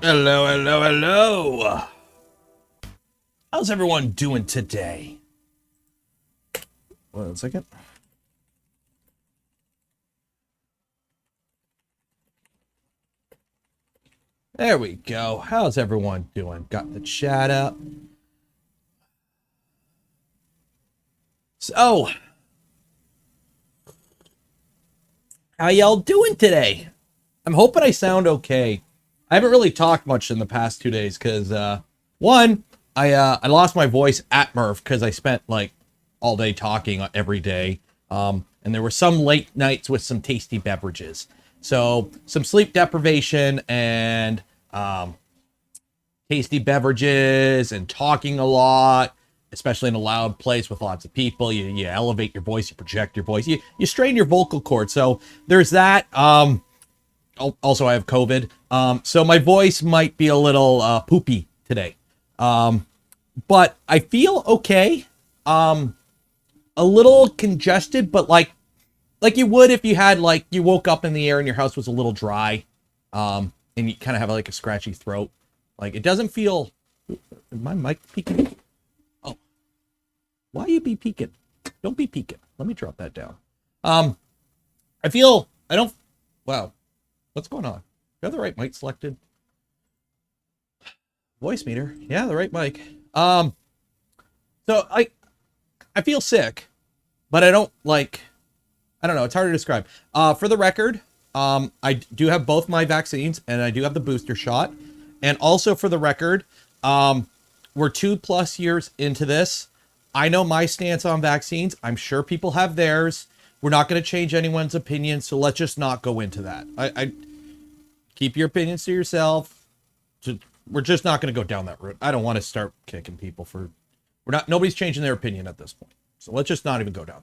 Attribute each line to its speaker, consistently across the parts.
Speaker 1: Hello, hello, hello. How's everyone doing today? One second. There we go. How's everyone doing? Got the chat up. So, how y'all doing today? I'm hoping I sound okay. I haven't really talked much in the past 2 days because, one, I lost my voice at Murph because I spent like all day talking every day. And there were some late nights with some tasty beverages. So some sleep deprivation and tasty beverages and talking a lot, especially in a loud place with lots of people. You elevate your voice, you project your voice, you strain your vocal cords. So there's that. Also, I have COVID. So my voice might be a little poopy today. But I feel okay. A little congested, but like you would if you had like you woke up in the air and your house was a little dry, and you kind of have like a scratchy throat. Like it doesn't feel. My mic peeking. Oh, why you be peeking? Don't be peeking. Let me drop that down. I feel I don't. Wow, what's going on? You have the right mic selected. Voice meter. Yeah, the right mic. So I feel sick, but I don't like. I don't know. It's hard to describe. For the record, I do have both my vaccines and I do have the booster shot. And also for the record, we're 2+ years into this. I know my stance on vaccines. I'm sure people have theirs. We're not going to change anyone's opinion. So let's just not go into that. I keep your opinions to yourself. We're just not going to go down that route. I don't want to start kicking people for, nobody's changing their opinion at this point. So let's just not even go down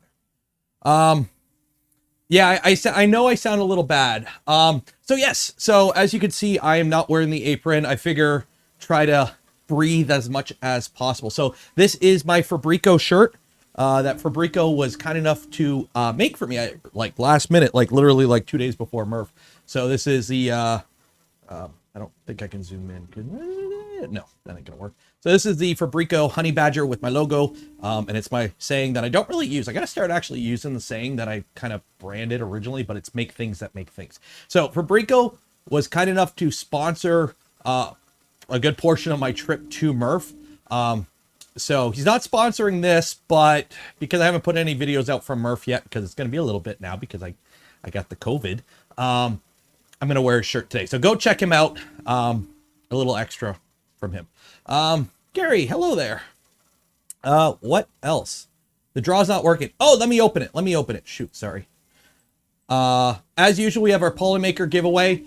Speaker 1: there. Yeah, I know I sound a little bad. So yes, so as you can see, I am not wearing the apron. I figure try to breathe as much as possible. So this is my Fabrico shirt that Fabrico was kind enough to make for me like last minute, like literally like 2 days before Murph. So this is the, I don't think I can zoom in. No, that ain't gonna work. So this is the Fabrico Honey Badger with my logo, and it's my saying that I don't really use. I gotta start actually using the saying that I kind of branded originally, but it's make things that make things. So Fabrico was kind enough to sponsor a good portion of my trip to Murph. So he's not sponsoring this, but because I haven't put any videos out from Murph yet, because it's gonna be a little bit now because I got the COVID. I'm going to wear his shirt today. So go check him out. A little extra from him. Gary, hello there. What else? The draw's not working. Oh, let me open it. Shoot, sorry. As usual, we have our Polymaker giveaway.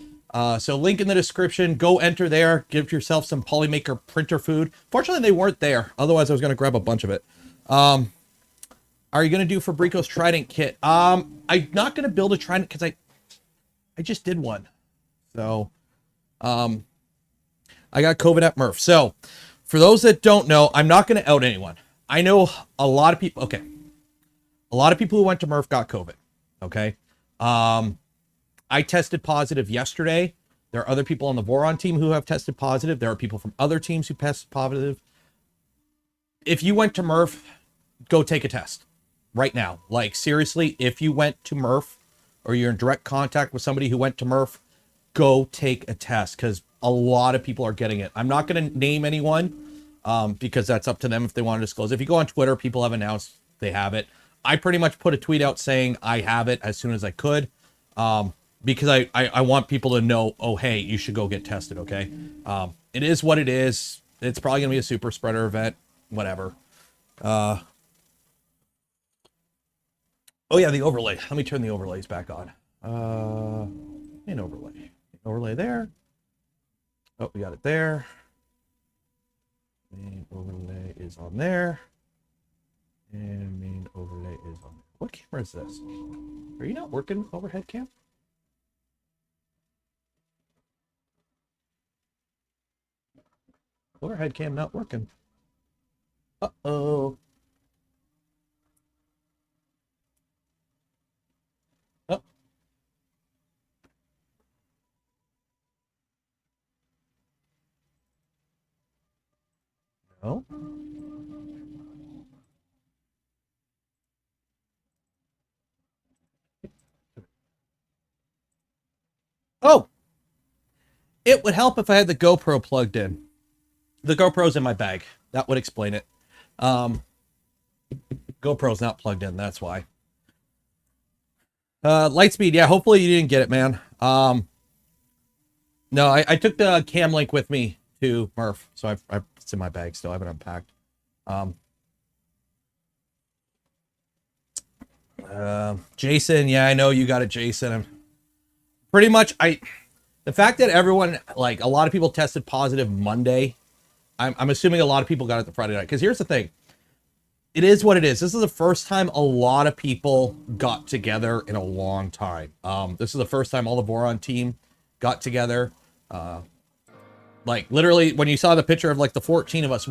Speaker 1: So link in the description. Go enter there. Give yourself some Polymaker printer food. Fortunately, they weren't there. Otherwise, I was going to grab a bunch of it. Are you going to do Fabrico's Trident kit? I'm not going to build a Trident because I just did one. So, I got COVID at Murph. So, for those that don't know, I'm not going to out anyone. I know a lot of people. Okay. A lot of people who went to Murph got COVID. Okay. I tested positive yesterday. There are other people on the Voron team who have tested positive. There are people from other teams who tested positive. If you went to Murph, go take a test right now. Like, seriously, if you went to Murph or you're in direct contact with somebody who went to Murph, go take a test because a lot of people are getting it. I'm not going to name anyone because that's up to them if they want to disclose. If you go on Twitter, people have announced they have it. I pretty much put a tweet out saying I have it as soon as I could because I want people to know, oh, hey, you should go get tested, okay? It is what it is. It's probably going to be a super spreader event, whatever. Oh, yeah, the overlay. Let me turn the overlays back on. Main overlay. Overlay there. Oh, we got it there. Main overlay is on there. And main overlay is on there. What camera is this? Are you not working overhead cam? Overhead cam not working. Uh-oh. Oh. Oh. Oh. It would help if I had the GoPro plugged in. The GoPro's in my bag. That would explain it. GoPro's not plugged in, that's why. Lightspeed, yeah, hopefully you didn't get it, man. No, I took the cam link with me to Murph, so it's in my bag still. I haven't unpacked. Jason, yeah, I know you got it, Jason. Pretty much, the fact that everyone, like, a lot of people tested positive Monday, I'm assuming a lot of people got it the Friday night. Because here's the thing. It is what it is. This is the first time a lot of people got together in a long time. This is the first time all the Voron team got together. Like, literally, when you saw the picture of, like, the 14 of us,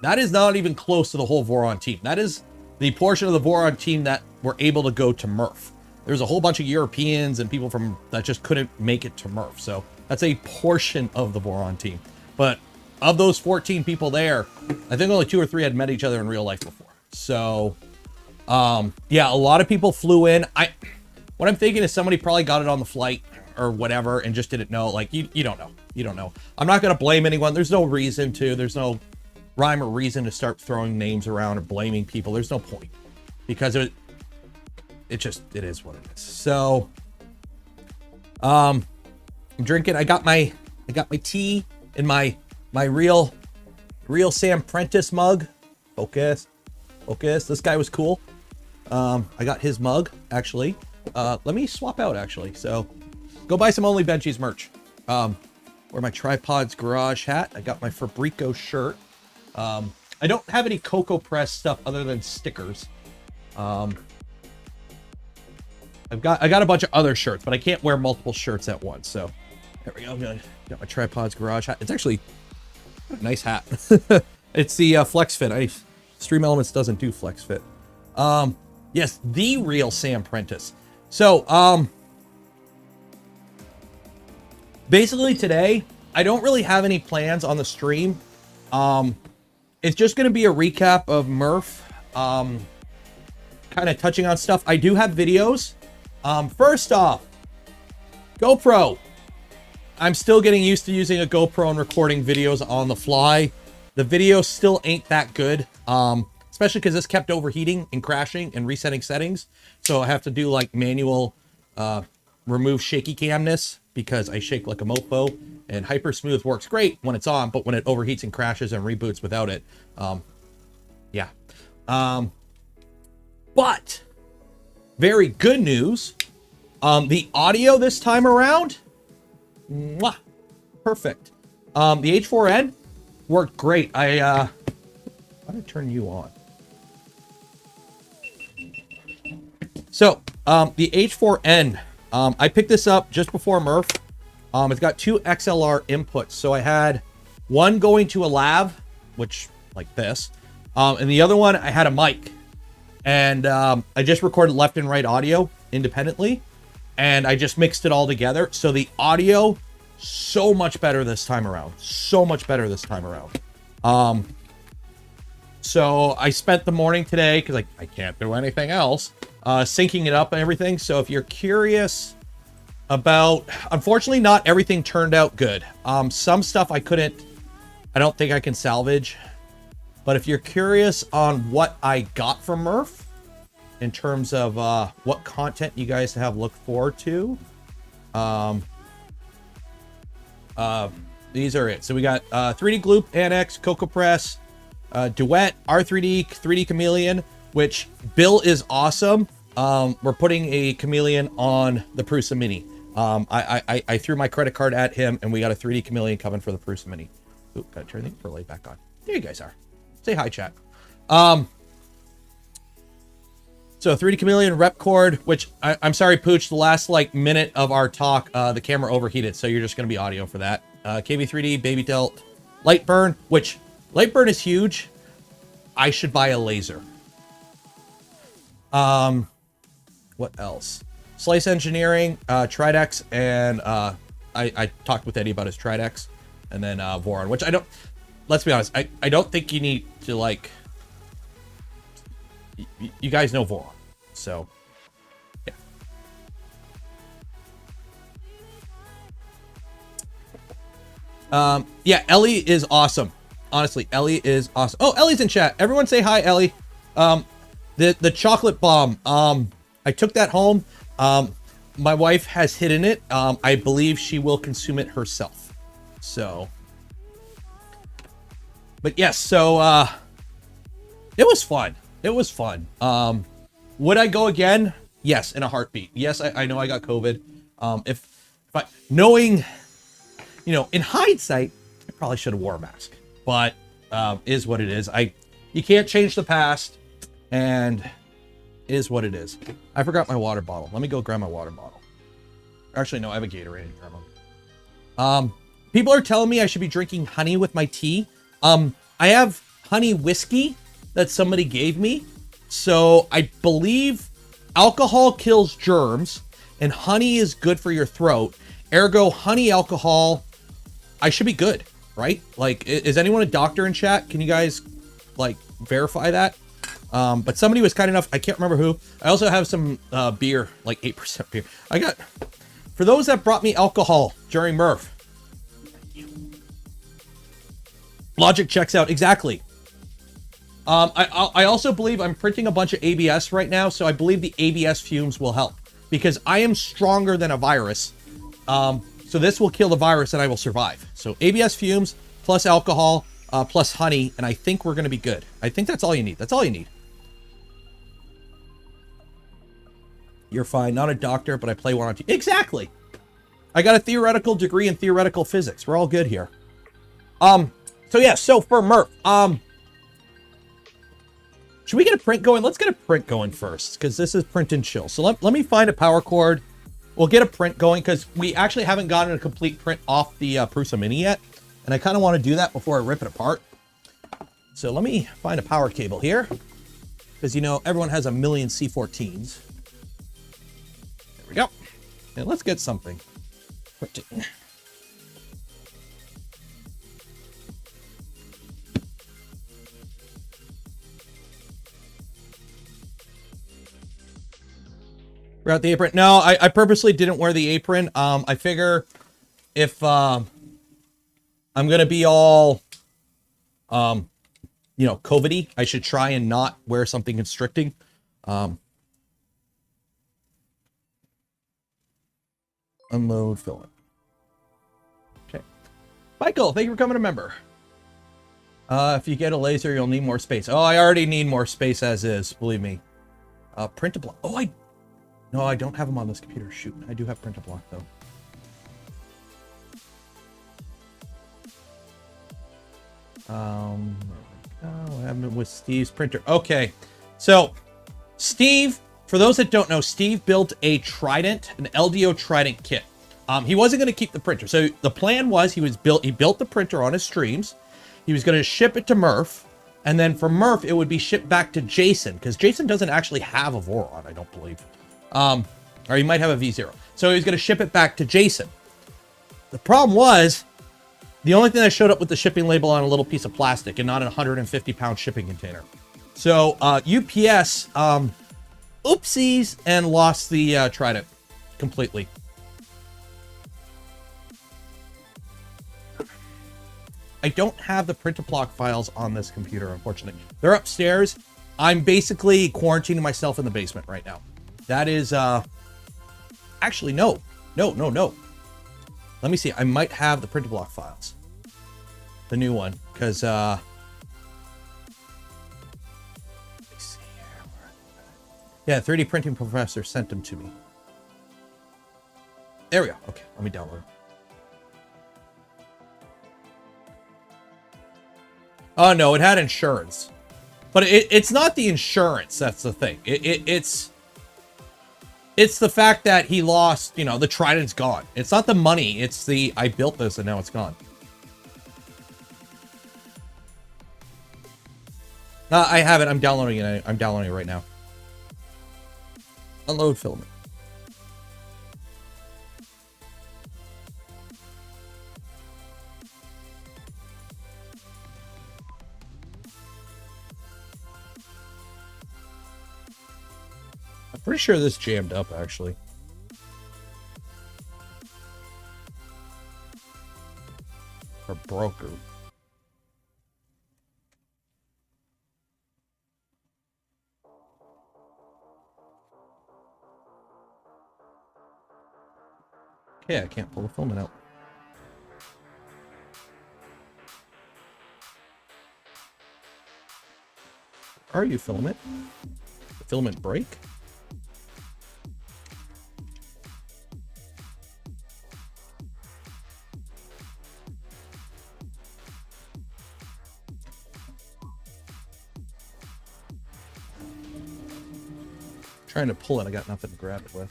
Speaker 1: that is not even close to the whole Voron team. That is the portion of the Voron team that were able to go to Murph. There's a whole bunch of Europeans and people from that just couldn't make it to Murph. So that's a portion of the Voron team. But of those 14 people there, I think only 2 or 3 had met each other in real life before. So, yeah, a lot of people flew in. What I'm thinking is somebody probably got it on the flight or whatever and just didn't know. Like, you don't know. You don't know. I'm not going to blame anyone. There's no reason to. There's no rhyme or reason to start throwing names around or blaming people. There's no point. Because it is what it is. So, I'm drinking. I got my tea in my real Sam Prentice mug. Focus. This guy was cool. I got his mug actually. Let me swap out actually. So, go buy some Only Benchies merch. Wear my Tripods Garage hat. I got my Fabrico shirt. I don't have any Cocoa Press stuff other than stickers. I got a bunch of other shirts, but I can't wear multiple shirts at once. So there we go. Got my Tripods Garage hat. It's actually a nice hat. It's the Flex Fit. Stream Elements doesn't do Flex Fit. Yes, the real Sam Prentice. So basically today I don't really have any plans on the stream. It's just going to be a recap of Murph. Kind of touching on stuff. I do have videos. First off, GoPro. I'm still getting used to using a GoPro and recording videos on the fly. The video still ain't that good, especially because this kept overheating and crashing and resetting settings. So I have to do like manual remove shaky camness because I shake like a mofo. And Hyper Smooth works great when it's on, but when it overheats and crashes and reboots without it, yeah. But very good news. The audio this time around, mwah, perfect. The H4n worked great. Why did I turn you on? So, the H4n, I picked this up just before Murph. It's got 2 XLR inputs. So I had one going to a lav, which like this, and the other one I had a mic. And I just recorded left and right audio independently, and I just mixed it all together. So the audio, so much better this time around. So much better this time around. So I spent the morning today, because I can't do anything else, syncing it up and everything. So if you're curious about, unfortunately, not everything turned out good. Some stuff I don't think I can salvage. But if you're curious on what I got from Murph, in terms of what content you guys have looked forward to, these are it. So we got 3D Gloop, Annex, Cocoa Press, Duet, R3D, 3D Chameleon, which Bill is awesome. We're putting a Chameleon on the Prusa Mini. I threw my credit card at him, and we got a 3D Chameleon coming for the Prusa Mini. Ooh, gotta turn the overlay back on. There you guys are. Say hi, chat. So 3D Chameleon rep cord, which I'm sorry, Pooch, the last like minute of our talk, the camera overheated, so you're just gonna be audio for that. KV3D, Baby Delt, Lightburn, which Lightburn is huge. I should buy a laser. What else? Slice Engineering, Tridex, and I talked with Eddie about his Tridex, and then Voron, which let's be honest. I don't think you need to, like, you guys know Voron, so yeah. Yeah, Ellie is awesome. Honestly, Ellie is awesome. Oh, Ellie's in chat. Everyone say hi, Ellie. The chocolate bomb. I took that home. My wife has hidden it. I believe she will consume it herself. So, but yes, so it was fun. It was fun. Would I go again? Yes, in a heartbeat. Yes, I know I got COVID. If I knowing, you know, in hindsight, I probably should have wore a mask. But is what it is. You can't change the past, and is what it is. I forgot my water bottle. Let me go grab my water bottle. Actually, no, I have a Gatorade. People are telling me I should be drinking honey with my tea. I have honey whiskey that somebody gave me. So I believe alcohol kills germs, and honey is good for your throat. Ergo, honey alcohol, I should be good, right? Like, is anyone a doctor in chat? Can you guys, like, verify that? But somebody was kind enough, I can't remember who. I also have some beer, like 8% beer. I got, for those that brought me alcohol during MRRF. Logic checks out, exactly. I also believe I'm printing a bunch of ABS right now, so I believe the ABS fumes will help. Because I am stronger than a virus. So this will kill the virus and I will survive. So ABS fumes, plus alcohol, plus honey, and I think we're going to be good. I think that's all you need. That's all you need. You're fine. Not a doctor, but I play one on TV. Exactly. I got a theoretical degree in theoretical physics. We're all good here. So yeah, so for MRRF, should we get a print going? Let's get a print going first, because this is print and chill. So let me find a power cord. We'll get a print going, because we actually haven't gotten a complete print off the Prusa Mini yet. And I kind of want to do that before I rip it apart. So let me find a power cable here, because, you know, everyone has a million C14s. There we go. And let's get something. Printing. We're out the apron. No, I purposely didn't wear the apron. I figure if I'm gonna be all you know, COVID-y, I should try and not wear something constricting. Unload filament. Okay. Michael, thank you for becoming a member. If you get a laser, you'll need more space. Oh, I already need more space as is, believe me. Print a block. Oh, no, I don't have them on this computer. Shoot, I do have print a block though. What happened with Steve's printer? Okay, so Steve, for those that don't know, Steve built a Trident, an LDO Trident kit. He wasn't going to keep the printer. So the plan was he built the printer on his streams. He was going to ship it to MRRF, and then for MRRF, it would be shipped back to Jason, because Jason doesn't actually have a Voron, I don't believe. Or he might have a V0. So he was going to ship it back to Jason. The problem was, the only thing that showed up with the shipping label on a little piece of plastic and not a 150-pound shipping container. So UPS, oopsies, and lost the Trident completely. I don't have the print-to-block files on this computer, unfortunately. They're upstairs. I'm basically quarantining myself in the basement right now. That is, actually, no. Let me see. I might have the print-to-block files. The new one, because, let me see here. Yeah, 3D printing professor sent them to me. There we go. Okay, let me download them. Oh, no, it had insurance. But it's not the insurance, that's the thing. It's the fact that he lost, you know, the Trident's gone. It's not the money, it's the, I built this and now it's gone. I have it, I'm downloading it. I'm downloading it right now. Unload filament. sure this jammed up, actually. Or broker. Okay, I can't pull the filament out. Are you, filament? The filament break? Trying to pull it, I got nothing to grab it with.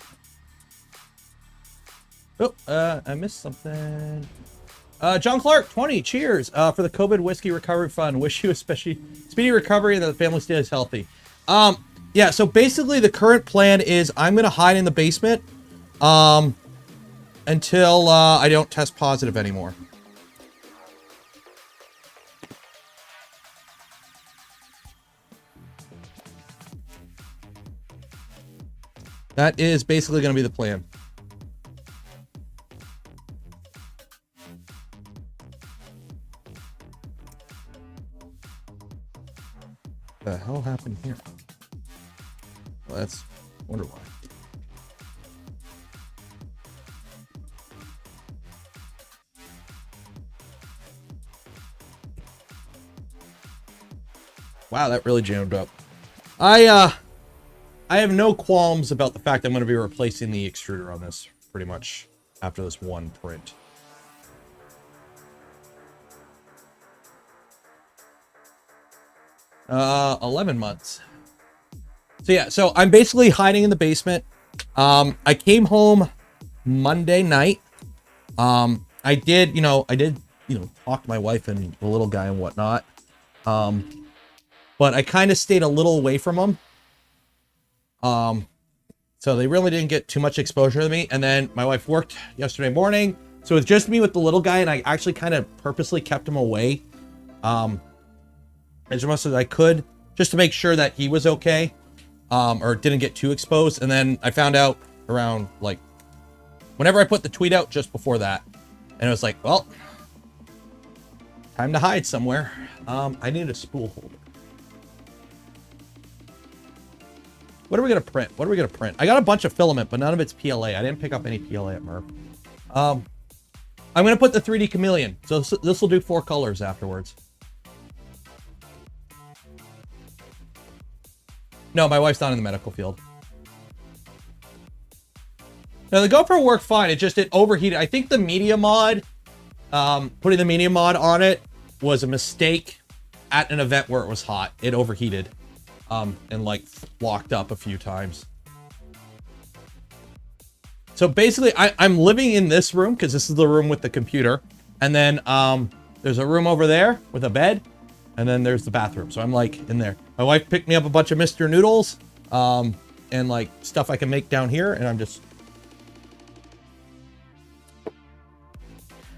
Speaker 1: Oh, I missed something. John Clark, 20, cheers for the COVID Whiskey Recovery Fund. Wish you a speedy recovery and that the family stays healthy. Yeah, so basically the current plan is I'm going to hide in the basement until I don't test positive anymore. That is basically going to be the plan. What the hell happened here? Well, that's wonder why. Wow, that really jammed up. I have no qualms about the fact that I'm going to be replacing the extruder on this pretty much after this one print. Uh, 11 months. So yeah, so I'm basically hiding in the basement. I came home Monday night. I did talk to my wife and the little guy and whatnot. But I kind of stayed a little away from them. So they really didn't get too much exposure to me. And then my wife worked yesterday morning. So it's just me with the little guy, and I actually kind of purposely kept him away. As much as I could, just to make sure that he was okay, or didn't get too exposed. And then I found out around, like, whenever I put the tweet out just before that, and it was like, well, time to hide somewhere. I need a spool holder. What are we going to print? What are we going to print? I got a bunch of filament, but none of it's PLA. I didn't pick up any PLA at Merc. I'm going to put the 3D chameleon. So this will do 4 colors afterwards. No, my wife's not in the medical field. Now, the GoPro worked fine. It overheated. I think the media mod, putting the media mod on it was a mistake at an event where it was hot. It overheated, and like locked up a few times. So basically, I'm living in this room because this is the room with the computer. And then there's a room over there with a bed. And then there's the bathroom. So I'm like in there. My wife picked me up a bunch of Mr. Noodles and like stuff I can make down here. And I'm just...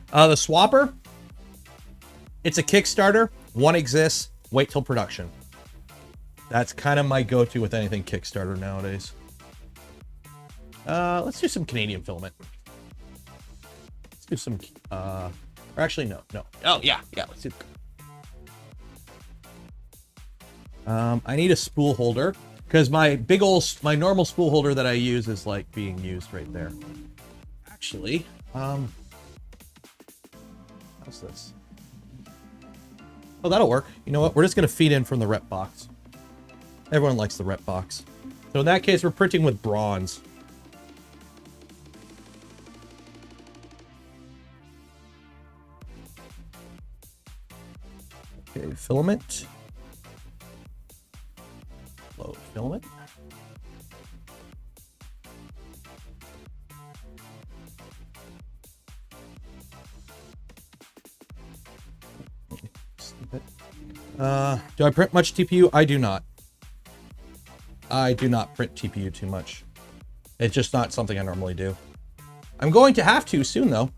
Speaker 1: the swapper. It's a Kickstarter. One exists. Wait till production. That's kind of my go-to with anything Kickstarter nowadays. Let's do some Canadian filament. Let's do some... or actually, no. Oh, yeah. Let's do... I need a spool holder because my normal spool holder that I use is like being used right there. Actually, how's this? Oh, that'll work. You know what? We're just going to feed in from the rep box. Everyone likes the rep box. So in that case, we're printing with bronze. Okay, filament. Load filament. Do I print much TPU? I do not. I do not print TPU too much. It's just not something I normally do. I'm going to have to soon, though.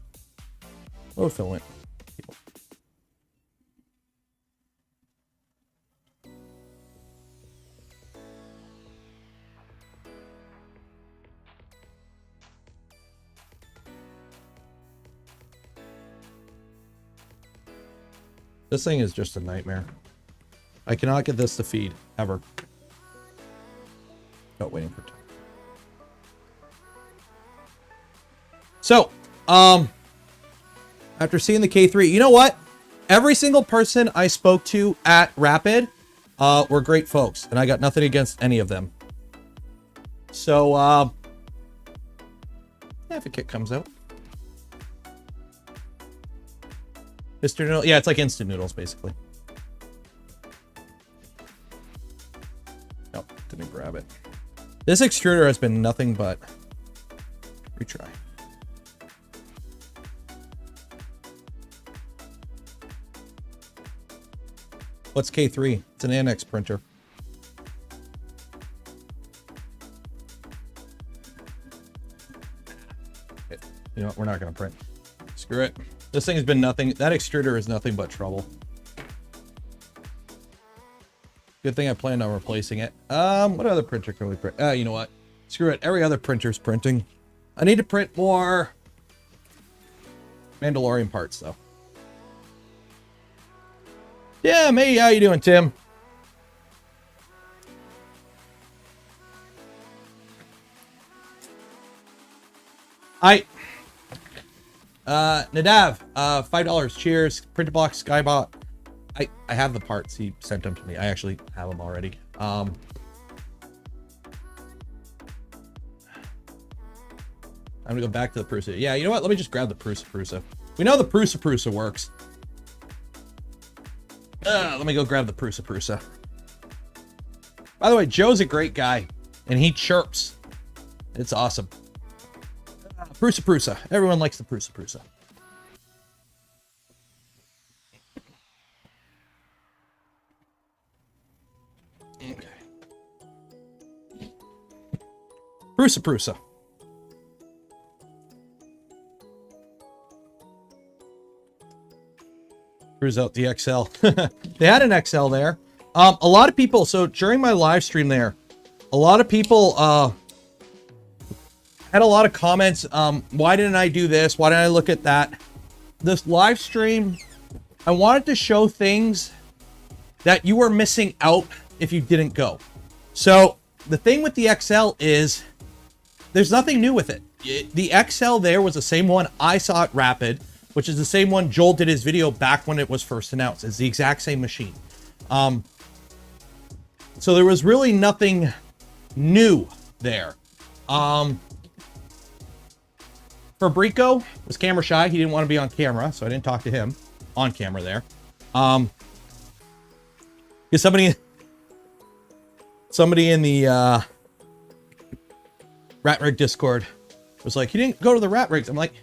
Speaker 1: Load filament. This thing is just a nightmare. I cannot get this to feed, ever. Oh, waiting for time. So, after seeing the K3, you know what? Every single person I spoke to at Rapid were great folks, and I got nothing against any of them. So, yeah, if a kit comes out. Mr. Noodle, yeah, it's like instant noodles, basically. Nope, didn't grab it. This extruder has been nothing but retry. What's K3? It's an annex printer. You know what? We're not going to print. Screw it. This thing has been nothing. That extruder is nothing but trouble. Good thing I planned on replacing it. What other printer can we print? You know what? Screw it. Every other printer's printing. I need to print more Mandalorian parts, though. Yeah, me. How you doing, Tim? Nadav, $5. Cheers. Print box, Skybot. I have the parts. He sent them to me. I actually have them already. I'm gonna go back to the Prusa. Yeah, you know what? Let me just grab the Prusa. We know the Prusa works. Let me go grab the Prusa. By the way, Joe's a great guy, and he chirps. It's awesome. Prusa. Everyone likes the Prusa. Okay. Prusa. Cruise out the XL. They had an XL there. A lot of people, so during my live stream there, a lot of people had a lot of comments. Why didn't I do this? Why didn't I look at that? This live stream, I wanted to show things that you were missing out if you didn't go. So the thing with the XL is there's nothing new with it. The XL there was the same one I saw at Rapid, which is the same one Joel did his video back when it was first announced. It's the exact same machine. So there was really nothing new there. Fabrico was camera shy. He didn't want to be on camera, so I didn't talk to him on camera there. Because somebody in the Rat Rig Discord was like, "You didn't go to the Rat Rigs." I'm like,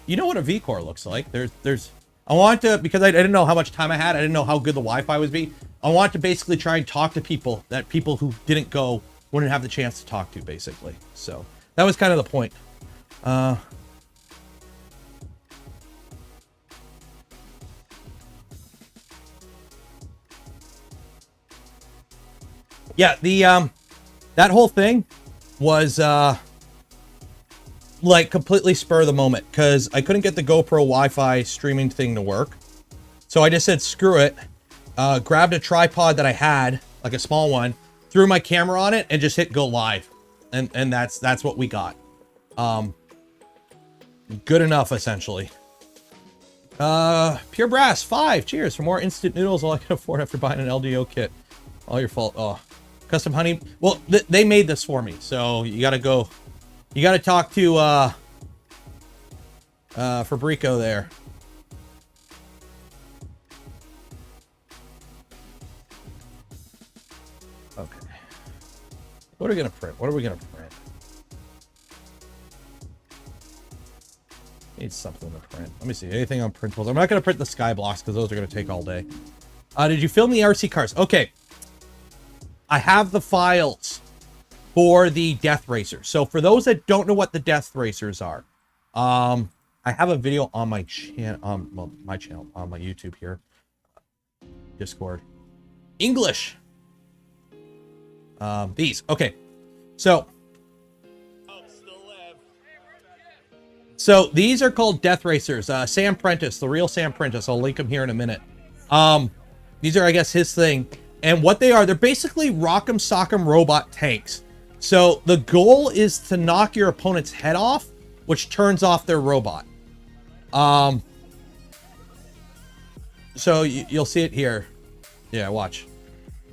Speaker 1: you know what a V-Core looks like. I want to, because I didn't know how much time I had. I didn't know how good the Wi-Fi would be. I want to basically try and talk to people that people who didn't go wouldn't have the chance to talk to, basically. So that was kind of the point. Yeah, that whole thing was like completely spur of the moment because I couldn't get the GoPro Wi-Fi streaming thing to work. So I just said, screw it. Grabbed a tripod that I had, like a small one, threw my camera on it and just hit go live. And that's what we got. Good enough, essentially. Pure Brass, 5. Cheers. For more instant noodles, all I can afford after buying an LDO kit. All your fault. Oh, custom honey. Well, they made this for me. So you got to go. You got to talk to Fabrico there. Okay. What are we going to print? What are we going to print? Need something to print. Let me see. Anything on printables? I'm not going to print the sky blocks because those are going to take all day. Did you film the RC cars? Okay. I have the files for the Death Racers. So for those that don't know what the Death Racers are, I have a video on my channel, well, my channel, on my YouTube here. Discord. English. These. Okay. So these are called Death Racers. Sam Prentice, the real Sam Prentice. I'll link him here in a minute. These are, I guess, his thing. And what they are, they're basically Rock'em Sock'em robot tanks. So the goal is to knock your opponent's head off, which turns off their robot. So you'll see it here. Yeah, watch.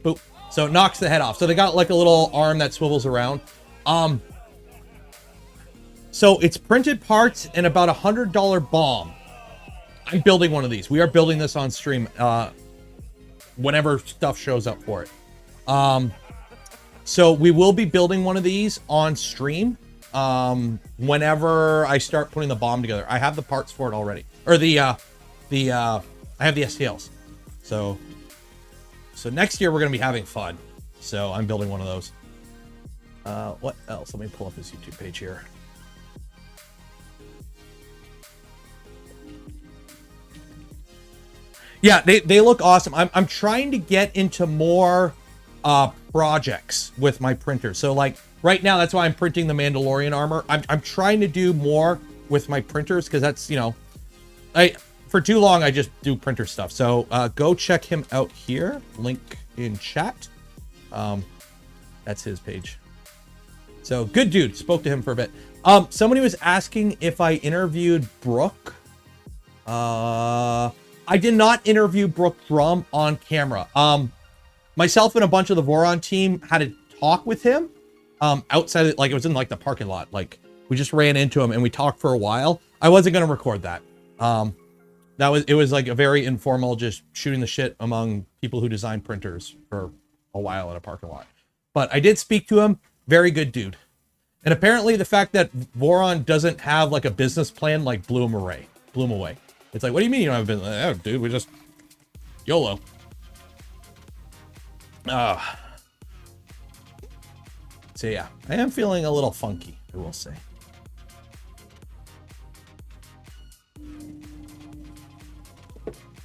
Speaker 1: Boop. So it knocks the head off. So they got like a little arm that swivels around. So it's printed parts and about $100 bomb. I'm building one of these. We are building this on stream whenever stuff shows up for it. So we will be building one of these on stream whenever I start putting the bomb together. I have the parts for it already. Or I have the STLs. So next year we're going to be having fun. So I'm building one of those. What else? Let me pull up his YouTube page here. Yeah, they look awesome. I'm trying to get into more projects with my printer. So like right now, that's why I'm printing the Mandalorian armor. I'm trying to do more with my printers because that's, you know, for too long I just do printer stuff. So go check him out here. Link in chat. That's his page. So good dude. Spoke to him for a bit. Somebody was asking if I interviewed Brooke. I did not interview Brooke Drum on camera. Myself and a bunch of the Voron team had a talk with him outside, like it was in like the parking lot. Like we just ran into him and we talked for a while. I wasn't going to record that. It was like a very informal, just shooting the shit among people who design printers for a while in a parking lot. But I did speak to him. Very good dude. And apparently the fact that Voron doesn't have like a business plan like blew him away. It's like, what do you mean you don't have a business? Oh, dude, we just YOLO. So yeah, I am feeling a little funky, I will say.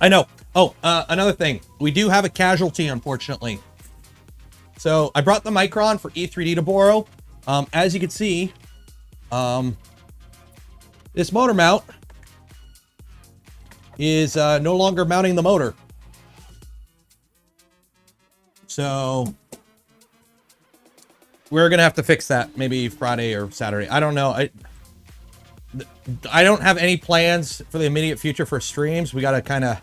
Speaker 1: I know. Oh, another thing. We do have a casualty, unfortunately. So I brought the Micron for E3D to borrow. As you can see, this motor mount is no longer mounting the motor. So we're gonna have to fix that maybe Friday or Saturday. I don't know. I don't have any plans for the immediate future for streams. We gotta kind of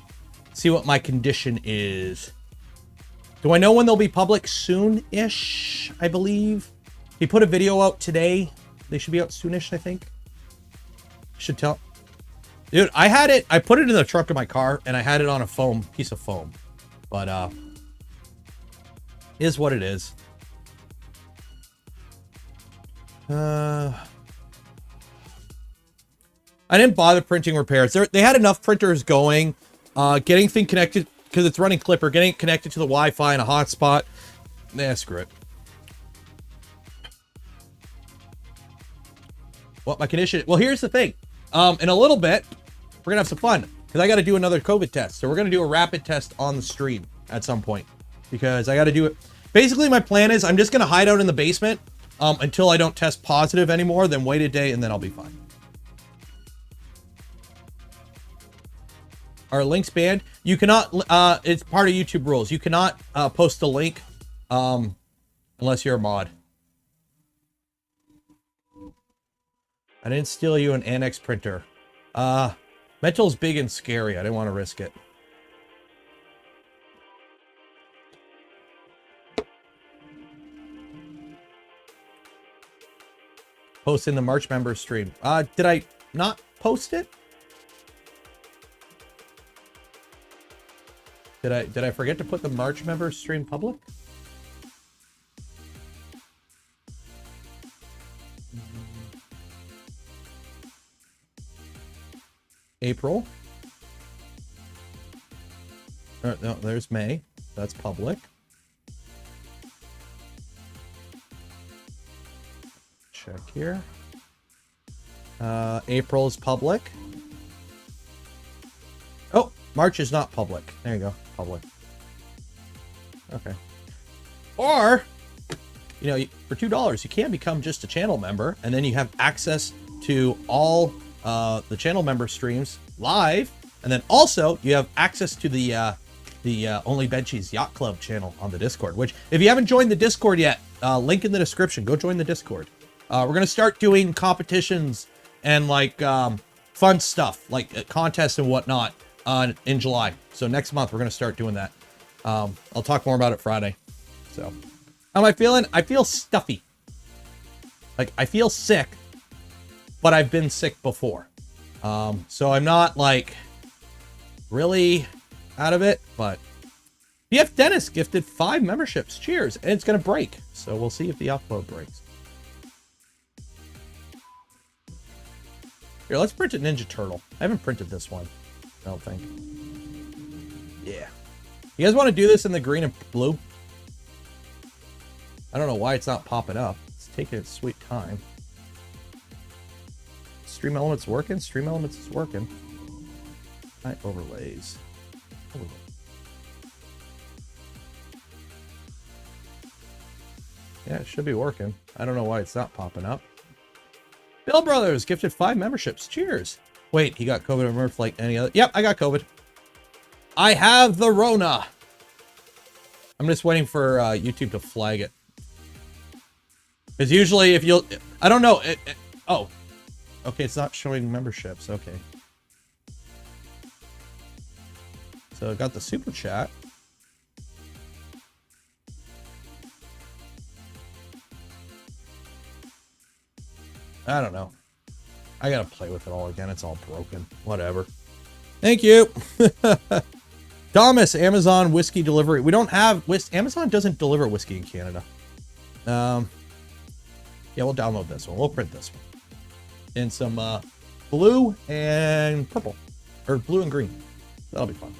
Speaker 1: see what my condition is. Do I know when they'll be public? Soon-ish, I believe. He put a video out today. They should be out soonish, I think. Should tell. Dude, I put it in the trunk of my car and I had it on a piece of foam. But, is what it is. I didn't bother printing repairs. They had enough printers going, getting thing connected, because it's running Clipper, getting it connected to the Wi-Fi and a hotspot. Nah, screw it. What my condition? Well, here's the thing. In a little bit, we're gonna have some fun because I got to do another COVID test. So we're gonna do a rapid test on the stream at some point because I got to do it. Basically, my plan is I'm just gonna hide out in the basement until I don't test positive anymore. Then wait a day and then I'll be fine. Are links banned? You cannot. It's part of YouTube rules. You cannot post a link unless you're a mod. I didn't steal you an Annex printer. Metal's big and scary. I didn't want to risk it. Posting the March member stream. Did I not post it? Did I forget to put the March member stream public? April. No, there's May. That's public. Check here. April is public. Oh, March is not public. There you go. Public. Okay. Or, you know, for $2, you can become just a channel member, and then you have access to all the channel member streams live, and then also you have access to the the Only Benchies Yacht Club channel on the Discord, which if you haven't joined the Discord yet, link in the description, go join the Discord. We're going to start doing competitions and like fun stuff like contests and whatnot in July. So next month, we're going to start doing that. I'll talk more about it Friday. So how am I feeling? I feel stuffy. Like I feel sick, but I've been sick before. So I'm not like really out of it, but BF Dennis gifted 5 memberships. Cheers. And it's going to break. So we'll see if the upload breaks. Here, let's print a Ninja Turtle. I haven't printed this one, I don't think. Yeah. You guys want to do this in the green and blue? I don't know why it's not popping up. It's taking its sweet time. Stream Elements working? Stream Elements is working. Night overlays. Yeah, it should be working. I don't know why it's not popping up. Bill Brothers gifted 5 memberships. Cheers. Wait, he got COVID or Murph like any other? Yep, I got COVID. I have the Rona. I'm just waiting for YouTube to flag it. Because usually if you'll... I don't know. Oh. Okay, it's not showing memberships. Okay. So I got the super chat. I don't know. I gotta play with it all again. It's all broken. Whatever. Thank you. Thomas, Amazon whiskey delivery. We don't have Amazon doesn't deliver whiskey in Canada. Yeah, we'll download this one. We'll print this one. In some blue and purple. Or blue and green. That'll be fun.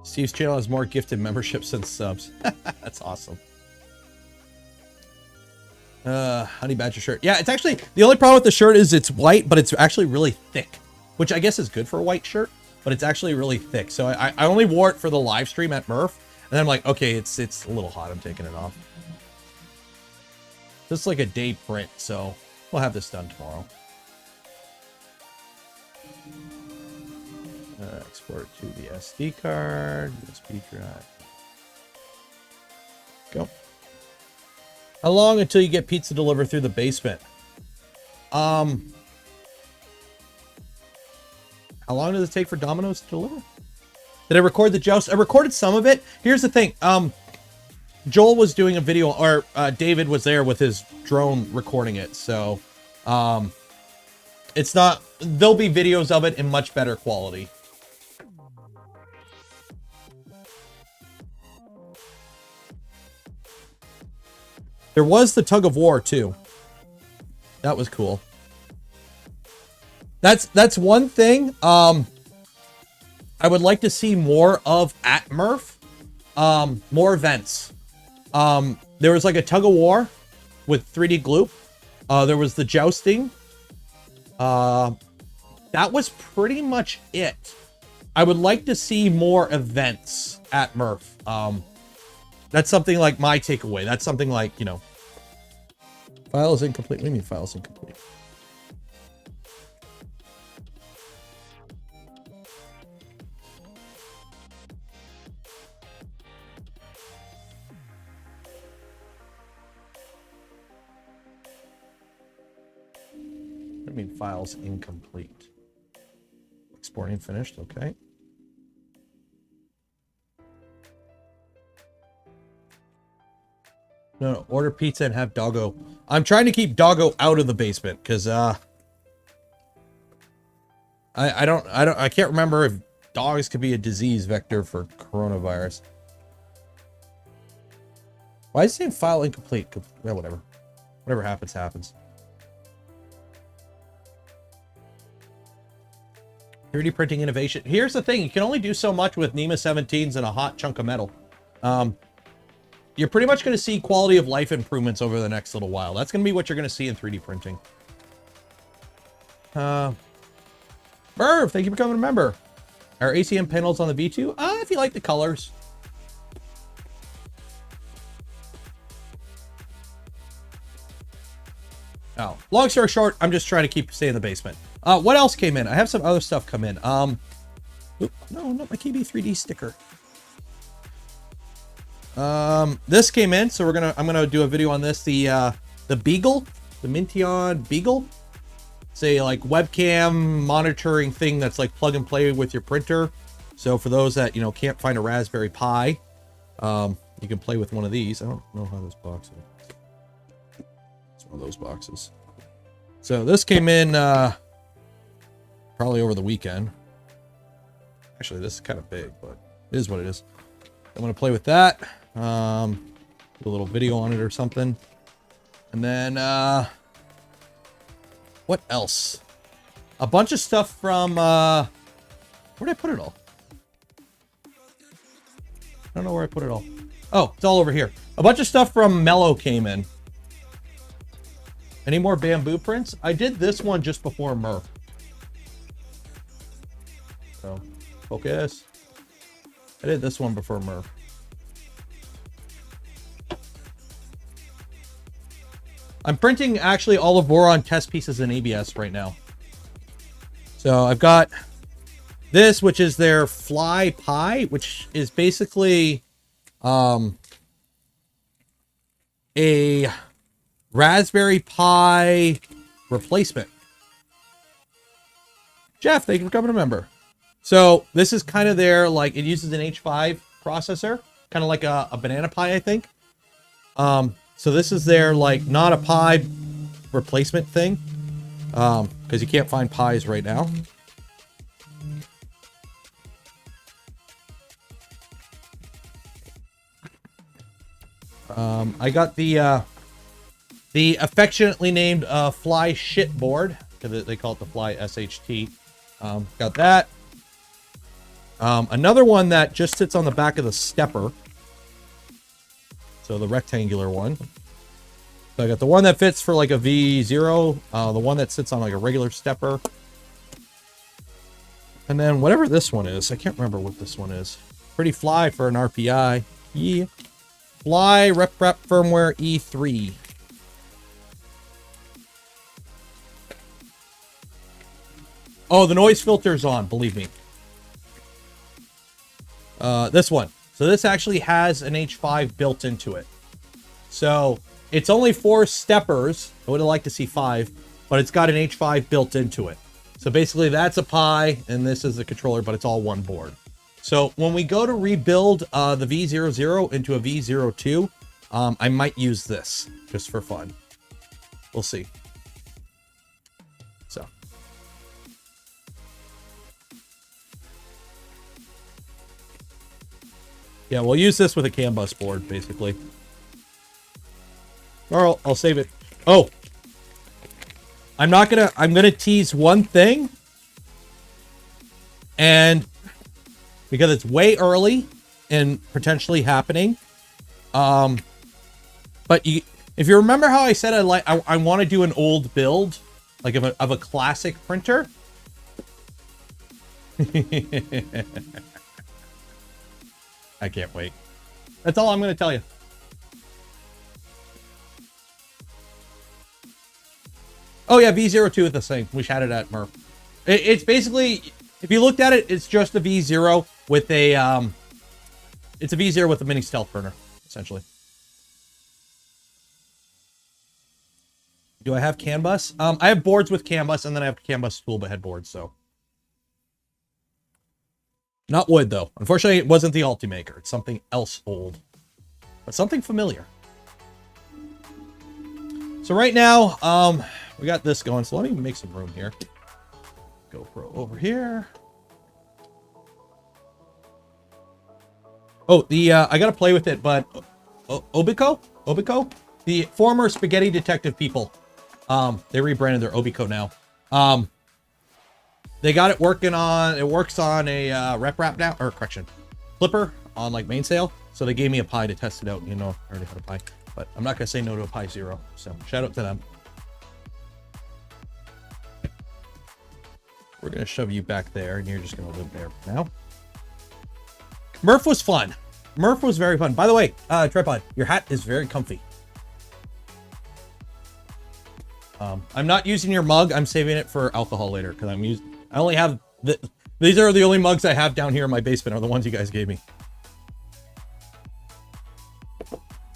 Speaker 1: Steve's channel has more gifted memberships than subs. That's awesome. Honey Badger shirt. Yeah, it's actually, the only problem with the shirt is it's white, but it's actually really thick, which I guess is good for a white shirt, but it's actually really thick. So I only wore it for the live stream at MRRF, and then I'm like, okay, it's a little hot. I'm taking it off. This is like a day print, so we'll have this done tomorrow. Export to the SD card, USB drive. Go. How long until you get pizza delivered through the basement? How long does it take for Domino's to deliver? Did I record the joust? I recorded some of it. Here's the thing. Joel was doing a video, or David was there with his drone recording it. So it's not, there'll be videos of it in much better quality. There was the tug of war too. That was cool. That's one thing I would like to see more of at MRRF. More events. There was like a tug of war with 3D gloop. There was the jousting. That was pretty much it. I would like to see more events at MRRF. That's something like my takeaway. That's something like, you know, file is incomplete. What do you mean file is incomplete? What do you mean files incomplete? Exporting finished. Okay. No, order pizza and have Doggo. I'm trying to keep Doggo out of the basement because I can't remember if dogs could be a disease vector for coronavirus. Why is it saying file incomplete? Yeah, whatever. Whatever happens, happens. 3D printing innovation. Here's the thing. You can only do so much with NEMA 17s and a hot chunk of metal. You're pretty much going to see quality of life improvements over the next little while. That's going to be what you're going to see in 3D printing. Merv, thank you for becoming a member. Are ACM panels on the V2? If you like the colors. Oh, long story short, I'm just trying to stay in the basement. What else came in? I have some other stuff come in. Oop, no, not my KB3D sticker. This came in, so I'm gonna do a video on this. The Beagle, the Mintion Beagle. It's a like webcam monitoring thing that's like plug and play with your printer. So for those that, you know, can't find a Raspberry Pi, you can play with one of these. I don't know how this box is. It's one of those boxes. So this came in probably over the weekend. Actually, this is kind of big, but it is what it is. I'm gonna play with that. Do a little video on it or something. And then what else? A bunch of stuff from where did I put it all? I don't know where I put it all. Oh, it's all over here. A bunch of stuff from Mellow came in. Any more Bambu prints? I did this one just before MRRF. So, focus. I did this one before MRRF. I'm printing actually all of Voron test pieces in ABS right now. So I've got this, which is their Fly Pi, which is basically a Raspberry Pi replacement. Jeff, thank you for coming a member. So this is kind of their, like, it uses an H5 processor, kind of like a Banana Pi, I think. So this is their, like, not a Pi replacement thing, because you can't find Pis right now. I got the affectionately named Fly Shit board, because they call it the Fly SHT. Got that. Another one that just sits on the back of the stepper. So the rectangular one. So I got the one that fits for like a V0, the one that sits on like a regular stepper. And then whatever this one is, I can't remember what this one is. Pretty fly for an RPI. Yeah. Fly Rep Firmware E3. Oh, the noise filter's on, believe me. This one. So this actually has an H5 built into it. So it's only 4 steppers. I would have liked to see 5, but it's got an H5 built into it. So basically that's a Pi and this is the controller, but it's all one board. So when we go to rebuild the V00 into a V02, I might use this just for fun. We'll see. So. Yeah, we'll use this with a CAN bus board, basically. Or I'll save it. Oh! I'm gonna tease one thing. And because it's way early and potentially happening. But if you remember how I said I want to do an old build, like of a classic printer. I can't wait. That's all I'm going to tell you. Oh yeah, V02 is the same. We had it at MRRF. It's basically, if you looked at it, it's just a V0 with a, it's a V0 with a mini stealth burner, essentially. Do I have CAN bus? I have boards with CAN bus, and then I have CAN bus spool headboards, so. Not wood, though. Unfortunately, it wasn't the Ultimaker. It's something else old. But something familiar. So right now, we got this going. So let me make some room here. GoPro over here. Oh, I got to play with it, but Obiko, the former Spaghetti Detective people, they rebranded their Obiko now. They got it working on, it works on a rep wrap now, or correction, flipper on like mainsail. So they gave me a Pi to test it out. You know, I already had a Pi, but I'm not going to say no to a Pi Zero. So shout out to them. We're going to shove you back there and you're just going to live there for now. MRRF was fun. MRRF was very fun. By the way, Tripod, your hat is very comfy. I'm not using your mug. I'm saving it for alcohol later because I only have these are the only mugs I have down here in my basement are the ones you guys gave me.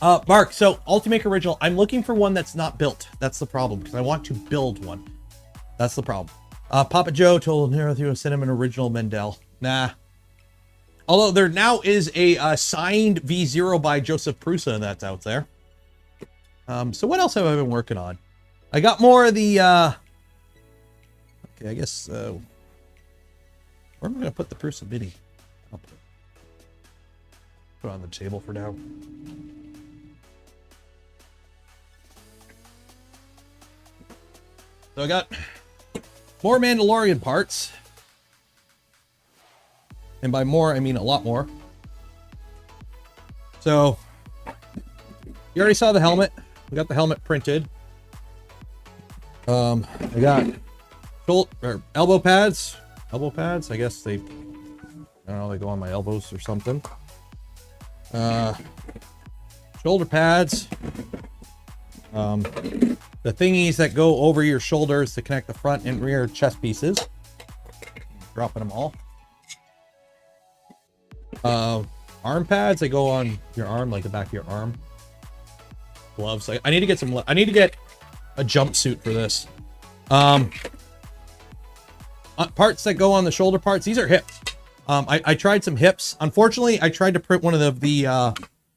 Speaker 1: Mark, so Ultimate Original, I'm looking for one that's not built. That's the problem because I want to build one. That's the problem. Papa Joe told Nero to send him an original Mendel. Nah. Although there now is a signed V0 by Joseph Prusa that's out there. So what else have I been working on? I got more of the, okay, I guess, where am I going to put the Prusa Mini? I'll put it on the table for now. So I got more Mandalorian parts. And by more, I mean a lot more. So, you already saw the helmet. We got the helmet printed. I got elbow pads. Elbow pads, I guess they, I don't know, they go on my elbows or something. Shoulder pads. The thingies that go over your shoulders to connect the front and rear chest pieces. Dropping them all. Arm pads, they go on your arm, like the back of your arm. Gloves. I need to get some. I need to get a jumpsuit for this. Parts that go on the shoulder parts. These are hips. I tried some hips. Unfortunately, I tried to print one of the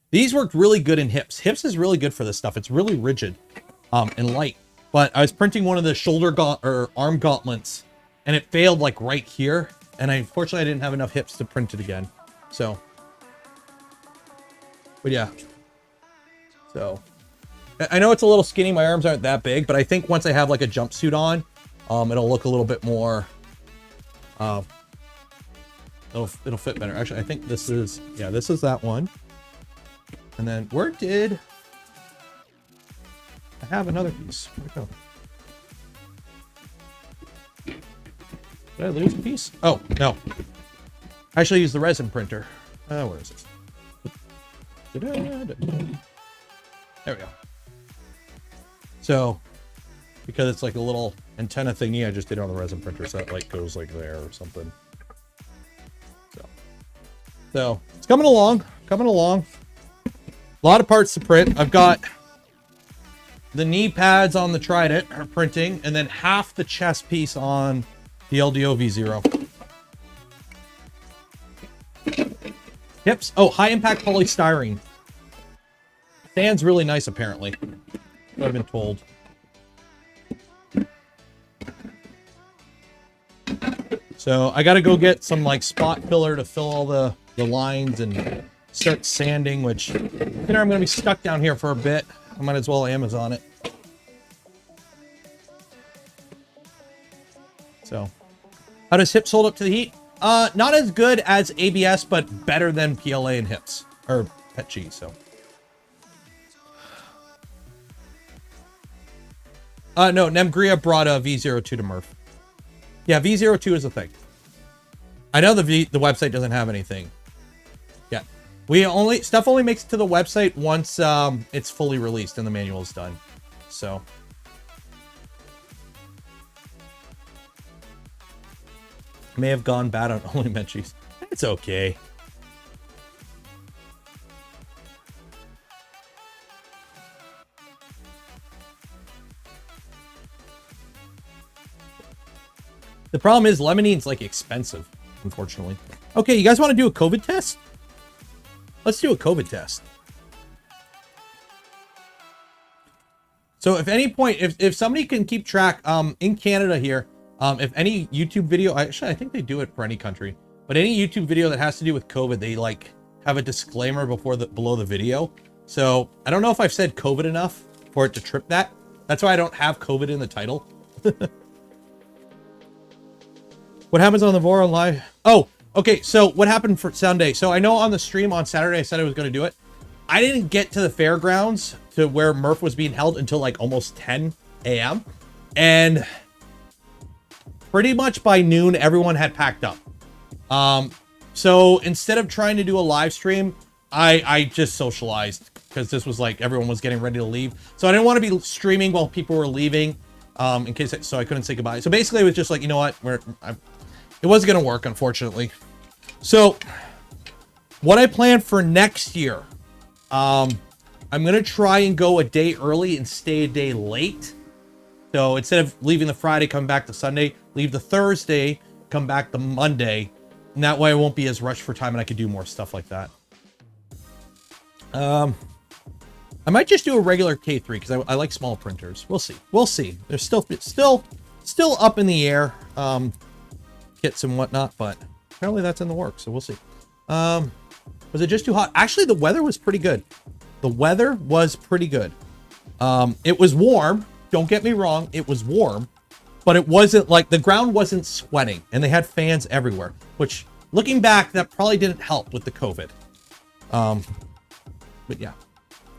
Speaker 1: these worked really good in hips. Hips is really good for this stuff. It's really rigid, and light. But I was printing one of the shoulder or arm gauntlets, and it failed like right here. And unfortunately, I didn't have enough hips to print it again. So, but yeah. So, I know it's a little skinny. My arms aren't that big, but I think once I have like a jumpsuit on, it'll look a little bit more, it'll fit better. Actually, I think this is, yeah, this is that one. And then where did I have another piece? Where'd it go? Did I lose a piece? Oh, no. I actually use the resin printer. Where is it? There we go. So, because it's like a little antenna thingy, I just did it on the resin printer, so it like goes like there or something. So it's coming along, coming along. A lot of parts to print. I've got the knee pads on the Trident are printing, and then half the chest piece on the LDO V0. Hips. Oh, high impact polystyrene. Stands really nice, apparently. I've been told. So I got to go get some like spot filler to fill all the lines and start sanding, which I'm going to be stuck down here for a bit. I might as well Amazon it. So how does hips hold up to the heat? Not as good as ABS, but better than PLA and hips, or pet cheese. So no, Nemgria brought a V02 to Murph. Yeah, V02 is a thing. I know the website doesn't have anything. Yeah, stuff only makes it to the website once it's fully released and the manual is done. So may have gone bad on only Menchie's. It's okay. The problem is Lemonine's like expensive, unfortunately. Okay, you guys want to do a COVID test? Let's do a COVID test. So if any point, if somebody can keep track, in Canada here, if any YouTube video, actually I think they do it for any country, but any YouTube video that has to do with COVID, they like have a disclaimer below the video. So I don't know if I've said COVID enough for it to trip that. That's why I don't have COVID in the title. What happens on the Voron live? Oh, okay. So what happened for Sunday? So I know on the stream on Saturday, I said I was going to do it. I didn't get to the fairgrounds to where Murph was being held until like almost 10 a.m. And pretty much by noon, everyone had packed up. So instead of trying to do a live stream, I just socialized because this was like everyone was getting ready to leave. So I didn't want to be streaming while people were leaving. in case, so I couldn't say goodbye. So basically it was just like, you know what, it wasn't going to work, unfortunately. So what I plan for next year, I'm going to try and go a day early and stay a day late. So instead of leaving the Friday, come back to Sunday, leave the Thursday, come back the Monday. And that way I won't be as rushed for time and I could do more stuff like that. I might just do a regular K3 because I like small printers. We'll see. We'll see. They're still up in the air, kits and whatnot, but apparently that's in the works. So we'll see. Was it just too hot? Actually, the weather was pretty good. The weather was pretty good. It was warm. Don't get me wrong. It was warm, but it wasn't like the ground wasn't sweating and they had fans everywhere, which looking back, that probably didn't help with the COVID. But yeah.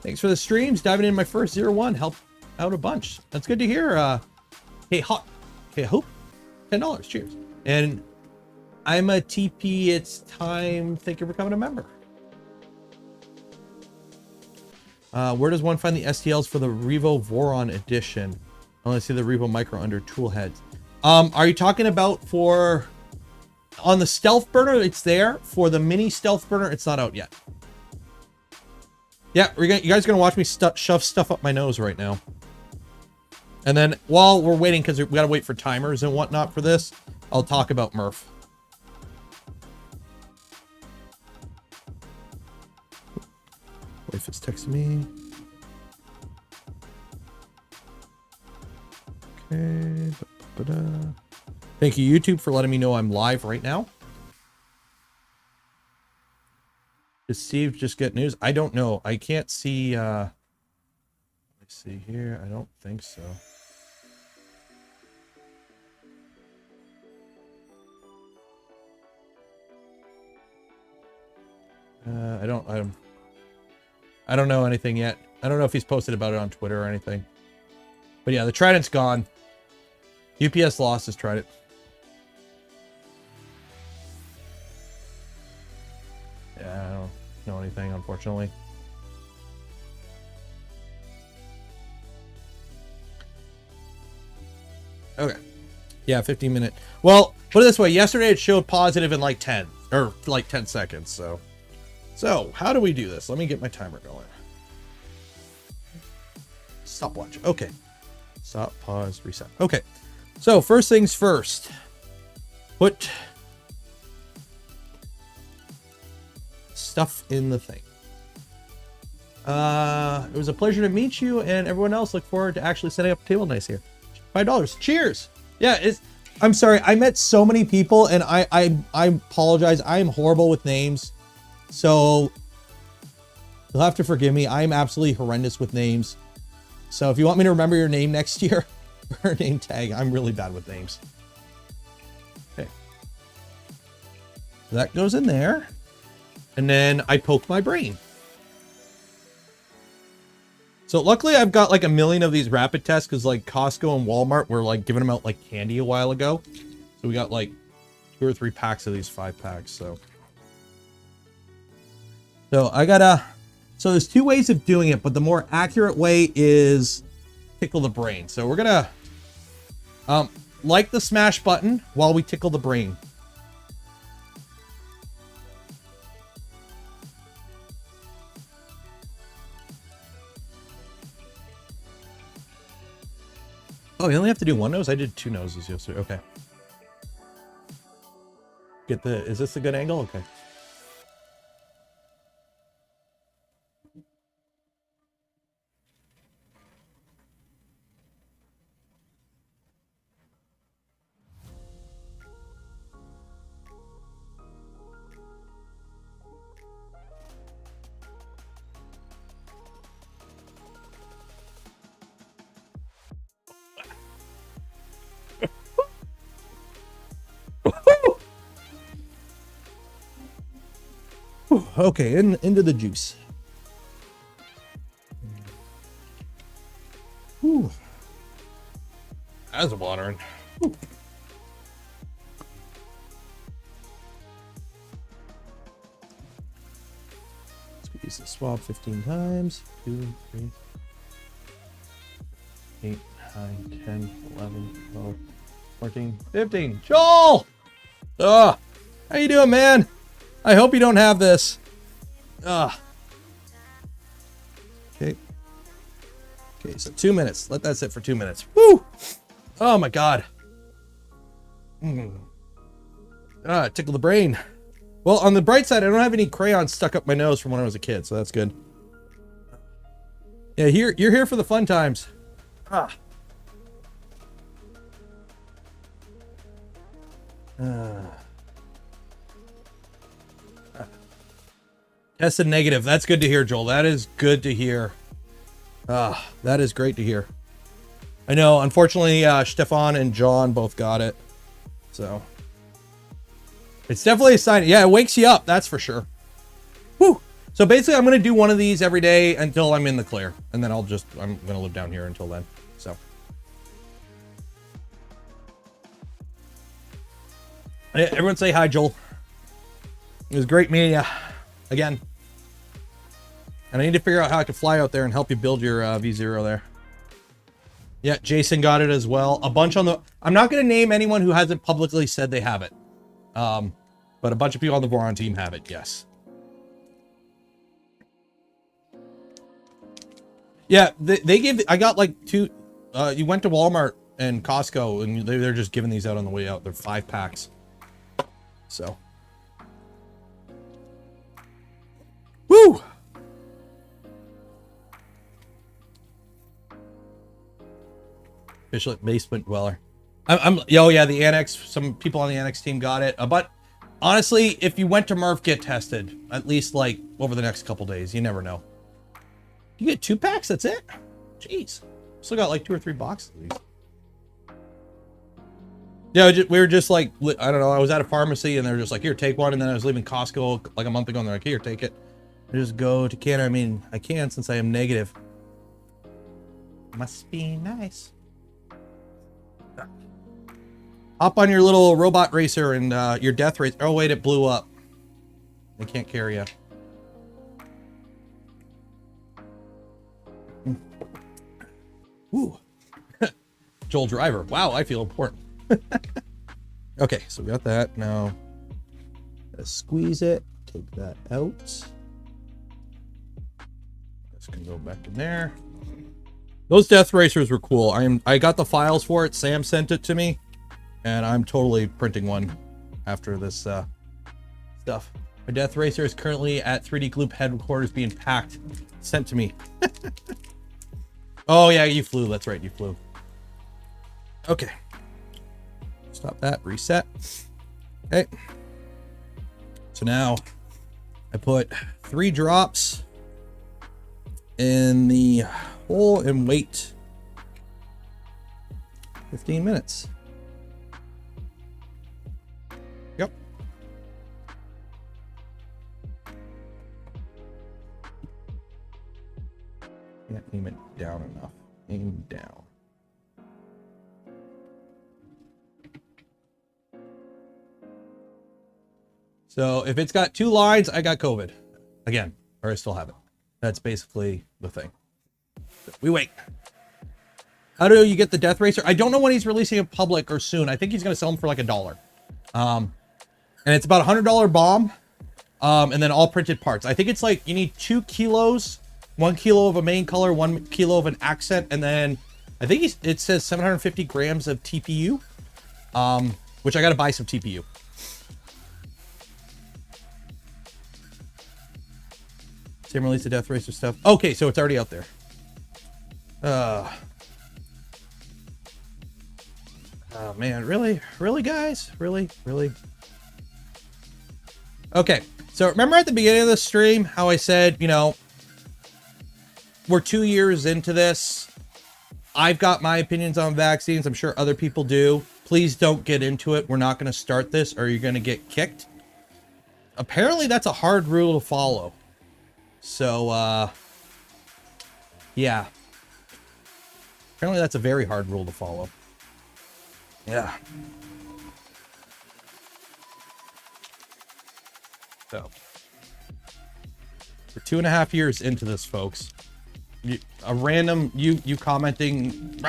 Speaker 1: Thanks for the streams. Diving in my first 0-1 helped out a bunch. That's good to hear. Hey, Hope, $10. Cheers. And I'm a TP. It's time. Thank you for becoming a member. Where does one find the STLs for the Revo Voron edition? I only see the Revo Micro under tool heads. Are you talking about for on the stealth burner? It's there. For the mini stealth burner, it's not out yet. Yeah, you guys are gonna watch me shove stuff up my nose right now. And then while we're waiting, because we gotta wait for timers and whatnot for this, I'll talk about MRRF. Wife is texting me. Okay. Thank you, YouTube, for letting me know I'm live right now. Did Steve just get news? I don't know. I can't see. Let's see here. I don't think so. I don't know anything yet. I don't know if he's posted about it on Twitter or anything. But yeah, the Trident's gone. UPS lost his Trident. Yeah, I don't know anything, unfortunately. Okay. Yeah, 15 minute. Well, put it this way. Yesterday it showed positive in like 10 seconds. So how do we do this? Let me get my timer going. Stopwatch. Okay. Stop, pause, reset. Okay. So first things first. Put stuff in the thing. It was a pleasure to meet you and everyone else. Look forward to actually setting up a table nice here. $5. Cheers. Yeah, I'm sorry. I met so many people and I apologize. I am horrible with names. So you'll have to forgive me. I'm absolutely horrendous with names. So if you want me to remember your name next year or name tag, I'm really bad with names. Okay. That goes in there. And then I poke my brain. So luckily I've got like 1 million of these rapid tests because like Costco and Walmart were like giving them out like candy a while ago. So we got like 2 or 3 packs of these 5 packs. So I gotta, so there's 2 ways of doing it, but the more accurate way is tickle the brain. So we're gonna like the smash button while we tickle the brain. Oh, you only have to do 1 nose? I did 2 noses yesterday. Okay. Is this a good angle? Okay. Okay, into the juice. Whew. That's watering. Whew. Squeeze the swab 15 times. 2, 3, 8, 9, 10, 11, 12, 14, 15. Joel! Ugh. How you doing, man? I hope you don't have this. Ugh. Okay. Okay, so 2 minutes. Let that sit for 2 minutes. Woo! Oh my God. Tickle the brain. Well, on the bright side, I don't have any crayons stuck up my nose from when I was a kid, so that's good. Yeah, you're here for the fun times. Tested negative. That's good to hear, Joel. That is good to hear. That is great to hear. I know, unfortunately, Stefan and John both got it. So it's definitely a sign. Yeah, it wakes you up. That's for sure. Whew. So basically, I'm going to do one of these every day until I'm in the clear. And then I'm going to live down here until then. So. Everyone say hi, Joel. It was great meeting you again. And I need to figure out how I can fly out there and help you build your V0 there. Yeah, Jason got it as well. A bunch on the... I'm not going to name anyone who hasn't publicly said they have it. But a bunch of people on the Voron team have it, yes. Yeah, they gave... I got like 2... you went to Walmart and Costco, and they're just giving these out on the way out. They're 5 packs. So... Woo! Official basement dweller. Oh yeah, the Annex. Some people on the Annex team got it. But honestly, if you went to MRRF, get tested at least like over the next couple days. You never know. You get 2 packs. That's it. Jeez, still got like 2 or 3 boxes of these. Yeah, we were just like, I don't know. I was at a pharmacy and they were just like, here, take one. And then I was leaving Costco like a month ago, and they're like, here, take it. I just go to Canada. I mean, I can since I am negative. Must be nice. Hop on your little robot racer and your death racer. Oh wait, it blew up. They can't carry you. Ooh. Joel Driver. Wow, I feel important. Okay, so we got that. Now, let's squeeze it. Take that out. This can go back in there. Those death racers were cool. I got the files for it. Sam sent it to me. And I'm totally printing one after this stuff. My death racer is currently at 3D Gloop headquarters being packed. Sent to me. Oh yeah, you flew. That's right, you flew. Okay. Stop that. Reset. Okay. So now I put 3 drops in the hole and wait 15 minutes. Yep. Can't aim it down enough. Aim down. So if it's got 2 lines, I got COVID again, or I still have it. That's basically the thing. We wait. How do you get the death racer? I don't know when he's releasing it public or soon. I think he's going to sell them for like $1. And it's about $100 bomb. And then all printed parts. I think it's like you need 2 kilos, 1 kilo of a main color, 1 kilo of an accent, and then I think it says 750 grams of TPU. Which I got to buy some TPU. Same release the death racer stuff. Okay, so it's already out there. Oh man, really? Really, guys? Really? Really? Okay, so remember at the beginning of the stream how I said, you know, we're 2 years into this. I've got my opinions on vaccines. I'm sure other people do. Please don't get into it. We're not going to start this or you're going to get kicked. Apparently that's a hard rule to follow. So, yeah. Apparently that's a very hard rule to follow. Yeah. So, we're 2.5 years into this, folks. You commenting,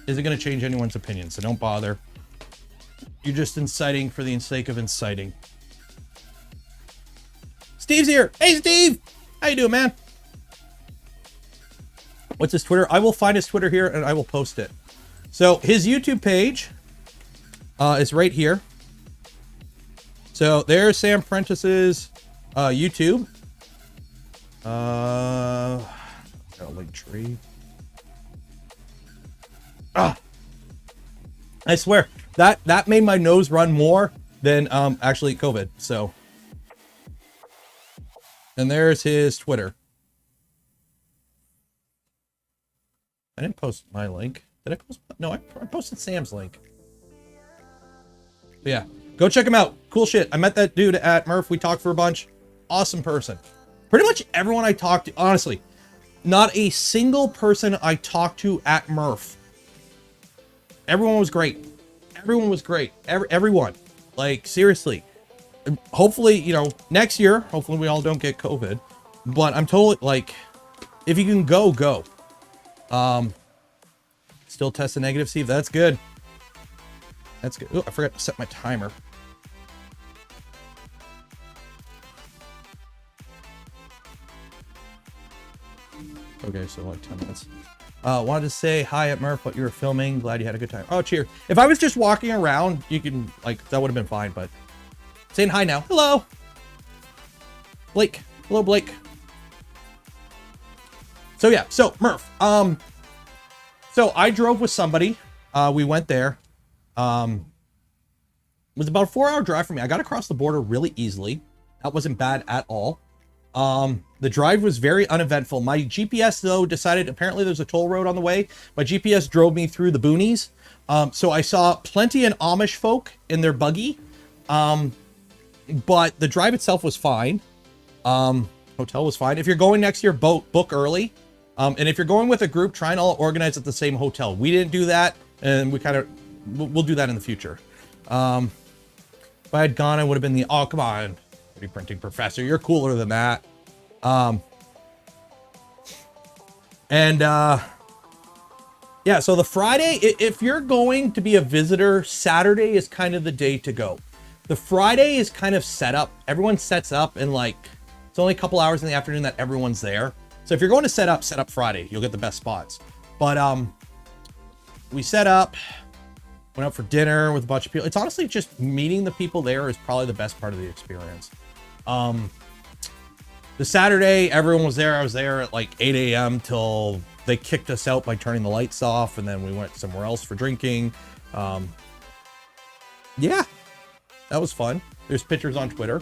Speaker 1: isn't going to change anyone's opinion, so don't bother. You're just inciting for the sake of inciting. Steve's here. Hey, Steve. How you doing, man? What's his Twitter? I will find his Twitter here and I will post it. So his YouTube page is right here. So there's Sam Prentice's YouTube. Got a link tree. I swear that made my nose run more than actually COVID. So, and there's his Twitter. I didn't post my link. Did I post? No, I posted Sam's link. But yeah, go check him out. Cool shit. I met that dude at Murph. We talked for a bunch. Awesome person. Pretty much everyone I talked to, honestly, not a single person I talked to at Murph. Everyone was great. Everyone was great. Everyone. Like, seriously. Hopefully, you know, next year, hopefully we all don't get COVID. But I'm totally, like, if you can go, go. Still tested negative, Steve. That's good. That's good. Oh, I forgot to set my timer. Okay, so like 10 minutes. Wanted to say hi at Murph, what you were filming. Glad you had a good time. Oh, cheers. If I was just walking around, you can, like, that would have been fine, but saying hi now. Hello. Blake. Hello, Blake. So yeah, so Murph. So I drove with somebody. We went there. It was about a 4-hour drive for me. I got across the border really easily. That wasn't bad at all. The drive was very uneventful. My GPS, though, decided apparently there's a toll road on the way. My GPS drove me through the boonies. So I saw plenty of Amish folk in their buggy. But the drive itself was fine. Hotel was fine. If you're going next year, book early. And if you're going with a group, try and all organize at the same hotel. We didn't do that, and we'll do that in the future. If I had gone, I would have been oh, come on, 3D printing professor. You're cooler than that. Yeah, so the Friday, if you're going to be a visitor, Saturday is kind of the day to go. The Friday is kind of set up. Everyone sets up, and like, it's only a couple hours in the afternoon that everyone's there. So if you're going to set up Friday. You'll get the best spots. But we set up, went out for dinner with a bunch of people. It's honestly just meeting the people there is probably the best part of the experience. The Saturday, everyone was there. I was there at like 8 a.m. till they kicked us out by turning the lights off, and then we went somewhere else for drinking. Yeah, that was fun. There's pictures on Twitter.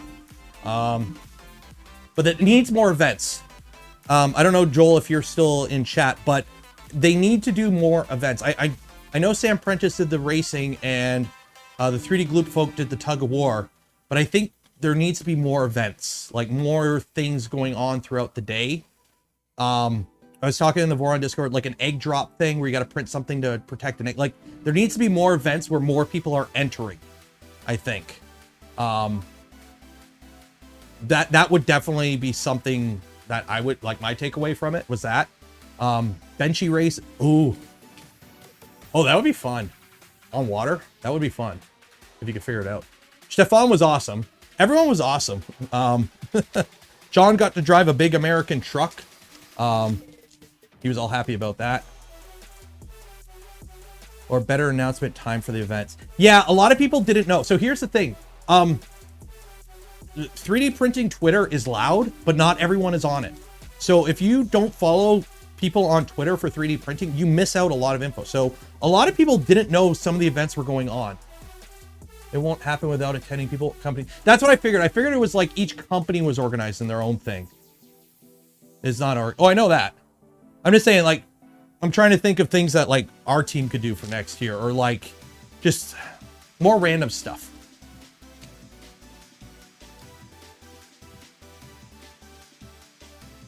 Speaker 1: But it needs more events. I don't know, Joel, if you're still in chat, but they need to do more events. I know Sam Prentice did the racing, and the 3D Gloop folk did the tug of war, but I think there needs to be more events, like more things going on throughout the day. I was talking in the Voron Discord, like an egg drop thing where you got to print something to protect an egg. Like, there needs to be more events where more people are entering, I think. That would definitely be something that I would like. My takeaway from it was that benchy race. Oh, that would be fun on water. That would be fun if you could figure it out. Stefan was awesome. Everyone was awesome. John got to drive a big American truck. He was all happy about that. Or better announcement time for the events. Yeah, a lot of people didn't know. So here's the thing. 3D printing Twitter is loud, but not everyone is on it. So if you don't follow people on Twitter for 3D printing, you miss out a lot of info. So a lot of people didn't know some of the events were going on. It won't happen without attending company. That's what I figured. I figured it was like each company was organizing their own thing. It's not our, oh, I know that. I'm just saying, like, I'm trying to think of things that like our team could do for next year, or like just more random stuff.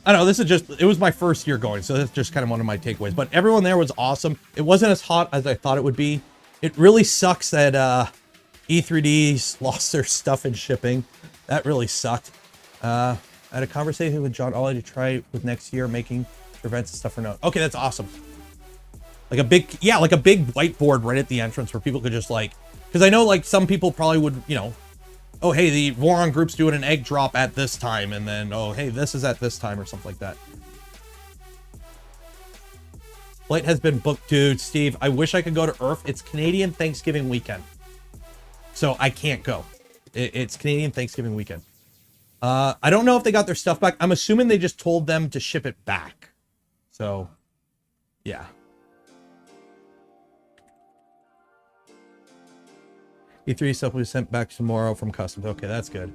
Speaker 1: I don't know, this is just, it was my first year going, so that's just kind of one of my takeaways. But everyone there was awesome. It wasn't as hot as I thought it would be. It really sucks that E3D lost their stuff in shipping. That really sucked. I had a conversation with John Ollie to try with next year, making events and stuff or not. Okay, that's awesome. Like a big, yeah, like a big whiteboard right at the entrance where people could just like, because I know like some people probably would, you know, oh, hey, the Voron group's doing an egg drop at this time. And then, oh, hey, this is at this time or something like that. Flight has been booked, dude. Steve, I wish I could go to IRF. It's Canadian Thanksgiving weekend. So I can't go. It's Canadian Thanksgiving weekend. I don't know if they got their stuff back. I'm assuming they just told them to ship it back. So, yeah. E3 stuff will be sent back tomorrow from customs. Okay, that's good.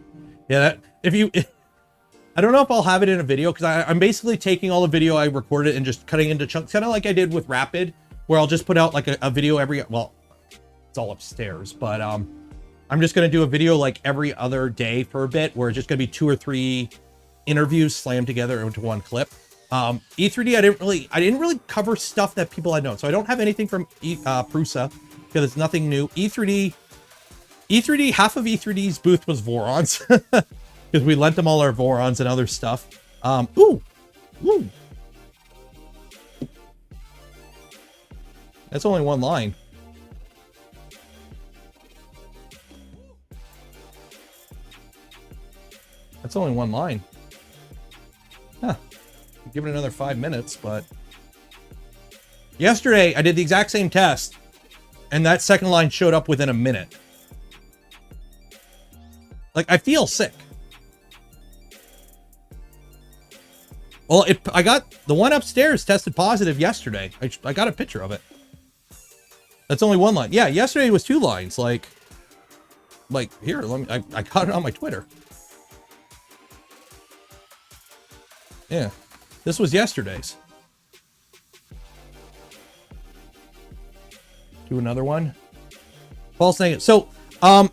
Speaker 1: Yeah, that I don't know if I'll have it in a video because I'm basically taking all the video I recorded and just cutting into chunks, kind of like I did with Rapid, where I'll just put out like a video every, well, it's all upstairs, but I'm just going to do a video like every other day for a bit, where it's just going to be 2 or 3 interviews slammed together into one clip. E3D, I didn't really cover stuff that people had known, so I don't have anything from Prusa because it's nothing new. E3D, half of E3D's booth was Vorons because we lent them all our Vorons and other stuff. Ooh. That's only one line. That's only one line. Huh. Give it another 5 minutes, but yesterday I did the exact same test and that second line showed up within a minute. Like, I feel sick. Well, I got the one upstairs tested positive yesterday. I got a picture of it. That's only one line. Yeah, yesterday was 2 lines. Like here, I got it on my Twitter. Yeah, this was yesterday's. Do another one. False negative. So,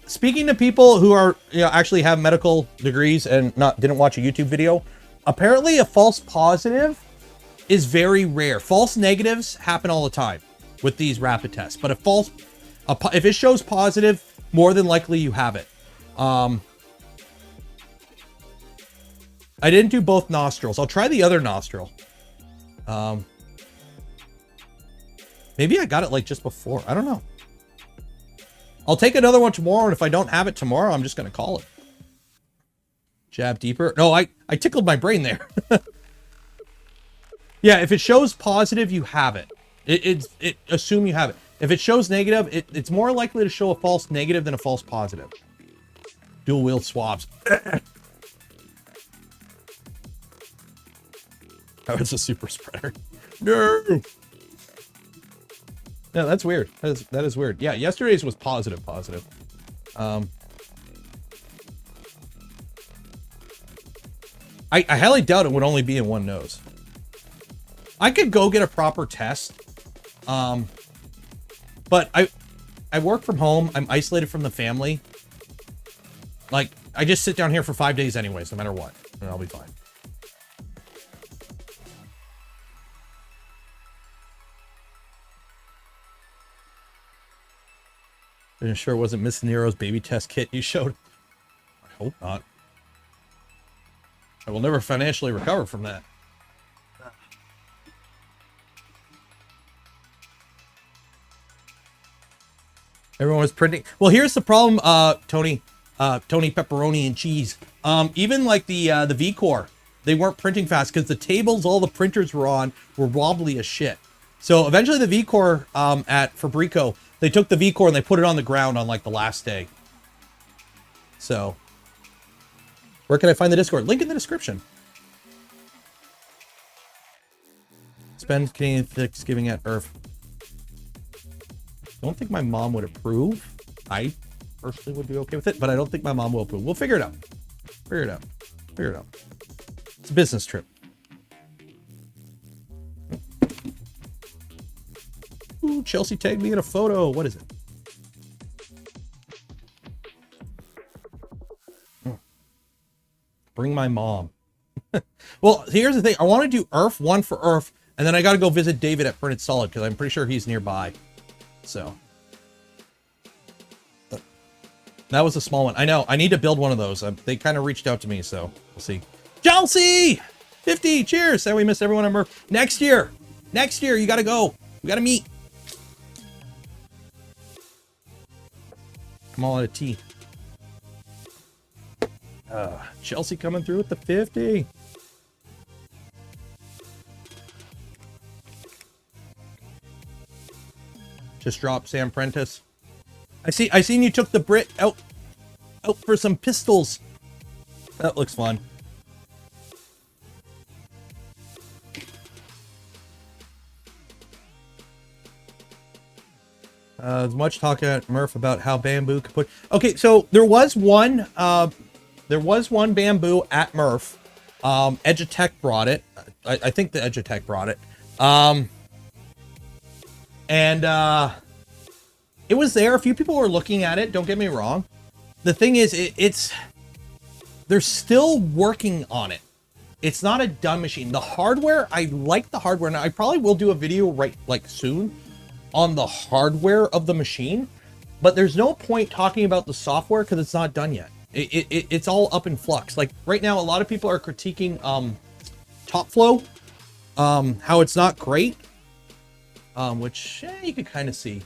Speaker 1: speaking to people who are, you know, actually have medical degrees and didn't watch a YouTube video, apparently a false positive is very rare. False negatives happen all the time with these rapid tests, but if it shows positive, more than likely you have it. I didn't do both nostrils. I'll try the other nostril. Maybe I got it like just before. I don't know. I'll take another one tomorrow, and if I don't have it tomorrow, I'm just going to call it. Jab deeper. No, I tickled my brain there. Yeah, if it shows positive, you have it. Assume you have it. If it shows negative, it's more likely to show a false negative than a false positive. Dual wheel swabs. Oh, it's a super spreader. No. No, that's weird. That is weird. Yeah, yesterday's was positive. I highly doubt it would only be in one nose. I could go get a proper test. But I work from home. I'm isolated from the family. Like, I just sit down here for 5 days anyways, no matter what, and I'll be fine. I'm sure it wasn't Miss Nero's baby test kit you showed. I hope not. I will never financially recover from that. Everyone was printing. Well, here's the problem, Tony Pepperoni and Cheese. Even like the V-Core, they weren't printing fast because the tables all the printers were on were wobbly as shit. So eventually the V-Core at Fabrico, they took the V-Core and they put it on the ground on like the last day. So, where can I find the Discord? Link in the description. Spend Canadian Thanksgiving at IRF. Don't think my mom would approve. I personally would be okay with it, but I don't think my mom will approve. We'll figure it out. Figure it out. It's a business trip. Ooh, Chelsea tagged me in a photo. What is it? Bring my mom. Well, here's the thing. I want to do IRF, one for IRF, and then I got to go visit David at Printed Solid because I'm pretty sure he's nearby. So that was a small one. I know. I need to build one of those. They kind of reached out to me, so we'll see. Chelsea! 50! Cheers! Say we missed everyone on IRF. Next year, you got to go. We got a meet. I'm all out of tea. Chelsea coming through with the 50. Just dropped Sam Prentice. I seen you took the Brit out for some pistols. That looks fun. There's much talk at Murph about how Bambu could put. Okay, so there was one Bambu at Murph. Edutech brought it. I think the Edutech brought it. It was there. A few people were looking at it. Don't get me wrong. The thing is, they're still working on it. It's not a done machine. The hardware, I like the hardware, and I probably will do a video soon on the hardware of the machine, but there's no point talking about the software because it's not done yet. It's all up in flux. Like right now, a lot of people are critiquing Top Flow, how it's not great, which you could kind of see.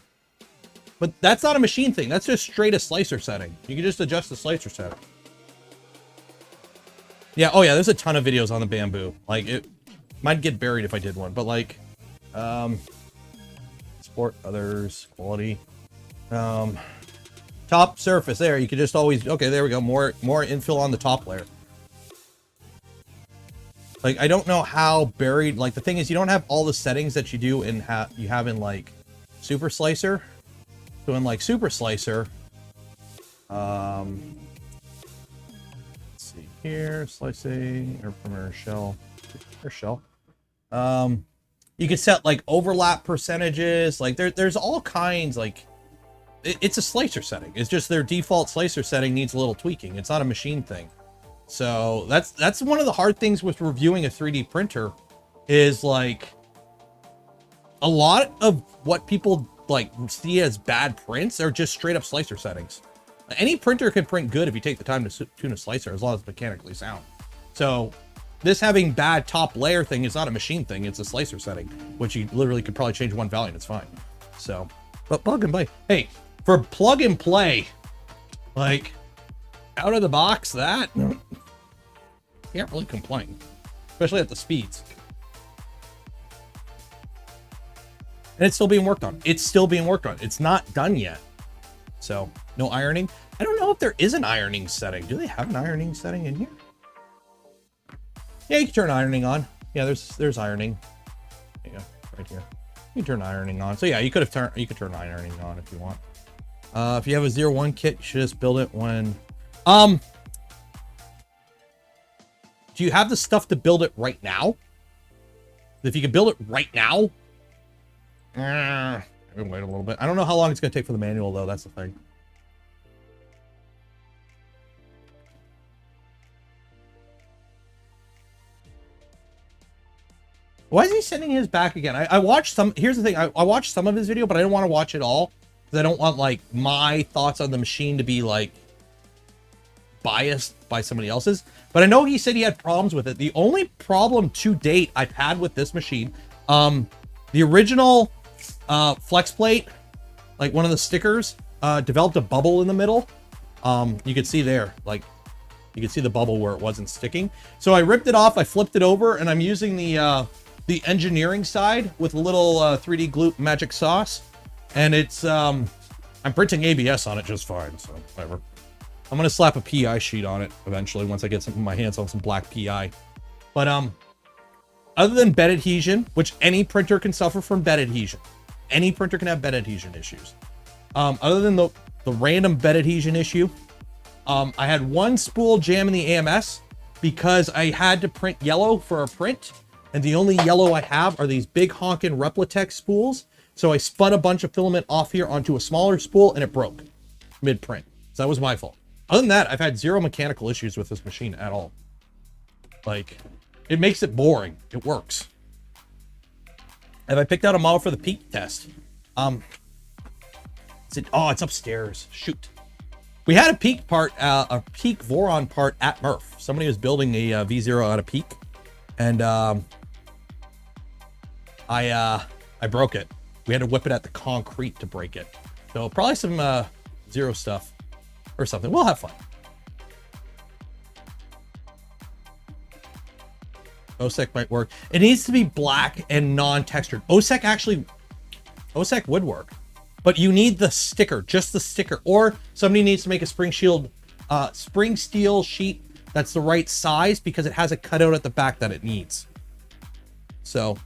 Speaker 1: But that's not a machine thing. That's just straight a slicer setting. You can just adjust the slicer setting. Yeah, oh yeah, there's a ton of videos on the Bambu. Like, it might get buried if I did one, but like, support others, quality. Top surface, there, you could just always, okay, there we go, more infill on the top layer. Like, I don't know how buried, like, the thing is, you don't have all the settings that you do in, you have in, like, Super Slicer. So in, like, Super Slicer, let's see here, slicing, or primer shell, or shell. You can set, like, overlap percentages, like, there's all kinds, like, it's a slicer setting. It's just their default slicer setting needs a little tweaking. It's not a machine thing. So that's one of the hard things with reviewing a 3D printer is, like, a lot of what people like see as bad prints are just straight up slicer settings. Any printer can print good if you take the time to tune a slicer, as long as it's mechanically sound. So this having bad top layer thing is not a machine thing, it's a slicer setting, which you literally could probably change one value and it's fine. So, but plug and play. Hey, for plug and play, like, out of the box, that can't really complain, especially at the speeds. And it's still being worked on. It's still being worked on. It's not done yet. So, no ironing. I don't know if there is an ironing setting. Do they have an ironing setting in here? Yeah, you can turn ironing on. Yeah, there's ironing. There you go, right here. You can turn ironing on. So yeah, you could turn ironing on if you want. If you have a 0-1 kit, you should just build it when. Do you have the stuff to build it right now? If you can build it right now, maybe wait a little bit. I don't know how long it's going to take for the manual, though. That's the thing. Why is he sending his back again? I watched some. Here's the thing. I watched some of his video, but I didn't want to watch it all because I don't want, like, my thoughts on the machine to be, like, biased by somebody else's. But I know he said he had problems with it. The only problem to date I've had with this machine, the original flex plate, like one of the stickers, developed a bubble in the middle. You could see there, like, you could see the bubble where it wasn't sticking. So I ripped it off, I flipped it over, and I'm using the engineering side with a little 3D glue magic sauce. And it's, I'm printing ABS on it just fine, so whatever. I'm gonna slap a PI sheet on it eventually once I get some of my hands on some black PI. But other than bed adhesion, which any printer can suffer from bed adhesion. Any printer can have bed adhesion issues. Other than the random bed adhesion issue, I had one spool jam in the AMS because I had to print yellow for a print, and the only yellow I have are these big honkin' Replitech spools. So I spun a bunch of filament off here onto a smaller spool and it broke mid-print. So that was my fault. Other than that, I've had zero mechanical issues with this machine at all. Like, it makes it boring. It works. Have I picked out a model for the peak test? Oh, it's upstairs. Shoot. We had a peak part, a peak Voron part at Murph. Somebody was building a V0 out of peak, and I broke it. we had to whip it at the concrete to break it. So probably some zero stuff or something. We'll have fun. OSEC might work. It needs to be black and non-textured. OSEC would work, but you need the sticker, just the sticker, or somebody needs to make a spring steel sheet that's the right size because it has a cutout at the back that it needs. So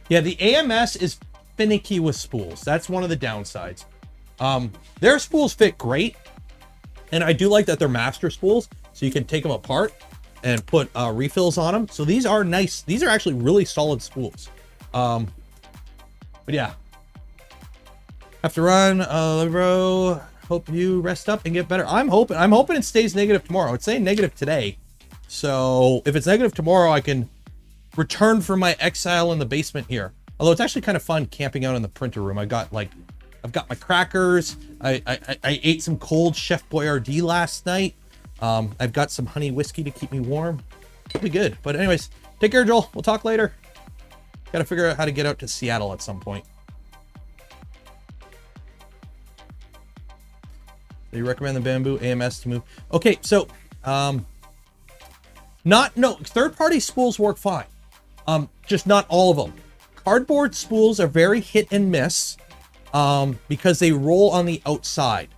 Speaker 1: yeah, the AMS is finicky with spools. That's one of the downsides. Their spools fit great, and I do like that they're master spools, so you can take them apart and put refills on them. So these are nice. These are actually really solid spools. But yeah, have to run, bro. Hope you rest up and get better. I'm hoping it stays negative tomorrow. It's saying negative today, so if it's negative tomorrow, I can return from my exile in the basement here. Although it's actually kind of fun camping out in the printer room. I've got my crackers. I ate some cold Chef Boyardee last night. I've got some honey whiskey to keep me warm. It'll be good. But anyways, take care, Joel. We'll talk later. Got to figure out how to get out to Seattle at some point. Do you recommend the Bambu AMS to move? Okay, so third-party spools work fine. Just not all of them. Cardboard spools are very hit and miss because they roll on the outside.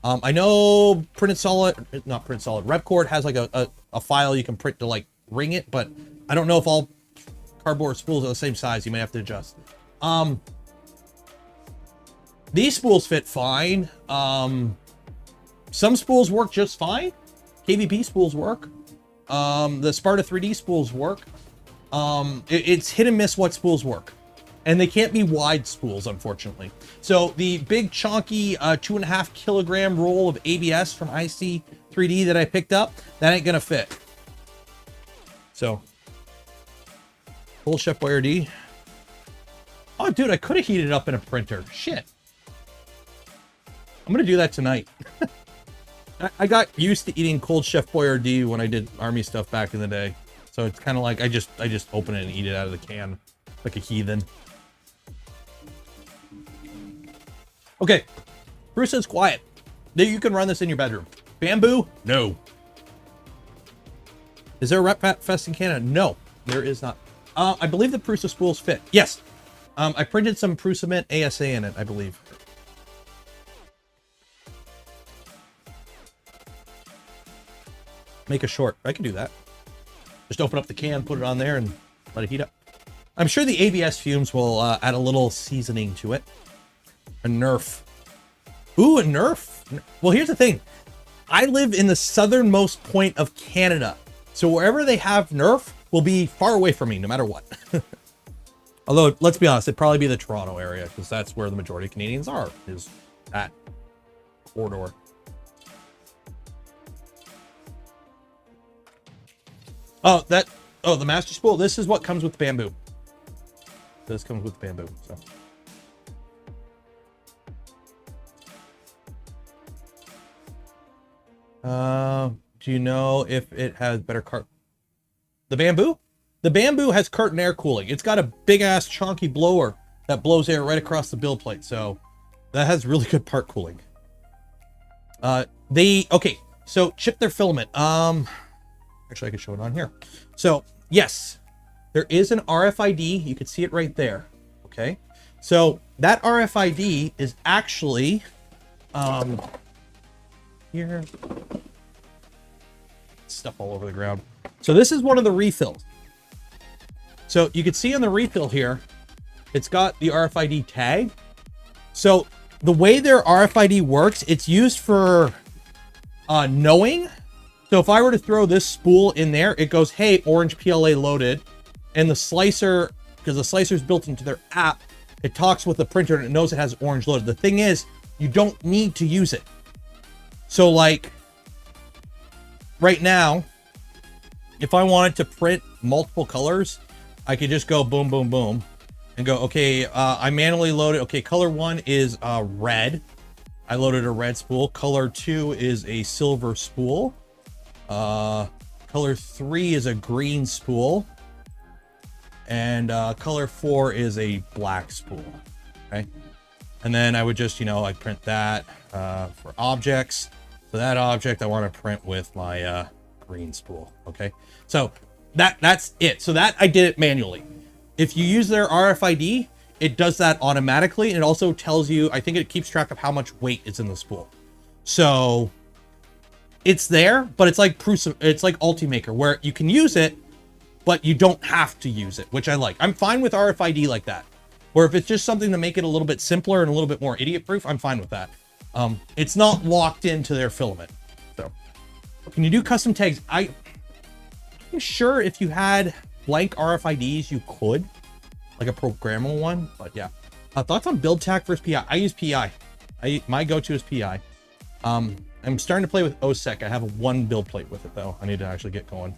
Speaker 1: I know Repcord has like a file you can print to like ring it, but I don't know if all cardboard spools are the same size. You may have to adjust. These spools fit fine. Some spools work just fine. KVP spools work. The Sparta 3D spools work. It's hit and miss what spools work, and they can't be wide spools, unfortunately. So the big chunky 2.5 kilogram roll of ABS from IC 3D that I picked up, that ain't gonna fit. So full Chef Boyardee. Oh dude, I could have heated it up in a printer. Shit, I'm gonna do that tonight. I got used to eating cold Chef Boyardee when I did army stuff back in the day. So it's kind of like I just open it and eat it out of the can like a heathen. Okay, Bruce is quiet. You can run this in your bedroom. Bambu? No. Is there a Rep Fest in Canada? No, there is not. I believe the Prusa spools fit. Yes. I printed some Prusament ASA in it, I believe. Make a short. I can do that. Just open up the can, put it on there, and let it heat up. I'm sure the ABS fumes will add a little seasoning to it. A Nerf. Ooh, a Nerf. Well, here's the thing. I live in the southernmost point of Canada. So wherever they have Nerf will be far away from me, no matter what. Although, let's be honest, it'd probably be the Toronto area, because that's where the majority of Canadians are, is that corridor. Oh, the master spool. This is what comes with Bambu. This comes with Bambu. So, do you know if it has better the Bambu? The Bambu has curtain air cooling. It's got a big ass chunky blower that blows air right across the build plate. So that has really good part cooling. Okay, so chip their filament. Actually, I could show it on here. So, yes, there is an RFID. You can see it right there. Okay. So that RFID is actually here. Stuff all over the ground. So this is one of the refills. So you can see on the refill here, it's got the RFID tag. So the way their RFID works, it's used for knowing. So if I were to throw this spool in there, it goes, hey, orange PLA loaded. And the slicer, because the slicer is built into their app, it talks with the printer and it knows it has orange loaded. The thing is, you don't need to use it. So like right now, if I wanted to print multiple colors, I could just go boom, boom, boom and go, okay, I manually loaded. Okay, color 1 is red. I loaded a red spool. Color 2 is a silver spool. Color 3 is a green spool. And color 4 is a black spool. Okay. And then I would just, you know, I print that for objects. So that object I want to print with my green spool. Okay. So that's it. So that I did it manually. If you use their RFID, it does that automatically. And it also tells you, I think it keeps track of how much weight is in the spool. So it's there, but it's like it's like Ultimaker where you can use it, but you don't have to use it, which I like. I'm fine with RFID like that. Or if it's just something to make it a little bit simpler and a little bit more idiot proof, I'm fine with that. It's not locked into their filament. So can you do custom tags? I'm sure if you had blank RFIDs, you could, like a programmable one, but yeah. Thoughts on build tack versus PI? I use PI. My go-to is PI. I'm starting to play with OSEC. I have one build plate with it though. I need to actually get going.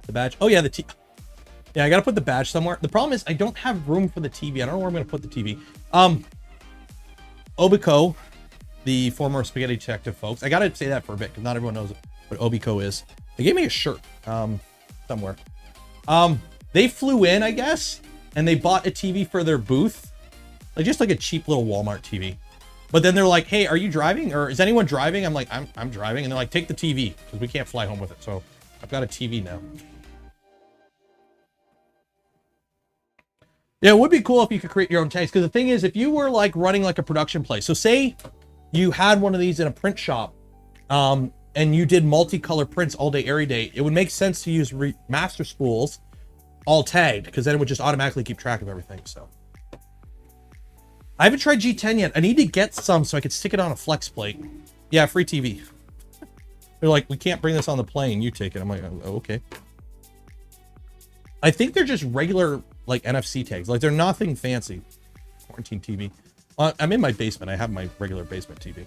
Speaker 1: The badge. Oh yeah, yeah, I gotta put the badge somewhere. The problem is I don't have room for the TV. I don't know where I'm gonna put the TV. Obico, the former Spaghetti Detective folks. I gotta say that for a bit because not everyone knows what Obico is. They gave me a shirt somewhere. They flew in, I guess, and they bought a TV for their booth, like just like a cheap little Walmart TV. But then they're like, "Hey, are you driving? Or is anyone driving?" I'm like, "I'm driving," and they're like, "Take the TV because we can't fly home with it." So I've got a TV now. Yeah, it would be cool if you could create your own tags. Because the thing is, if you were like running like a production place, so say you had one of these in a print shop, and you did multicolor prints all day, every day, it would make sense to use master spools all tagged, because then it would just automatically keep track of everything. So I haven't tried G10 yet. I need to get some so I could stick it on a flex plate. Yeah, free TV. They're like, "We can't bring this on the plane. You take it." I'm like, "Oh, okay." I think they're just regular like NFC tags. Like they're nothing fancy. Quarantine TV. I'm in my basement. I have my regular basement TV.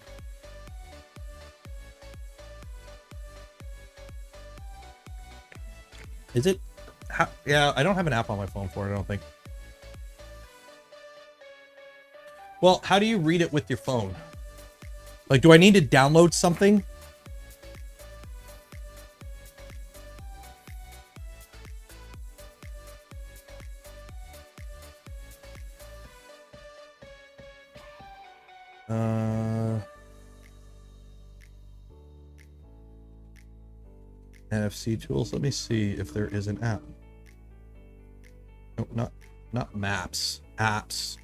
Speaker 1: Is it? Yeah, I don't have an app on my phone for it, I don't think. Well, how do you read it with your phone? Like, do I need to download something? NFC tools. Let me see if there is an app. No, not maps. Apps.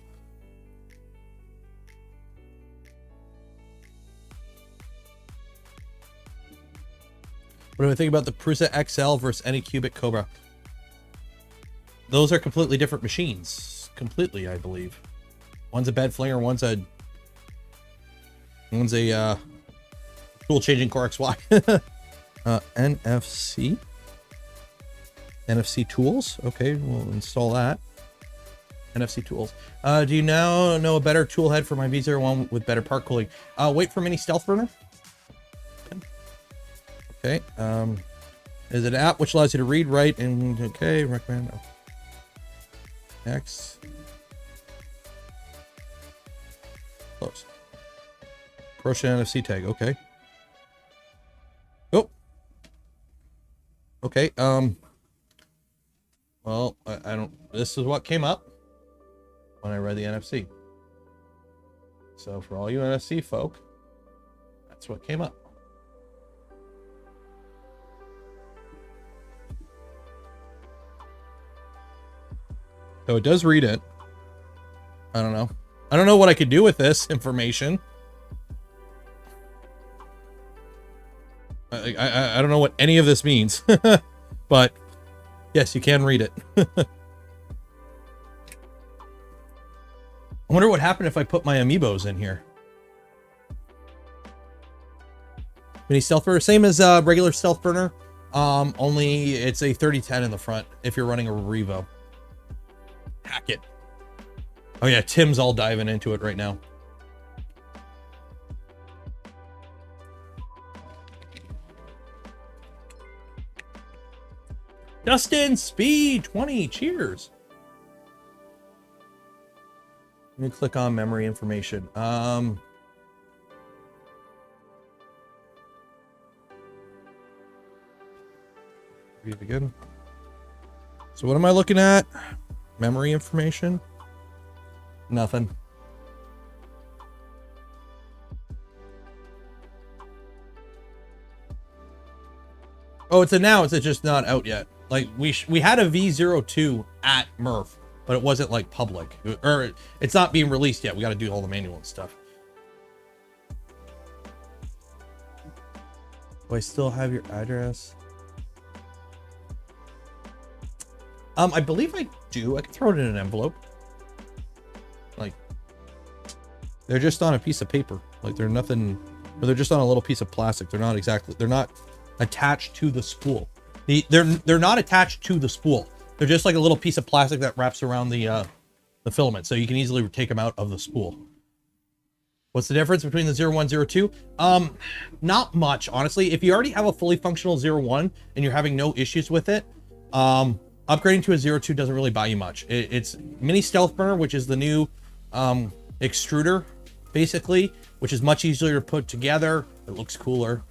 Speaker 1: What do I think about the Prusa XL versus any Cubic Cobra? Those are completely different machines. Completely, I believe. One's a bed flinger, one's a tool changing Core XY. NFC tools. Okay, we'll install that. NFC tools. Do you now know a better tool head for my V01 with better part cooling? Wait for mini stealth burner. Okay. Is it an app which allows you to read, write, and okay, recommend. Next. Close. Crochet NFC tag. Okay. Oh. Okay. Well, I don't. This is what came up when I read the NFC. So for all you NFC folk, that's what came up. So it does read it. I don't know. I don't know what I could do with this information. I don't know what any of this means. But yes, you can read it. I wonder what happened if I put my amiibos in here. Mini stealth burner, same as regular stealth burner. Only it's a 3010 in the front if you're running a Revo. Hack it. Oh yeah, Tim's all diving into it right now. Justin Speed 20, cheers. Let me click on memory information. Read it again. So what am I looking at? Memory information? Nothing. Oh, it's announced. It's just not out yet. Like we had a V02 at MRRF, but it wasn't like public, or it's not being released yet. We got to do all the manual and stuff. Do I still have your address? I believe I do. I can throw it in an envelope. Like, they're just on a piece of paper. Like they're nothing, or they're just on a little piece of plastic. They're not exactly, they're not attached to the spool. They're not attached to the spool. They're just like a little piece of plastic that wraps around the filament, so you can easily take them out of the spool. What's the difference between the 01, 02? Not much, honestly. If you already have a fully functional 01 and you're having no issues with it, upgrading to a 02 doesn't really buy you much. It's mini stealth burner, which is the new extruder, basically, which is much easier to put together. It looks cooler.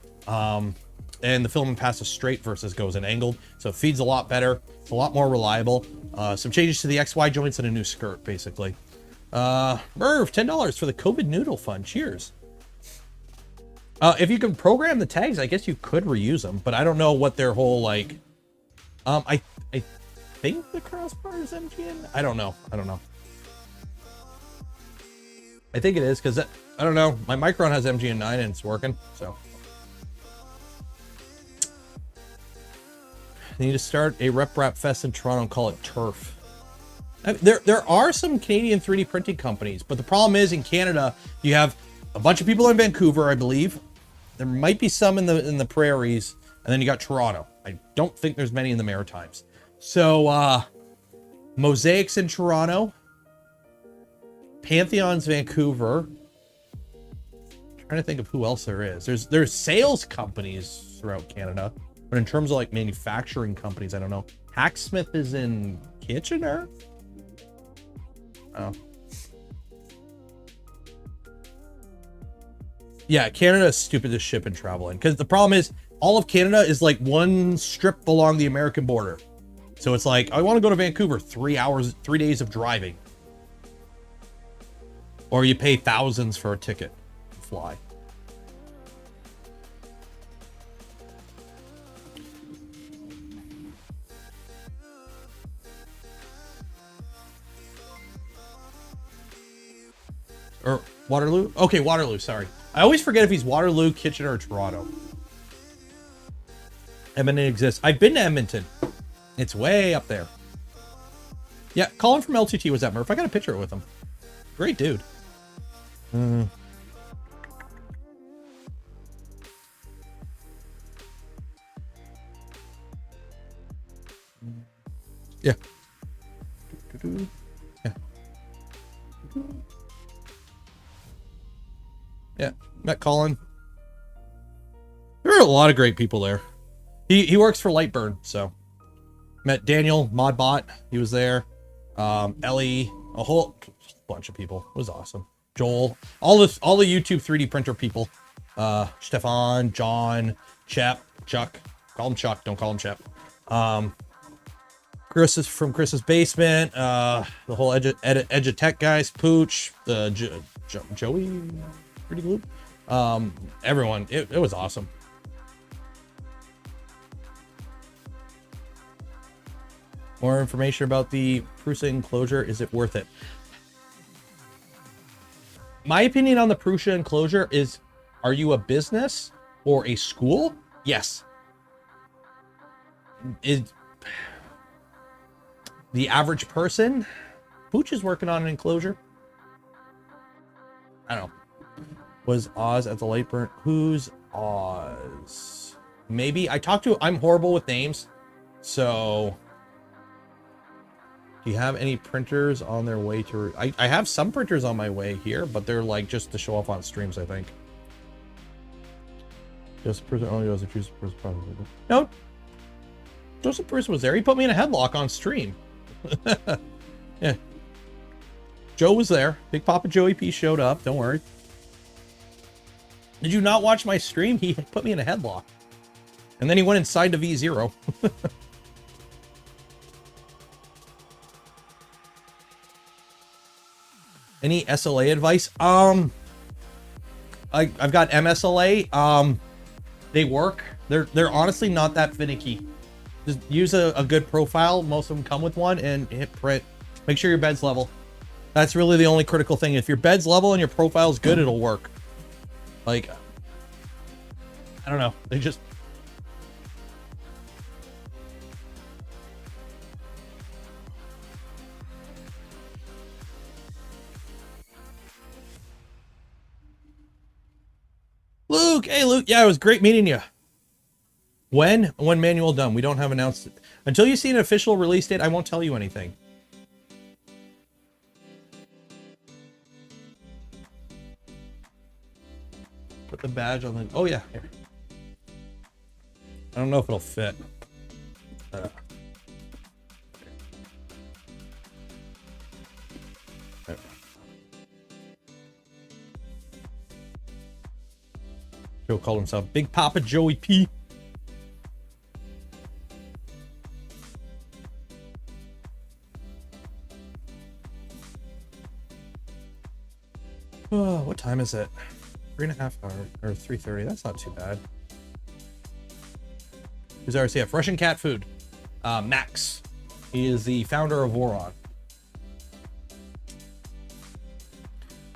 Speaker 1: And the filament passes straight versus goes in angled, so it feeds a lot better. It's a lot more reliable. Some changes to the XY joints and a new skirt, basically. Merv, $10 for the COVID noodle fund. Cheers. If you can program the tags, I guess you could reuse them, but I don't know what their whole, like, I think the crossbar is MGN. I don't know. I think it is, because I don't know. My Micron has MGN9 and it's working, so. They need to start a Rep Rap Fest in Toronto and call it Turf. I mean, there are some Canadian 3D printing companies, but the problem is in Canada, you have a bunch of people in Vancouver, I believe. There might be some in the prairies, and then you got Toronto. I don't think there's many in the Maritimes. So, Mosaic's in Toronto. Pantheon's Vancouver. I'm trying to think of who else there is. There's sales companies throughout Canada. But in terms of like manufacturing companies, I don't know. Hacksmith is in Kitchener? Oh. Yeah, Canada is stupid to ship and travel in. Because the problem is, all of Canada is like one strip along the American border. So it's like, I want to go to Vancouver, 3 days of driving. Or you pay thousands for a ticket to fly. Or Waterloo? Okay, Waterloo, sorry. I always forget if he's Waterloo, Kitchener, or Toronto. Edmonton exists. I've been to Edmonton. It's way up there. Yeah, Colin from LTT was at Murph. I got a picture with him. Great dude. Yeah. Yeah. Yeah, met Colin. There are a lot of great people there. He works for Lightburn, so met Daniel Modbot. He was there. Ellie, a whole bunch of people. It was awesome. Joel, all the YouTube 3D printer people. Stefan, John, Chuck. Call him Chuck. Don't call him Chep. Chris is from Chris's basement. The whole Edutech guys. Pooch. The Joey. Pretty Gloop. Everyone, it was awesome. More information about the Prusa enclosure. Is it worth it? My opinion on the Prusa enclosure is, are you a business or a school? Yes. Is the average person? Pooch is working on an enclosure. I don't know. Was Oz at the Lightburn? Who's Oz? Maybe. I'm horrible with names. So, do you have any printers on their way to... I have some printers on my way here, but they're like just to show off on streams, I think. Joseph Bruce only goes to choose Bruce probably. No. Joseph Bruce was there. He put me in a headlock on stream. Yeah. Joe was there. Big Papa Joey P showed up. Don't worry. Did you not watch my stream? He put me in a headlock. And then he went inside the V0. Any SLA advice? I've got MSLA. They work. They're honestly not that finicky. Just use a good profile. Most of them come with one, and hit print. Make sure your bed's level. That's really the only critical thing. If your bed's level and your profile's good, it'll work. Like, I don't know. They just... Luke, hey Luke, yeah, it was great meeting you. When manual done? We don't have announced it. Until you see an official release date, I won't tell you anything. Put the badge on the... Oh yeah, here. I don't know if it'll fit. There. Joe called himself Big Papa Joey P. Oh, what time is it? 3.5 hours, or 3:30. That's not too bad. Who's RCF? Russian cat food. Max. He is the founder of Voron.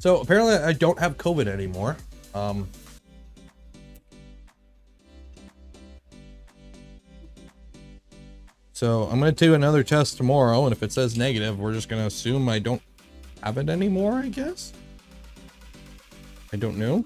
Speaker 1: So apparently I don't have COVID anymore. So I'm going to do another test tomorrow, and if it says negative, we're just going to assume I don't have it anymore, I guess. I don't know.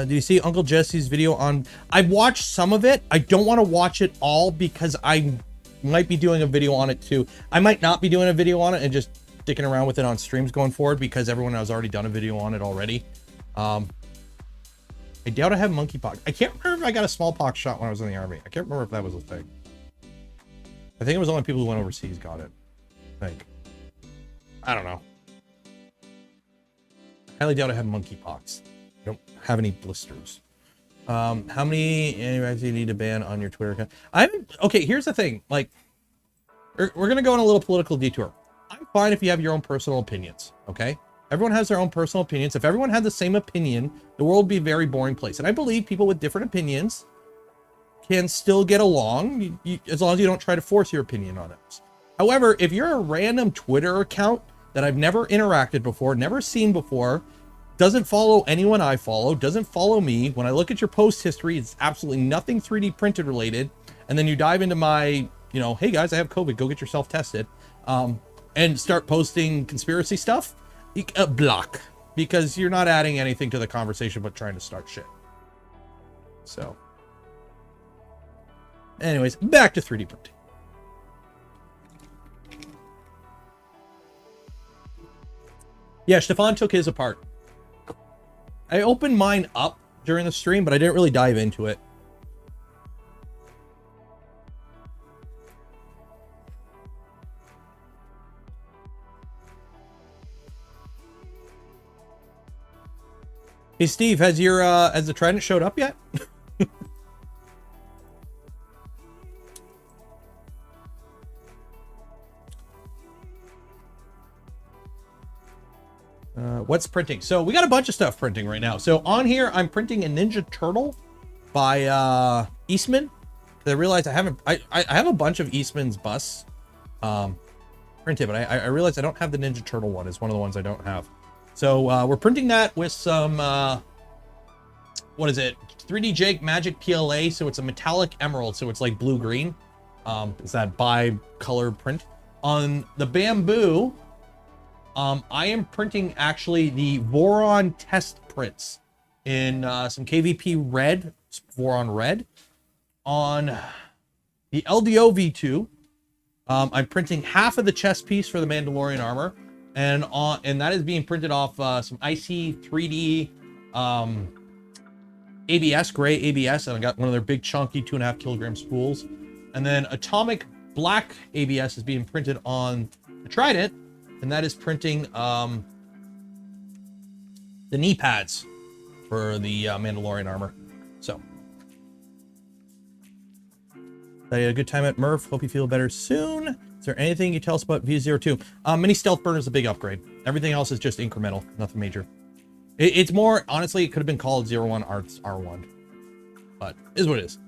Speaker 1: Do you see Uncle Jesse's video on... I've watched some of it. I don't want to watch it all because I might be doing a video on it too. I might not be doing a video on it and just sticking around with it on streams going forward because everyone has already done a video on it already. I doubt I have monkeypox. I can't remember if I got a smallpox shot when I was in the army. I can't remember if that was a thing. I think it was only people who went overseas got it. I think. I don't know. I highly doubt I have monkeypox. I don't have any blisters. How many anyway do you need to ban on your Twitter account? Okay, here's the thing. Like, we're gonna go on a little political detour. I'm fine if you have your own personal opinions, okay? Everyone has their own personal opinions. If everyone had the same opinion, the world would be a very boring place. And I believe people with different opinions can still get along, as long as you don't try to force your opinion on it. However, if you're a random Twitter account that I've never interacted before, never seen before, doesn't follow anyone I follow, doesn't follow me, when I look at your post history, it's absolutely nothing 3D printed related, and then you dive into my, you know, hey guys, I have COVID, go get yourself tested, and start posting conspiracy stuff, block, because you're not adding anything to the conversation but trying to start shit. So, anyways, back to 3D printing. Yeah, Stefan took his apart. I opened mine up during the stream, but I didn't really dive into it. Hey Steve, has the Trident showed up yet? What's printing? So we got a bunch of stuff printing right now. So on here, I'm printing a Ninja Turtle by Eastman. I realized I have a bunch of Eastman's busts printed, but I realized I don't have the Ninja Turtle one. It's one of the ones I don't have. So we're printing that with some what is it? 3D Jake Magic PLA. So it's a metallic emerald. So it's like blue green. It's that bi-color print on the Bambu. I am printing actually the Voron test prints in some KVP red, Voron red. On the LDO V2, I'm printing half of the chest piece for the Mandalorian armor. and that is being printed off some IC 3D ABS, gray ABS, and I got one of their big chunky 2.5 kilogram spools. And then atomic black ABS is being printed on the Trident, and that is printing the knee pads for the Mandalorian armor. So I had a good time at Murph. Hope you feel better soon. Is there anything you tell us about V02? Mini stealth burner is a big upgrade. Everything else is just incremental, nothing major. It's more, honestly, it could have been called 01 Arts R1, but it is what it is.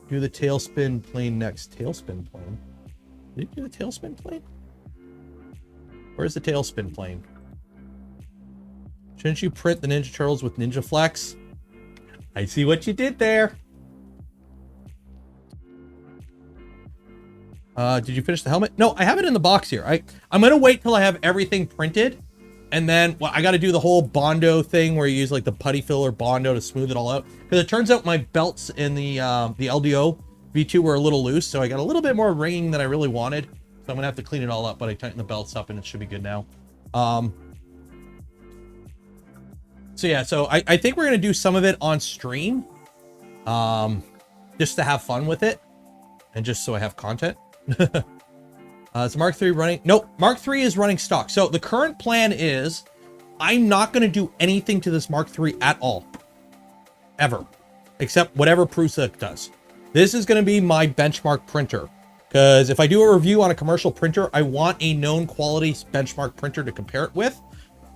Speaker 1: Do the tailspin plane next. Tailspin plane? Did you do the tailspin plane? Where's the tailspin plane? Shouldn't you print the Ninja Turtles with Ninja Flex? I see what you did there. Did you finish the helmet? No, I have it in the box here. I'm going to wait till I have everything printed. And then, well, I got to do the whole Bondo thing where you use like the putty filler Bondo to smooth it all out. Because it turns out my belts in the LDO V2 were a little loose. So I got a little bit more ringing than I really wanted. So I'm going to have to clean it all up. But I tightened the belts up and it should be good now. So yeah, so I think we're going to do some of it on stream. Just to have fun with it. And just so I have content. It's Mark III running. Nope, Mark III is running stock. So the current plan is I'm not going to do anything to this Mark III at all. Ever. Except whatever Prusa does. This is going to be my benchmark printer. Because if I do a review on a commercial printer, I want a known quality benchmark printer to compare it with.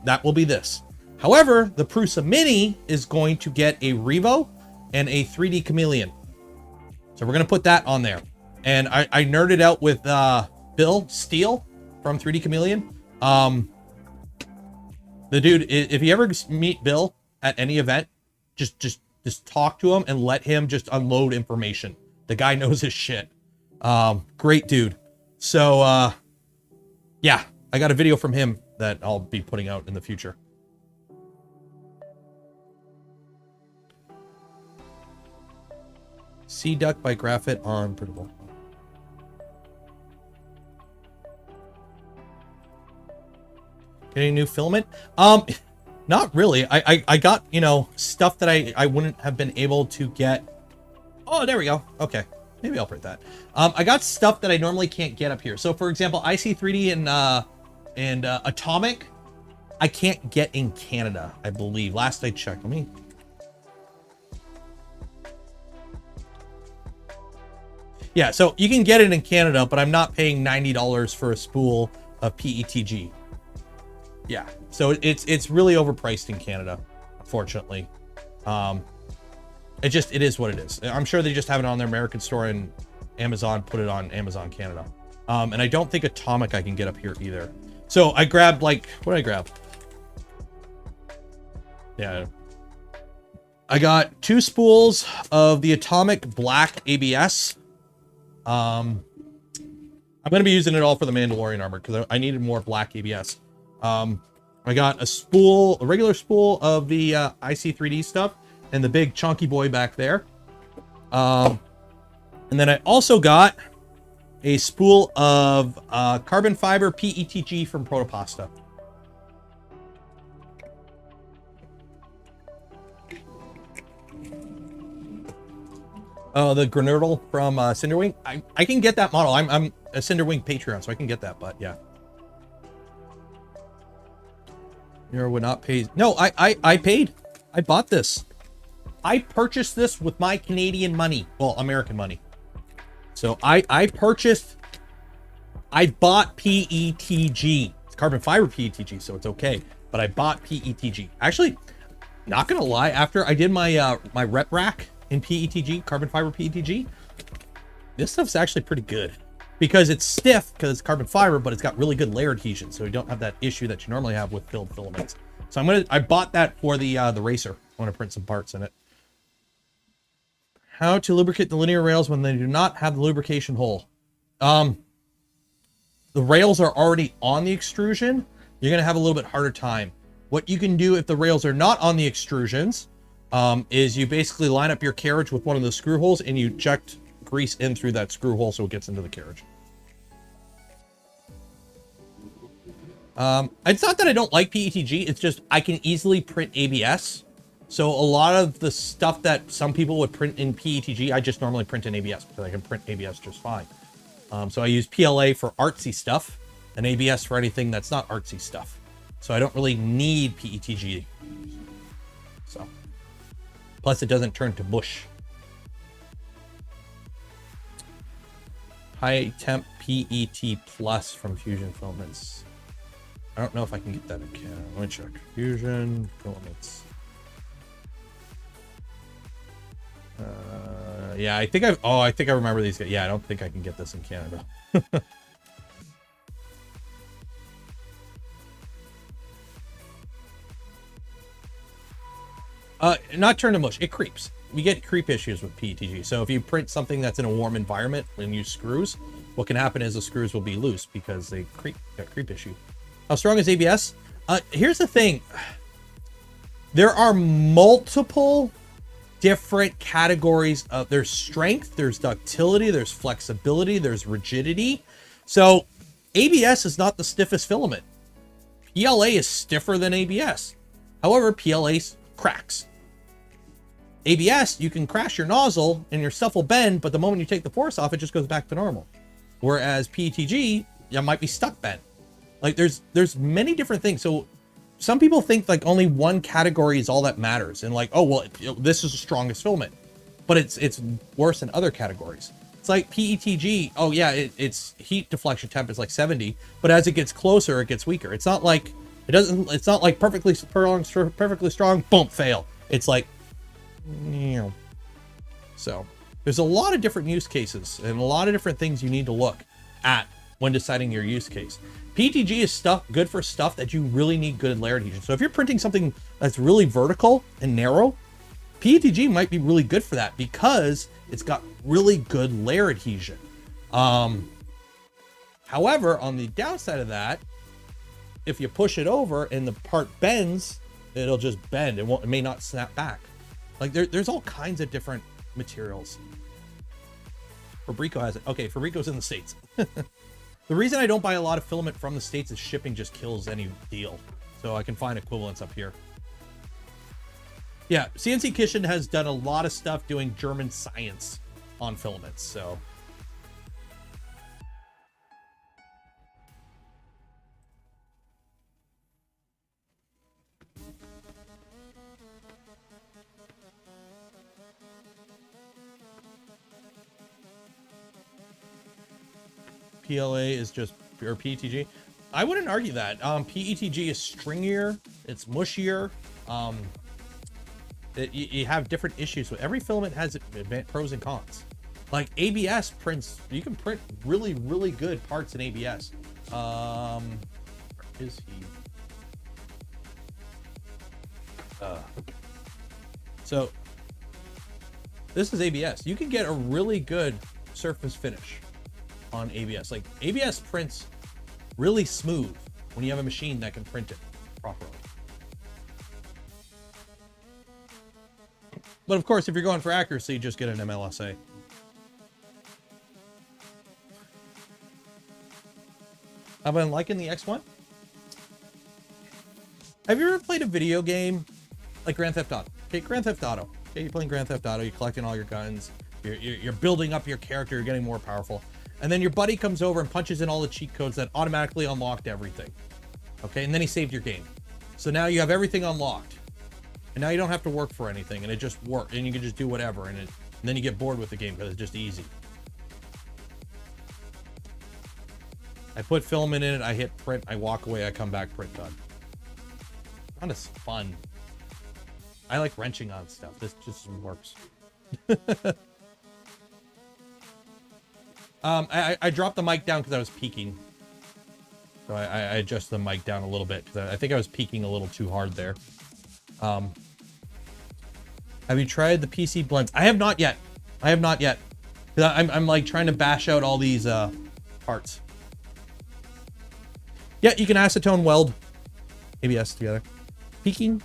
Speaker 1: That will be this. However, the Prusa Mini is going to get a Revo and a 3D Chameleon. So we're going to put that on there. And I nerded out with Bill Steele from 3D Chameleon. The dude, if you ever meet Bill at any event, just talk to him and let him just unload information. The guy knows his shit. Great dude. So yeah, I got a video from him that I'll be putting out in the future. Sea Duck by Graphite on printable. Any new filament? Not really. I got, you know, stuff that I wouldn't have been able to get. Oh, there we go. Okay. Maybe I'll print that. I got stuff that I normally can't get up here. So for example, IC3D and Atomic, I can't get in Canada, I believe. Last I checked. Let me. Yeah, so you can get it in Canada, but I'm not paying $90 for a spool of PETG. Yeah, so it's really overpriced in Canada, unfortunately. It is what it is. I'm sure they just have it on their American store and Amazon put it on Amazon Canada. And I don't think Atomic I can get up here either. So I grabbed like, what did I grab? Yeah. I got 2 spools of the Atomic Black ABS. I'm going to be using it all for the Mandalorian armor because I needed more black ABS. I got a regular spool of the IC3D stuff and the big chunky boy back there. And then I also got a spool of carbon fiber PETG from Protopasta. Oh, the Grenurdle from Cinderwing. I can get that model. I'm a Cinderwing Patreon, so I can get that, but yeah. You would not pay. No, I paid. I bought this. I purchased this with my Canadian money. Well, American money. So I bought PETG. It's carbon fiber PETG, so it's okay. But I bought PETG. Actually, not gonna lie, after I did my my rep rack in PETG, carbon fiber PETG, this stuff's actually pretty good. Because it's stiff, because it's carbon fiber, but it's got really good layer adhesion, so you don't have that issue that you normally have with filled filaments. So I bought that for the racer. I want to print some parts in it. How to lubricate the linear rails when they do not have the lubrication hole. The rails are already on the extrusion. You're going to have a little bit harder time. What you can do if the rails are not on the extrusions is you basically line up your carriage with one of the screw holes and you inject grease in through that screw hole so it gets into the carriage. It's not that I don't like PETG, it's just I can easily print ABS. So a lot of the stuff that some people would print in PETG, I just normally print in ABS because I can print ABS just fine. So I use PLA for artsy stuff and ABS for anything that's not artsy stuff. So I don't really need PETG. So, plus it doesn't turn to mush. High temp PET plus from Fusion Filaments. I don't know if I can get that in Canada. Let me check. Fusion Filaments. Yeah, I think I remember these guys. Yeah, I don't think I can get this in Canada. Not turn to mush. It creeps. We get creep issues with PETG. So if you print something that's in a warm environment and use screws, what can happen is the screws will be loose because they got creep issue. How strong is ABS? Here's the thing. There are multiple different categories of there's strength, there's ductility, there's flexibility, there's rigidity. So ABS is not the stiffest filament. PLA is stiffer than ABS. However, PLA cracks. ABS, you can crash your nozzle and your stuff will bend, but the moment you take the force off, it just goes back to normal. Whereas PETG, you might be stuck bent. Like there's many different things. So some people think like only one category is all that matters, and like, oh well, this is the strongest filament, but it's worse in other categories. It's like PETG. Oh yeah, its heat deflection temp is like 70, but as it gets closer, it gets weaker. It's not like it's not like perfectly strong, boom, fail. It's like, so there's a lot of different use cases and a lot of different things you need to look at when deciding your use case. PETG is good for stuff that you really need good layer adhesion. So if you're printing something that's really vertical and narrow, PETG might be really good for that because it's got really good layer adhesion. However, on the downside of that, if you push it over and the part bends, it'll just bend. It may not snap back. Like there's all kinds of different materials. Fabrico has it. Okay, Fabrico's in the States. The reason I don't buy a lot of filament from the States is shipping just kills any deal. So I can find equivalents up here. Yeah, CNC Kitchen has done a lot of stuff doing German science on filaments, so. PLA is just pure PETG. I wouldn't argue that. PETG is stringier, it's mushier. You have different issues with every filament has pros and cons. Like ABS prints, you can print really, really good parts in ABS. Where is he? So this is ABS. You can get a really good surface finish on ABS. Like ABS prints really smooth when you have a machine that can print it properly. But of course, if you're going for accuracy, just get an MLSA. I've been liking the X1. Have you ever played a video game like Grand Theft Auto? Okay, Grand Theft Auto. Okay, you're playing Grand Theft Auto, you're collecting all your guns, you're building up your character, you're getting more powerful. And then your buddy comes over and punches in all the cheat codes that automatically unlocked everything. Okay, and then he saved your game. So now you have everything unlocked. And now you don't have to work for anything, and it just works, and you can just do whatever, and then you get bored with the game because it's just easy. I put filament in it, I hit print, I walk away, I come back, print done. Kind of fun. I like wrenching on stuff. This just works. I dropped the mic down because I was peaking. So I adjusted the mic down a little bit because I think I was peaking a little too hard there. Have you tried the PC blends? I have not yet. I have not yet. I'm like trying to bash out all these parts. Yeah, you can acetone weld ABS together. Peaking.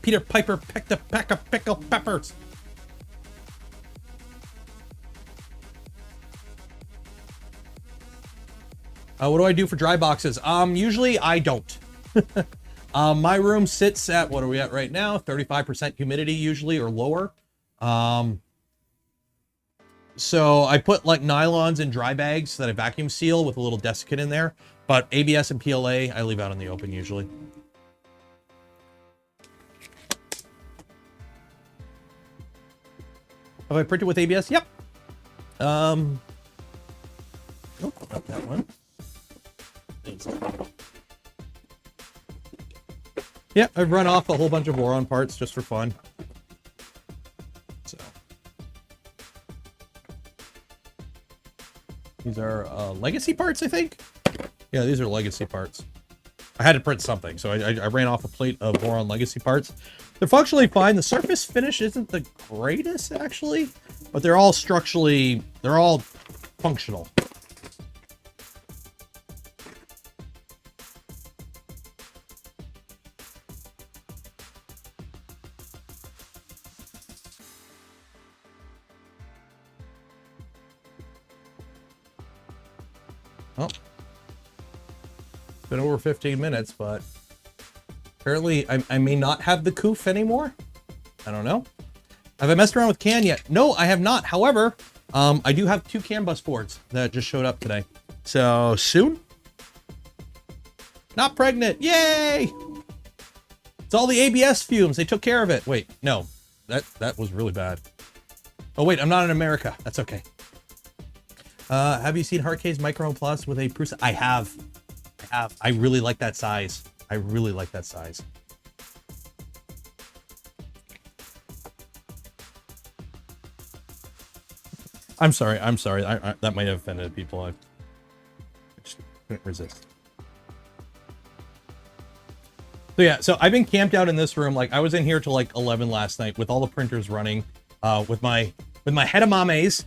Speaker 1: Peter Piper picked a pack of pickled peppers. What do I do for dry boxes? Usually I don't. My room sits at, what are we at right now? 35% humidity usually, or lower. So I put like nylons in dry bags that I vacuum seal with a little desiccant in there. But ABS and PLA, I leave out in the open usually. Have I printed with ABS? Yep. Nope, not that one. Yeah, I've run off a whole bunch of Voron parts just for fun. So these are legacy parts, I think. Yeah, these are legacy parts. I had to print something, so I ran off a plate of Voron legacy parts. They're functionally fine. The surface finish isn't the greatest, actually, but they're all structurally, they're all functional. Oh. Been over 15 minutes, but apparently I may not have the coof anymore. I don't know. Have I messed around with CAN yet? No, I have not. However, I do have 2 CAN bus boards that just showed up today. So soon. Not pregnant. Yay! It's all the ABS fumes. They took care of it. Wait, no. That was really bad. Oh wait, I'm not in America. That's okay. Have you seen Harkay's Micro Plus with a Prusa? I have. I really like that size. I really like that size. I'm sorry. That might have offended people. I just couldn't resist. So yeah, so I've been camped out in this room. Like I was in here till like 11 last night with all the printers running, with my edamames,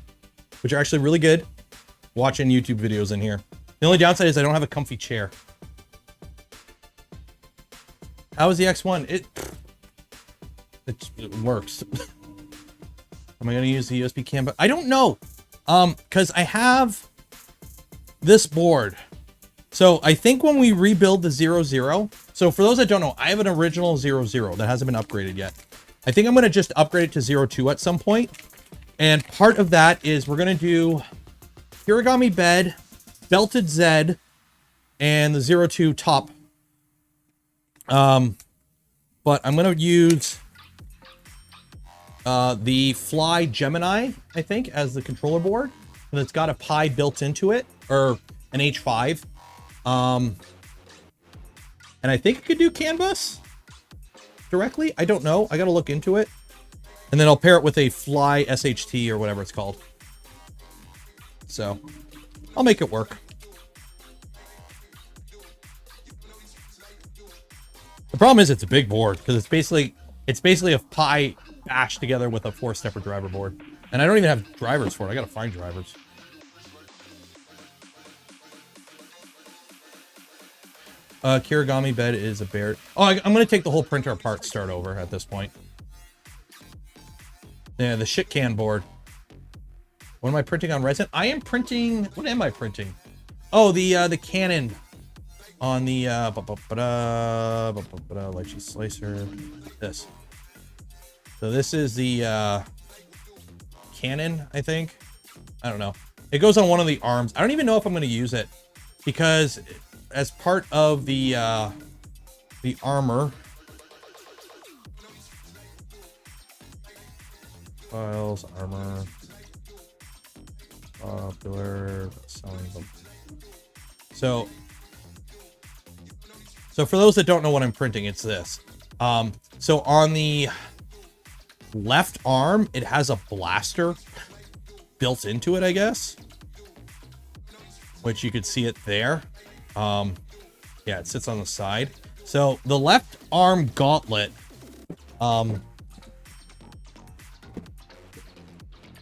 Speaker 1: which are actually really good. Watching YouTube videos in here. The only downside is I don't have a comfy chair. How is the X1? It works. Am I going to use the USB cam? But I don't know. Because I have this board. So I think when we rebuild the 00, so for those that don't know, I have an original 00 that hasn't been upgraded yet. I think I'm going to just upgrade it to 02 at some point. And part of that is we're going to do origami bed, belted Z, and the 02 top. But I'm going to use the Fly Gemini, I think, as the controller board. And it's got a Pi built into it, or an H5. And I think it could do CAN bus directly. I don't know. I got to look into it. And then I'll pair it with a Fly SHT or whatever it's called. So I'll make it work. The problem is it's a big board because it's basically a Pi bashed together with a 4-stepper driver board. And I don't even have drivers for it. I got to find drivers. Kirigami bed is a bear. Oh, I'm going to take the whole printer apart, start over at this point. Yeah, the shit can board. What am I printing on resin? I am printing, what am I printing? Oh, the Canon on the lychee slicer. This. So this is the Canon, I think. I don't know. It goes on one of the arms. I don't even know if I'm going to use it because as part of the armor. Files, armor. Popular selling them. So for those that don't know what I'm printing, it's this. So on the left arm, it has a blaster built into it, I guess, which you could see it there. Yeah, it sits on the side. So the left arm gauntlet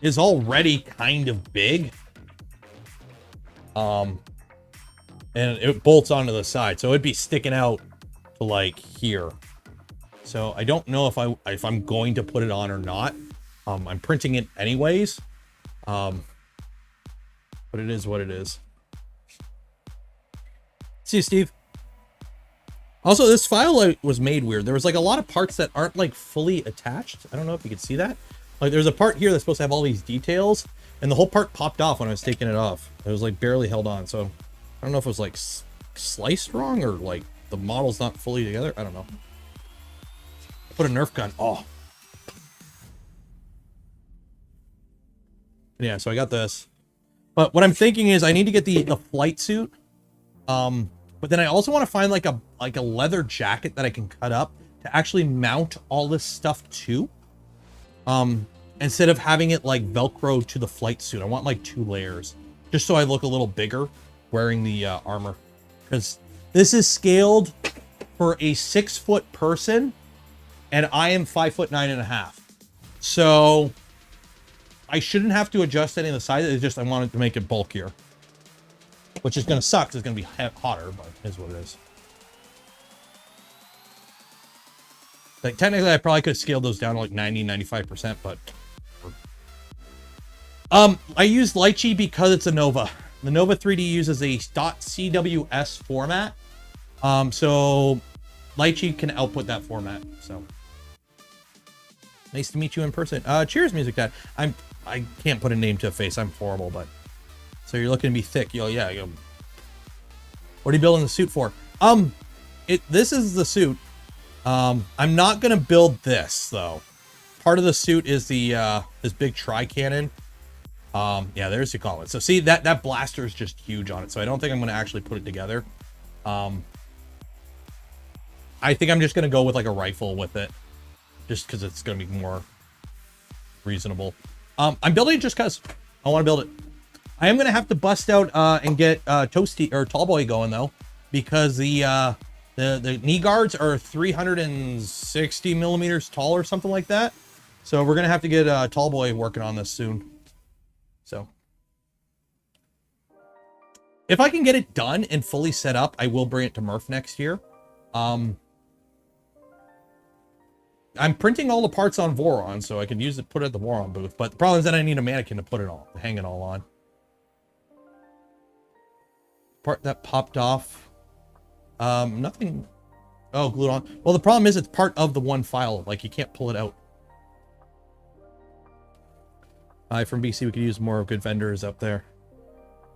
Speaker 1: is already kind of big. And it bolts onto the side, so it'd be sticking out to like here. So I don't know if I'm going to put it on or not. I'm printing it anyways. But it is what it is. See you, Steve. Also, this file was made weird. There was like a lot of parts that aren't like fully attached. I don't know if you can see that. Like there's a part here that's supposed to have all these details, and the whole part popped off when I was taking it off. It was like barely held on. So I don't know if it was like sliced wrong or like the model's not fully together. I don't know. Put a Nerf gun. Oh. Yeah, so I got this. But what I'm thinking is I need to get the flight suit. But then I also want to find like a leather jacket that I can cut up to actually mount all this stuff to. Instead of having it like Velcro to the flight suit. I want like 2 layers. Just so I look a little bigger wearing the armor. Because this is scaled for a 6-foot person. And I am 5'9.5". So I shouldn't have to adjust any of the sizes. It's just I wanted to make it bulkier. Which is going to suck. It's going to be hotter, but it is what it is. Like, technically, I probably could have scaled those down to like 90-95%, but... I use Lychee because it's a Nova. The Nova 3D uses a .cws format. So Lychee can output that format, so... Nice to meet you in person. Cheers, Music Dad. I can't put a name to a face. I'm horrible, but... So you're looking to be thick. Yo, yeah. Yo. What are you building the suit for? This is the suit. I'm not gonna build this though. Part of the suit is the this big tri-cannon. Yeah, there's the collet. So see that blaster is just huge on it. So I don't think I'm gonna actually put it together. I think I'm just gonna go with like a rifle with it, just because it's gonna be more reasonable. I'm building it just because I want to build it. I am gonna have to bust out and get Toasty or Tallboy going though, because the knee guards are 360 millimeters tall or something like that. So we're gonna have to get Tallboy working on this soon. So if I can get it done and fully set up, I will bring it to Murph next year. I'm printing all the parts on Voron, so I can use it, put it at the Voron booth. But the problem is that I need a mannequin to put it all, to hang it all on. Part that popped off. Nothing. Oh, glued on. Well, the problem is it's part of the one file. Like, you can't pull it out. From BC, we could use more good vendors up there.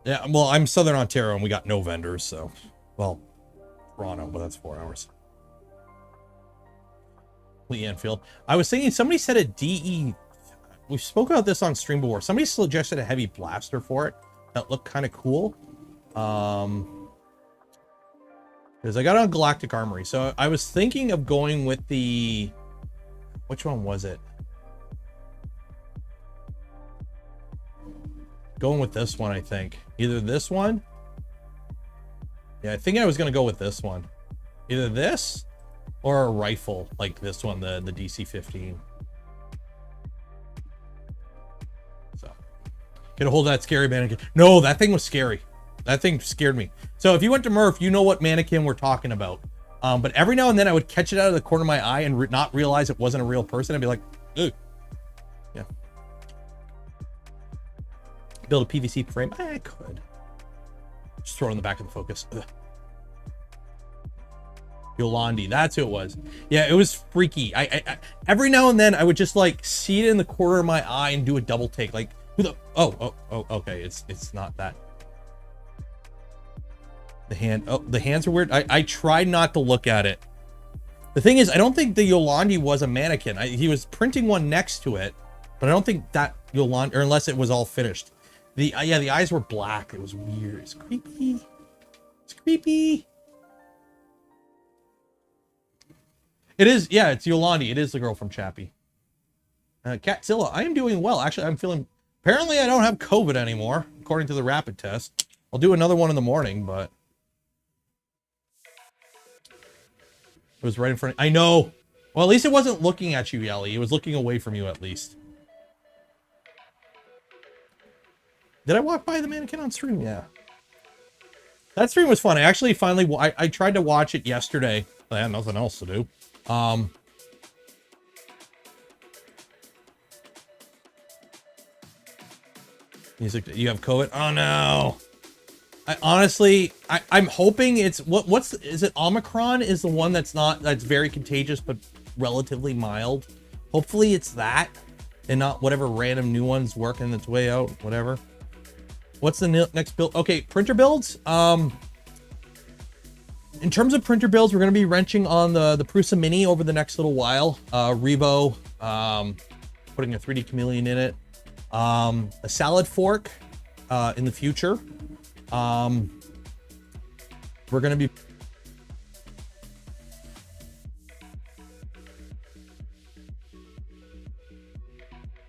Speaker 1: Yeah, well, I'm Southern Ontario, and we got no vendors, so... Well, Toronto, but that's 4 hours. Lee Enfield. I was thinking, somebody said a DE... We spoke about this on stream before. Somebody suggested a heavy blaster for it. That looked kind of cool. Because I got it on Galactic Armory, so I was thinking of going with the... Which one was it? Going with this one, I think. Either this one. Yeah, I think I was going to go with this one. Either this or a rifle like this one, the DC-15. So, get a hold of that scary mannequin. No, that thing was scary. That thing scared me. So if you went to Murph, you know what mannequin we're talking about. But every now and then I would catch it out of the corner of my eye and not realize it wasn't a real person. I'd be like, ugh. Yeah. Build a PVC frame? I could. Just throw it in the back of the Focus. Ugh. Yolandi, that's who it was. Yeah, it was freaky. I every now and then I would just like see it in the corner of my eye and do a double take. Like, who the... Oh, okay. It's not that. The hand, oh, the hands are weird. I tried not to look at it. The thing is, I don't think the Yolandi was a mannequin. He was printing one next to it, but I don't think that Yolandi, or unless it was all finished. Yeah, the eyes were black. It was weird. It's creepy. It's creepy. It is, yeah, it's Yolandi. It is the girl from Chappie. Catzilla, I am doing well. Actually, I'm feeling, apparently I don't have COVID anymore, according to the rapid test. I'll do another one in the morning, but it was right in front. I know. Well, at least it wasn't looking at you, Yelly. It was looking away from you, at least. Did I walk by the mannequin on stream? Yeah. That stream was fun. I actually finally... I tried to watch it yesterday. I had nothing else to do. Music... You have COVID? Oh, no. I honestly, I'm hoping it's is it Omicron is the one that's very contagious but relatively mild. Hopefully it's that and not whatever random new one's working its way out, whatever. What's the next build? Okay, printer builds. In terms of printer builds, we're going to be wrenching on the Prusa Mini over the next little while. Revo, putting a 3D Chameleon in it. A salad fork in the future. We're going to be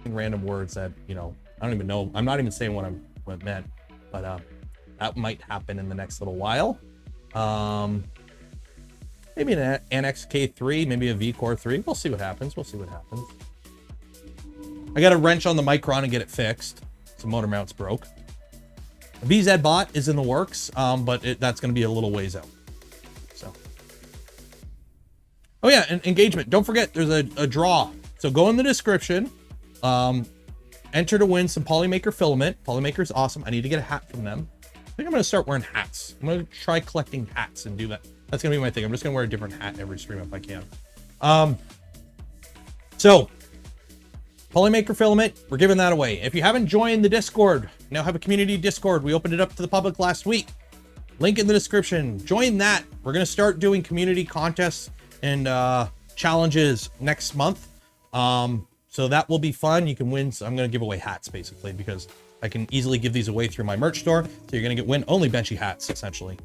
Speaker 1: random words that, you know, I don't even know. I'm not even saying what it meant, but that might happen in the next little while. Maybe an Annex K3, maybe a V-Core 3. We'll see what happens. I got a wrench on the Micron and get it fixed. Some motor mounts broke. A VZ bot is in the works, but that's going to be a little ways out. So, oh yeah, and engagement. Don't forget, there's a draw. So go in the description. Enter to win some Polymaker filament. Polymaker's awesome. I need to get a hat from them. I think I'm going to start wearing hats. I'm going to try collecting hats and do that. That's going to be my thing. I'm just going to wear a different hat every stream if I can. So, Polymaker filament, we're giving that away. If you haven't joined the Discord, now have a community Discord. We opened it up to the public last week. Link in the description. Join that. We're going to start doing community contests and challenges next month. So that will be fun. You can win. So I'm going to give away hats basically because I can easily give these away through my merch store. So you're going to win only Benchy hats essentially.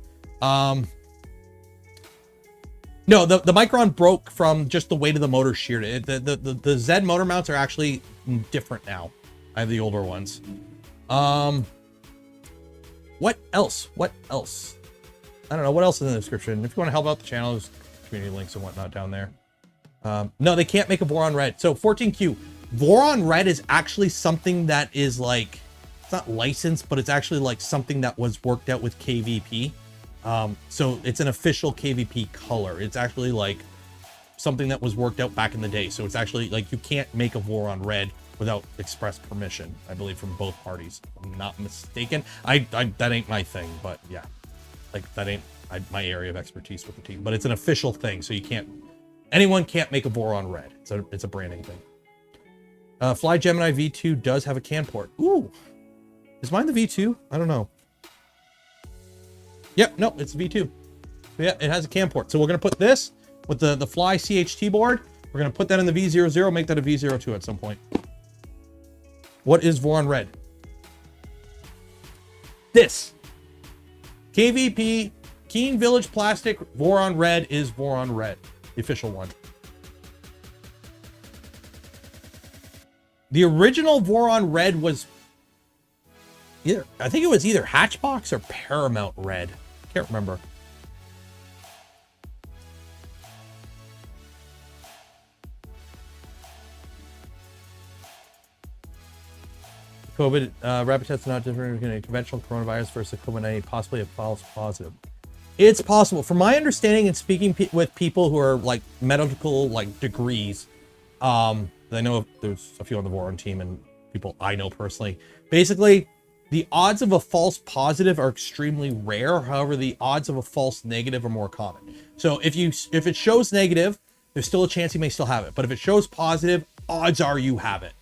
Speaker 1: No, the Micron broke from just the weight of the motor sheared it. The Z motor mounts are actually different now. I have the older ones. What else? I don't know. What else is in the description? If you want to help out the channel, there's community links and whatnot down there. No, they can't make a Voron Red. So 14Q. Voron Red is actually something that is like, it's not licensed, but it's actually like something that was worked out with KVP. So it's an official KVP color. It's actually like something that was worked out back in the day. So it's actually like you can't make a Voron Red without express permission, I believe, from both parties. If I'm not mistaken. That ain't my thing, but yeah, like that ain't my area of expertise with the team. But it's an official thing, so you can't. Anyone can't make a Voron Red. It's a branding thing. Fly Gemini V2 does have a CAN port. Ooh, is mine the V2? I don't know. Yep, no, it's V2. Yeah, it has a CAN port. So we're gonna put this with the Fly CHT board. We're gonna put that in the V00, make that a V02 at some point. What is Voron Red? This. KVP, Keen Village Plastic, Voron Red is Voron Red. The official one. The original Voron Red was I think it was either Hatchbox or Paramount Red. Can't remember. COVID rapid tests are not different in a conventional coronavirus versus COVID-19, possibly a false positive. It's possible. From my understanding and speaking with people who are like medical like degrees, I know there's a few on the Voron team and people I know personally. Basically, the odds of a false positive are extremely rare. However, the odds of a false negative are more common. So if it shows negative, there's still a chance you may still have it. But if it shows positive, odds are you have it.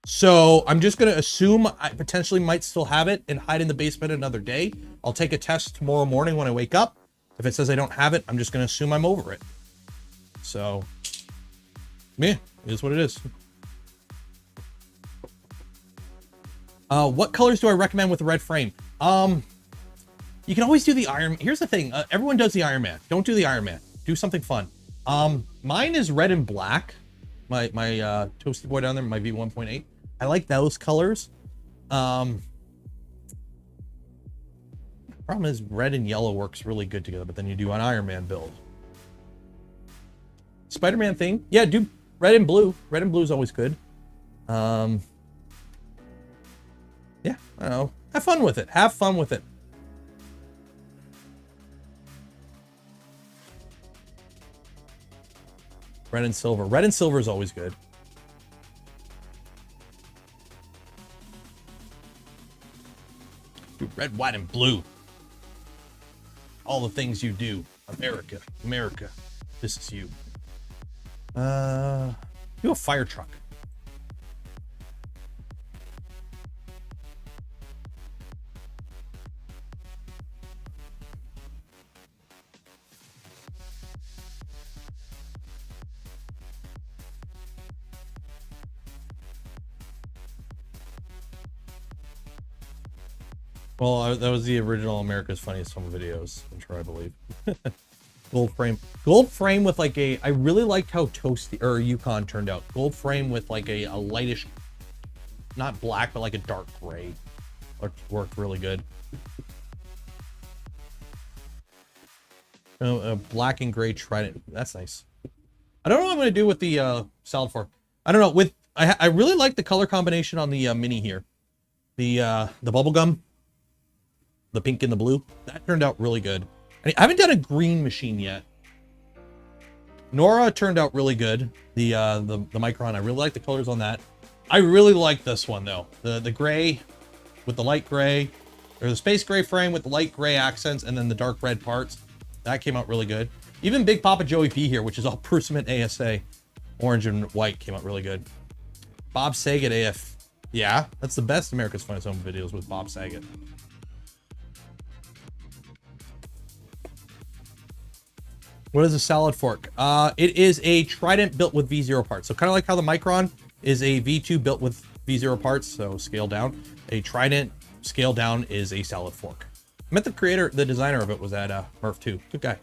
Speaker 1: So I'm just going to assume I potentially might still have it and hide in the basement another day. I'll take a test tomorrow morning when I wake up. If it says I don't have it, I'm just going to assume I'm over it. So, yeah, it is what it is. What colors do I recommend with the red frame? You can always do the Iron. Here's the thing. Everyone does the Iron Man. Don't do the Iron Man. Do something fun. Mine is red and black. My Toasty Boy down there, my V1.8. I like those colors. Problem is red and yellow works really good together, but then you do an Iron Man build. Spider-Man thing. Yeah, do red and blue. Red and blue is always good. Yeah, I don't know. Have fun with it. Have fun with it. Red and silver. Red and silver is always good. Red, white, and blue. All the things you do. America, America. This is you. Do a fire truck. Well, that was the original America's Funniest Home Videos intro, I believe. Gold frame. Gold frame with like a... I really liked how Toasty or Yukon turned out. Gold frame with like a lightish... Not black, but like a dark gray. Worked really good. A black and gray trident. That's nice. I don't know what I'm going to do with the salad fork. I don't know. With I really like the color combination on the mini here. The bubble gum. The pink and the blue. That turned out really good. I haven't done a green machine yet. Nora turned out really good. The Micron, I really like the colors on that. I really like this one though. The gray with the light gray, or the space gray frame with the light gray accents, and then the dark red parts. That came out really good. Even Big Papa Joey P here, which is all Persimmon ASA, orange and white, came out really good. Bob Saget AF. Yeah, that's the best America's Funniest Home Videos with Bob Saget. What is a salad fork? It is a Trident built with V0 parts. So kind of like how the Micron is a V2 built with V0 parts, so scale down. A Trident scale down is a salad fork. I met the creator, the designer of it was at Murph too. Good guy.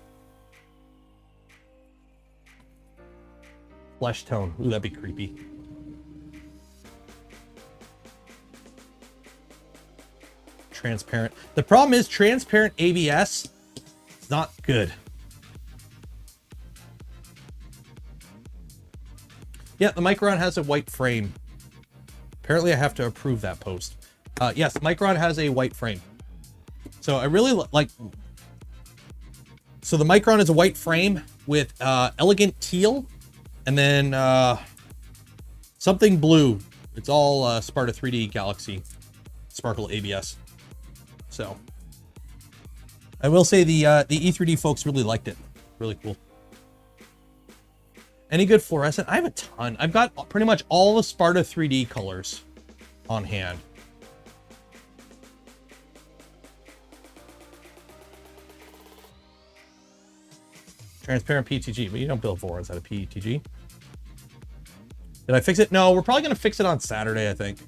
Speaker 1: Flesh tone. Ooh, that'd be creepy. Transparent. The problem is transparent ABS is not good. Yeah, the Micron has a white frame. Apparently I have to approve that post. Yes, Micron has a white frame. So I really like... So the Micron is a white frame with elegant teal and then something blue. It's all Sparta 3D Galaxy Sparkle ABS. So I will say the E3D folks really liked it. Really cool. Any good fluorescent? I have a ton. I've got pretty much all the Sparta 3D colors on hand. Transparent PETG, but you don't build Vorons out of PETG. Did I fix it? No, we're probably going to fix it on Saturday, I think.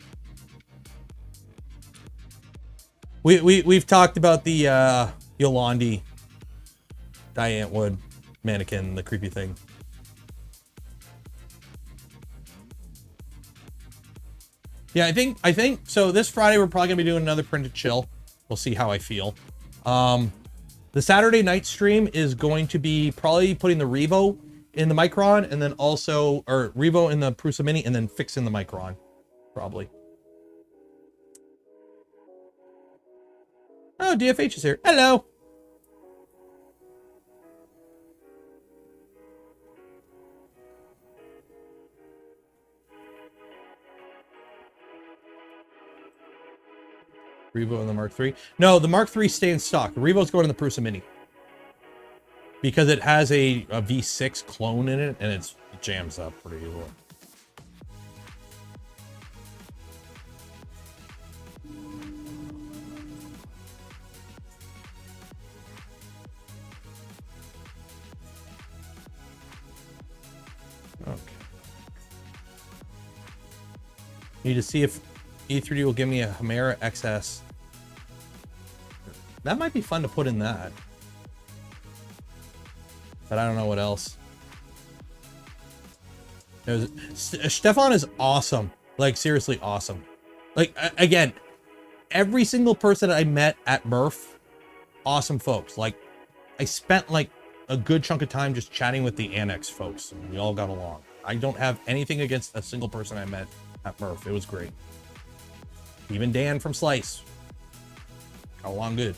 Speaker 1: We've talked about the Yolandi Diane Wood mannequin, the creepy thing. Yeah, I think so. This Friday we're probably gonna be doing another printed chill. We'll see how I feel. The Saturday night stream is going to be probably putting the Revo in the Micron, and then also, or Revo in the Prusa Mini, and then fixing the Micron, probably. Oh, DFH is here. Hello. Revo and the Mark III. No, the Mark III stay in stock. The Revo's going in the Prusa Mini. Because it has a V6 clone in it, and it jams up pretty easily. Okay. Need to see if E3D will give me a Chimera XS. That might be fun to put in that. But I don't know what else. Stefan is awesome. Like, seriously awesome. Like, again, every single person I met at Murph, awesome folks. Like, I spent like a good chunk of time just chatting with the Annex folks, and we all got along. I don't have anything against a single person I met at Murph. It was great. Even Dan from Slice. Got along good.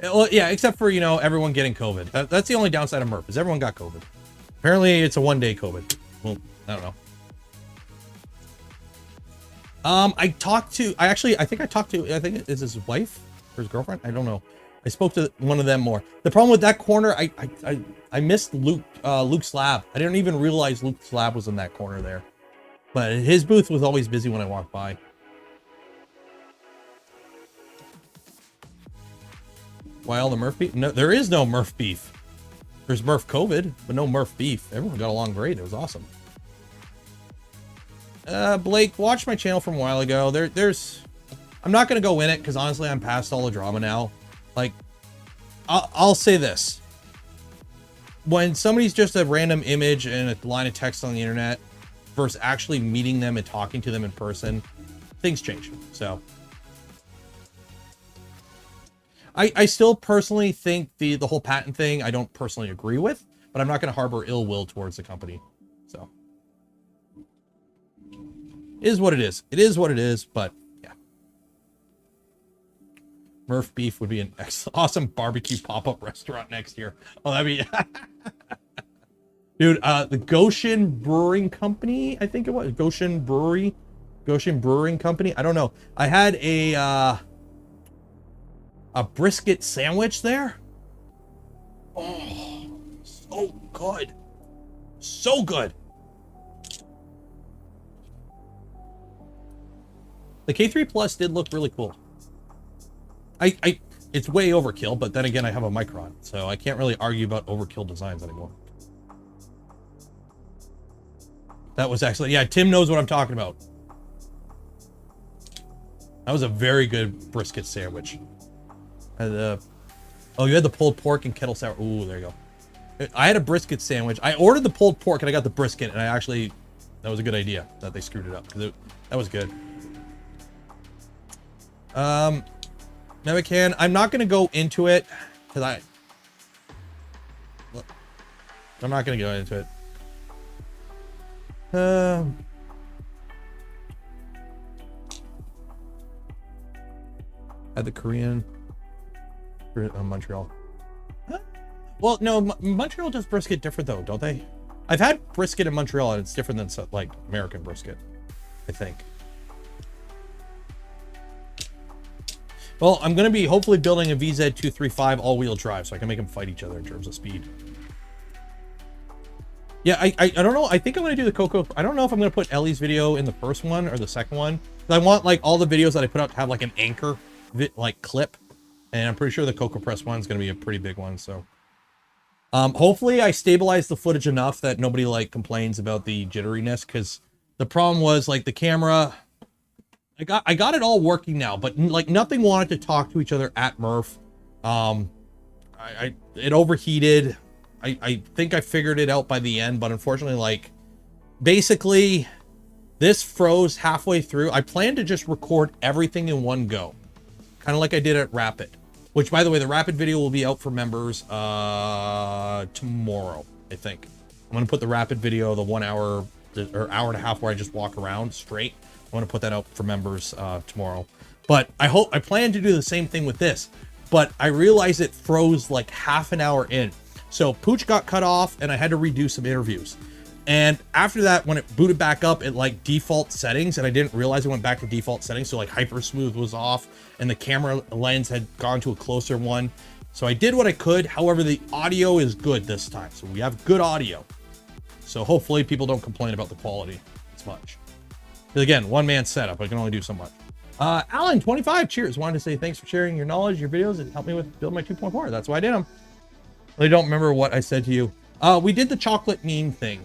Speaker 1: Well, yeah, except for, you know, everyone getting COVID. That's the only downside of Murph, is everyone got COVID. Apparently it's a one-day COVID. Well, I don't know. I think it's his wife or his girlfriend. I don't know. I spoke to one of them more. The problem with that corner, I missed Luke's lab. I didn't even realize Luke's lab was in that corner there. But his booth was always busy when I walked by. Why all the Murph beef? No, there is no Murph beef. There's Murph COVID, but no Murph beef. Everyone got along great. It was awesome. Blake, watch my channel from a while ago. I'm not going to go in it because honestly, I'm past all the drama now. Like, I'll say this. When somebody's just a random image and a line of text on the internet versus actually meeting them and talking to them in person, things change. So I still personally think the whole patent thing, I don't personally agree with, but I'm not going to harbor ill will towards the company. So it is what it is. It is what it is, but yeah. Murph Beef would be an awesome barbecue pop-up restaurant next year. Oh, that'd be... Dude, the Goshen Brewing Company, I think it was. Goshen Brewing Company. I don't know. I had a brisket sandwich there. Oh, so good. So good. The K3 Plus did look really cool. It's way overkill, but then again, I have a Micron, so I can't really argue about overkill designs anymore. That was excellent. Yeah, Tim knows what I'm talking about. That was a very good brisket sandwich. Oh, you had the pulled pork and kettle sour. Ooh, there you go. I had a brisket sandwich. I ordered the pulled pork and I got the brisket, and that was a good idea that they screwed it up. That was good. Nevacan, I'm not going to go into it because I'm not going to go into it. Had the Korean Montreal. Huh? Well, no, Montreal does brisket different though, don't they? I've had brisket in Montreal and it's different than like American brisket, I think. Well, I'm going to be hopefully building a VZ235 all-wheel drive so I can make them fight each other in terms of speed. Yeah, I don't know. I think I'm going to do the Coco. I don't know if I'm going to put Ellie's video in the first one or the second one. I want like all the videos that I put out to have like an anchor like clip. And I'm pretty sure the Coco Press one is going to be a pretty big one. So hopefully I stabilize the footage enough that nobody like complains about the jitteriness, because the problem was like the camera, I got it all working now, but like nothing wanted to talk to each other at Murph. It overheated. I think I figured it out by the end, but unfortunately, like basically this froze halfway through. I planned to just record everything in one go, kind of like I did at Rapid, which by the way, the Rapid video will be out for members tomorrow, I think. I'm going to put the Rapid video, the 1 hour or hour and a half where I just walk around straight. I'm going to put that out for members tomorrow. But I plan to do the same thing with this, but I realized it froze like half an hour in. So Pooch got cut off and I had to redo some interviews. And after that, when it booted back up, it like default settings, and I didn't realize it went back to default settings. So like hyper smooth was off and the camera lens had gone to a closer one. So I did what I could. However, the audio is good this time. So we have good audio. So hopefully people don't complain about the quality as much. Because again, one man setup, I can only do so much. Alan 25, cheers. Wanted to say thanks for sharing your knowledge, your videos. It helped me with build my 2.4. That's why I did them. I don't remember what I said to you. We did the chocolate meme thing.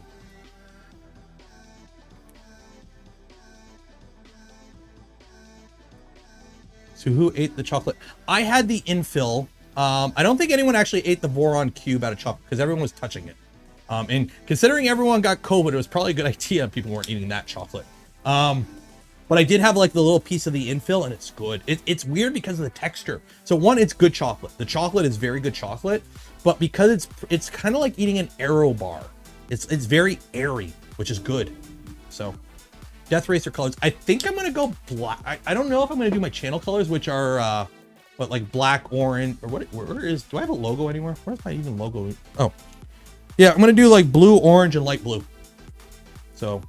Speaker 1: So who ate the chocolate? I had the infill. I don't think anyone actually ate the Voron cube out of chocolate because everyone was touching it. And considering everyone got COVID, it was probably a good idea if people weren't eating that chocolate. But I did have like the little piece of the infill, and it's good. It's weird because of the texture. So one, it's good chocolate. The chocolate is very good chocolate, but because it's kind of like eating an Aero bar. It's very airy, which is good. So Death Racer colors. I think I'm gonna go black. I don't know if I'm gonna do my channel colors, which are like black, orange, or where is? Do I have a logo anywhere? Where's my even logo? Oh, Yeah, I'm going to do like blue, orange, and light blue. So.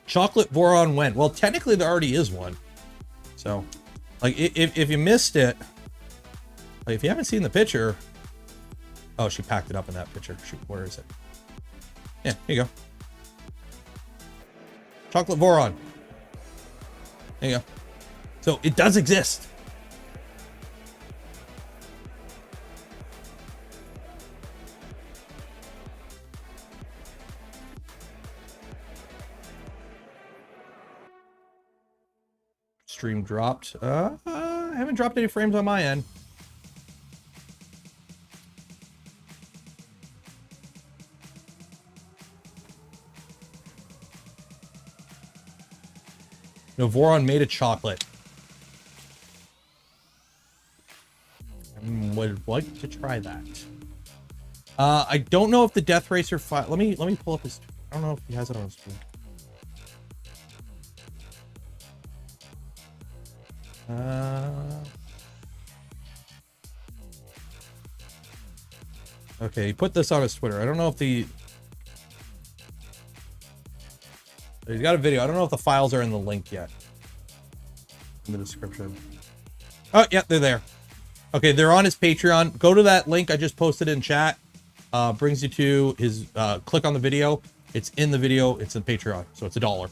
Speaker 1: Chocolate Voron when? Well, technically there already is one. So, like, if you missed it, like, if you haven't seen the picture. Oh, she packed it up in that picture. Shoot, where is it? Yeah, here you go. Chocolate Voron. There you go. So it does exist. Stream dropped. I haven't dropped any frames on my end. No, Voron made a chocolate. Would like to try that. I don't know if the Death Racer file. Let me pull up his. I don't know if he has it on his screen. Okay, he put this on his Twitter. I don't know if the. He's got a video. I don't know if the files are in the link yet. In the description. Oh, yeah, they're there. Okay, they're on his Patreon. Go to that link I just posted in chat. Brings you to his, click on the video. It's in the video. It's in Patreon. So it's $1.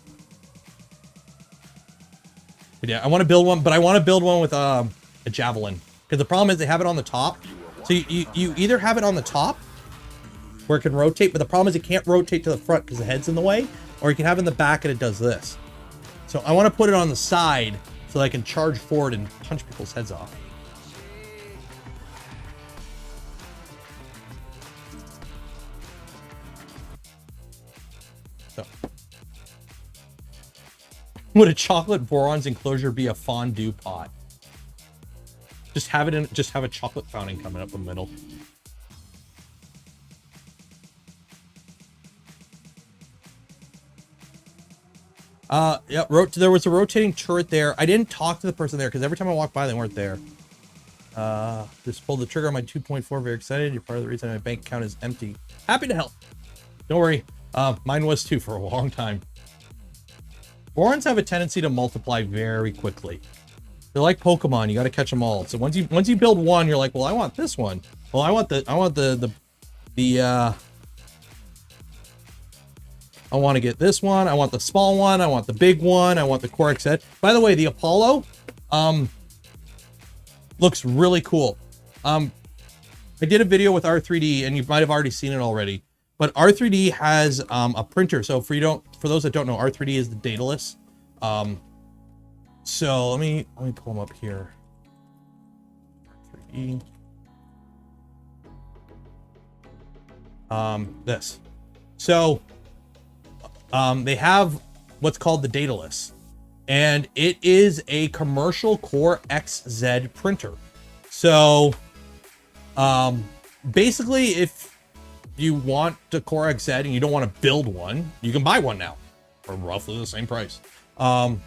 Speaker 1: But yeah, I want to build one, but I want to build one with a javelin. Because the problem is they have it on the top. So you either have it on the top where it can rotate, but the problem is it can't rotate to the front because the head's in the way. Or you can have it in the back and it does this. So I want to put it on the side so that I can charge forward and punch people's heads off. So. Would a chocolate Voron's enclosure be a fondue pot? Just have it in, just have a chocolate fountain coming up in the middle. Yeah, there was a rotating turret there. I didn't talk to the person there because every time I walked by, they weren't there. Just pulled the trigger on my 2.4. Very excited. You're part of the reason my bank account is empty. Happy to help. Don't worry. Mine was too for a long time. Vorons have a tendency to multiply very quickly. They're like Pokemon. You got to catch them all. So once you build one, you're like, well, I want this one. Well, I want I want to get this one. I want the small one. I want the big one. I want the Corex head. By the way, the Apollo looks really cool. I did a video with R3D, and you might have already seen it already. But R3D has a printer. So for those that don't know, R3D is the dataless. So let me pull them up here. R3D. This. So. They have what's called the dataless, and it is a commercial Core XZ printer. So, basically, if you want the Core XZ and you don't want to build one, you can buy one now for roughly the same price. So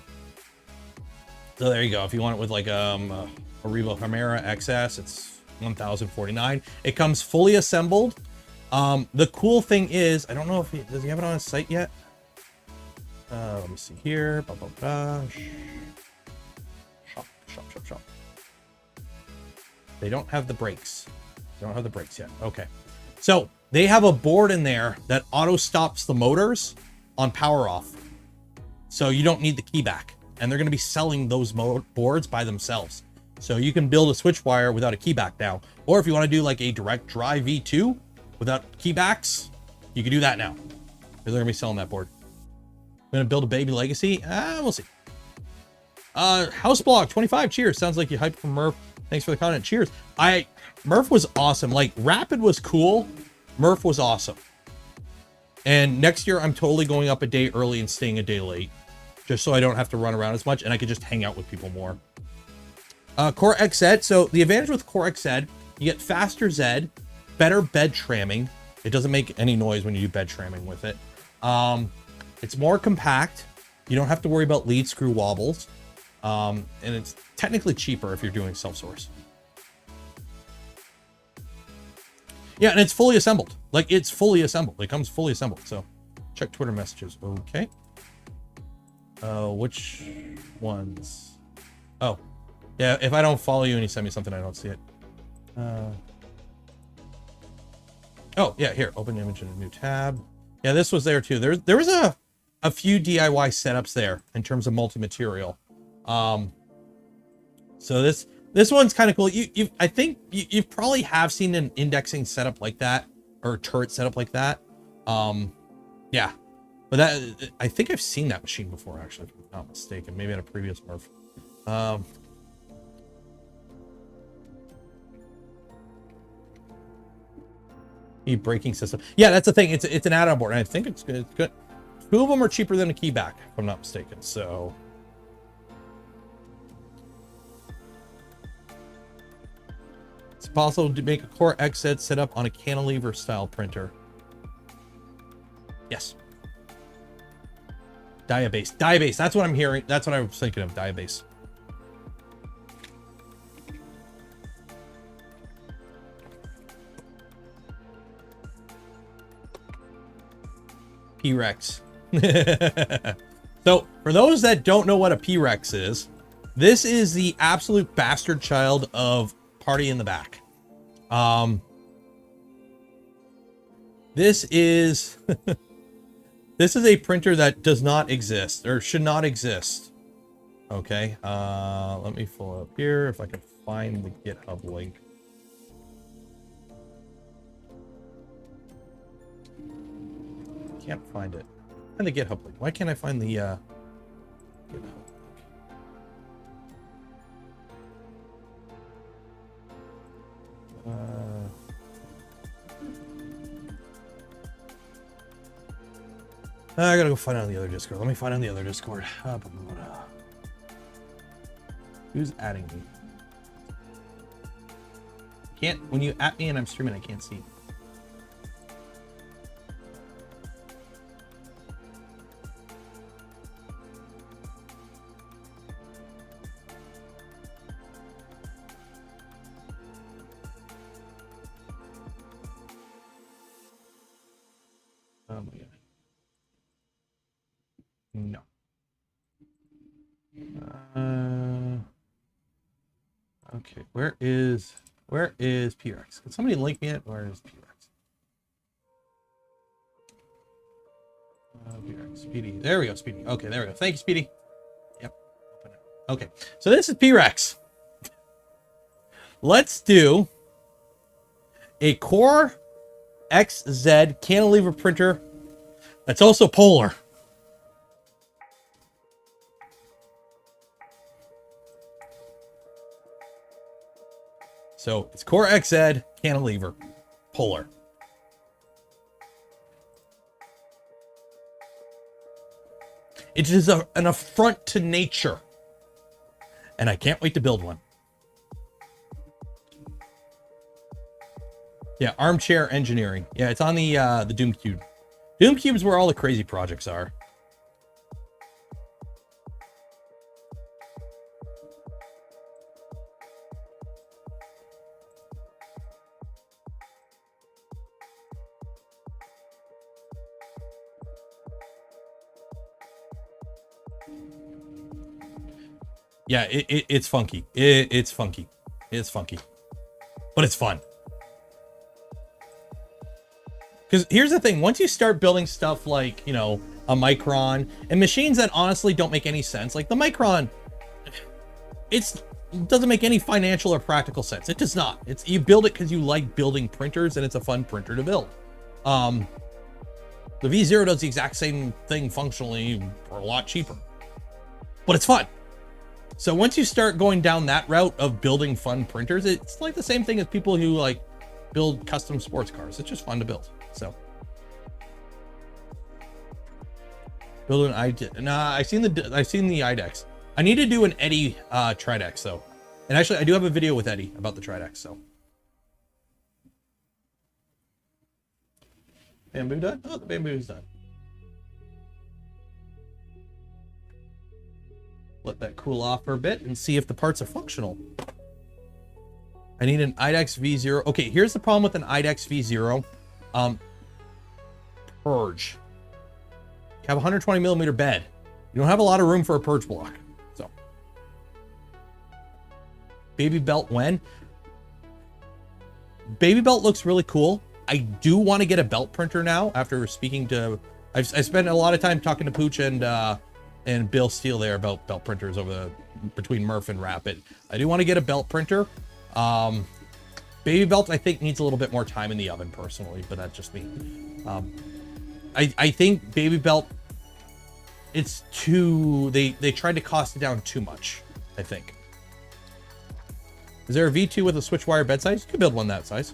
Speaker 1: there you go. If you want it with like a Revo Chimera XS, it's $1,049. It comes fully assembled. The cool thing is, I don't know if does he have it on his site yet? Let me see here. Shop. They don't have the brakes. They don't have the brakes yet. Okay. So they have a board in there that auto stops the motors on power off. So you don't need the key back. And they're going to be selling those boards by themselves. So you can build a switch wire without a key back now. Or if you want to do like a direct drive V2 without key backs, you can do that now. They're going to be selling that board. Gonna build a baby legacy? We'll see. Houseblog 25. Cheers. Sounds like you hyped for Murph. Thanks for the content. Cheers. Murph was awesome. Like Rapid was cool. Murph was awesome. And next year I'm totally going up a day early and staying a day late, just so I don't have to run around as much and I can just hang out with people more. Core XZ. So the advantage with Core XZ, you get faster Z, better bed tramming. It doesn't make any noise when you do bed tramming with it. It's more compact. You don't have to worry about lead screw wobbles. And it's technically cheaper if you're doing self-source. Yeah, and it's fully assembled. Like, it's fully assembled. It comes fully assembled. So check Twitter messages. Okay. Which ones? Oh, yeah. If I don't follow you and you send me something, I don't see it. Oh, yeah. Here, open image in a new tab. Yeah, this was there too. There was a few DIY setups there in terms of multi-material. So this one's kind of cool. I think you probably have seen an indexing setup like that, or a turret setup like that. Yeah, but that, I think I've seen that machine before, actually, if I'm not mistaken. Maybe in a previous MRRF. Braking system. Yeah, that's the thing. It's an add-on board, and I think it's good. It's good. 2 of them are cheaper than a keyback, if I'm not mistaken. So. It's possible to make a Core XZ setup on a cantilever style printer. Yes. Diabase. Diabase. That's what I'm hearing. That's what I was thinking of. Diabase. P-Rex. So, for those that don't know what a P-Rex is, this is the absolute bastard child of Party in the Back. This is this is a printer that does not exist, or should not exist. Okay, let me pull up here if I can find the GitHub link. Can't find it. Find the GitHub link. Why can't I find the GitHub link? I gotta go find out on the other Discord. Let me find out on the other Discord. Who's adding me? Can't, when you at me and I'm streaming, I can't see. Oh my god. No. Okay, where is P-Rex? Can somebody link me it? Where is P-Rex? P-Rex, Speedy. There we go, Speedy. Okay, there we go. Thank you, Speedy. Yep. Open it. Okay, so this is P-Rex. Let's do a Core XZ cantilever printer that's also polar. So it's Core XZ cantilever polar. It is an affront to nature, and I can't wait to build one. Yeah, armchair engineering. Yeah, it's on the Doom Cube. Doom Cube is where all the crazy projects are. Yeah, it's funky. It's funky. It's funky. But it's fun. Because here's the thing. Once you start building stuff like, you know, a Micron and machines that honestly don't make any sense, like the Micron, it doesn't make any financial or practical sense. It does not. It's, you build it because you like building printers and it's a fun printer to build. The V0 does the exact same thing functionally for a lot cheaper. But it's fun. So once you start going down that route of building fun printers, it's like the same thing as people who like build custom sports cars. It's just fun to build. So build an IDEX. Nah, I've seen the IDEX. I need to do an Eddie Tridex though. And actually I do have a video with Eddie about the Tridex, so. Bamboo done? Oh, the bamboo is done. let that cool off for a bit and see if the parts are functional. I need an IDEX V0. Okay, here's the problem with an IDEX V0. Purge. You have a 120 millimeter bed. You don't have a lot of room for a purge block. So, baby belt when? Baby belt looks really cool. I do want to get a belt printer now after speaking to, I spent a lot of time talking to Pooch and Bill Steele there about belt printers between Murph and Rapid. I do want to get a belt printer. Baby belt I think needs a little bit more time in the oven personally, but that's just me. I think baby belt, it's too, they tried to cost it down too much, I think. Is there a V2 with a switch wire bed size? You could build one that size.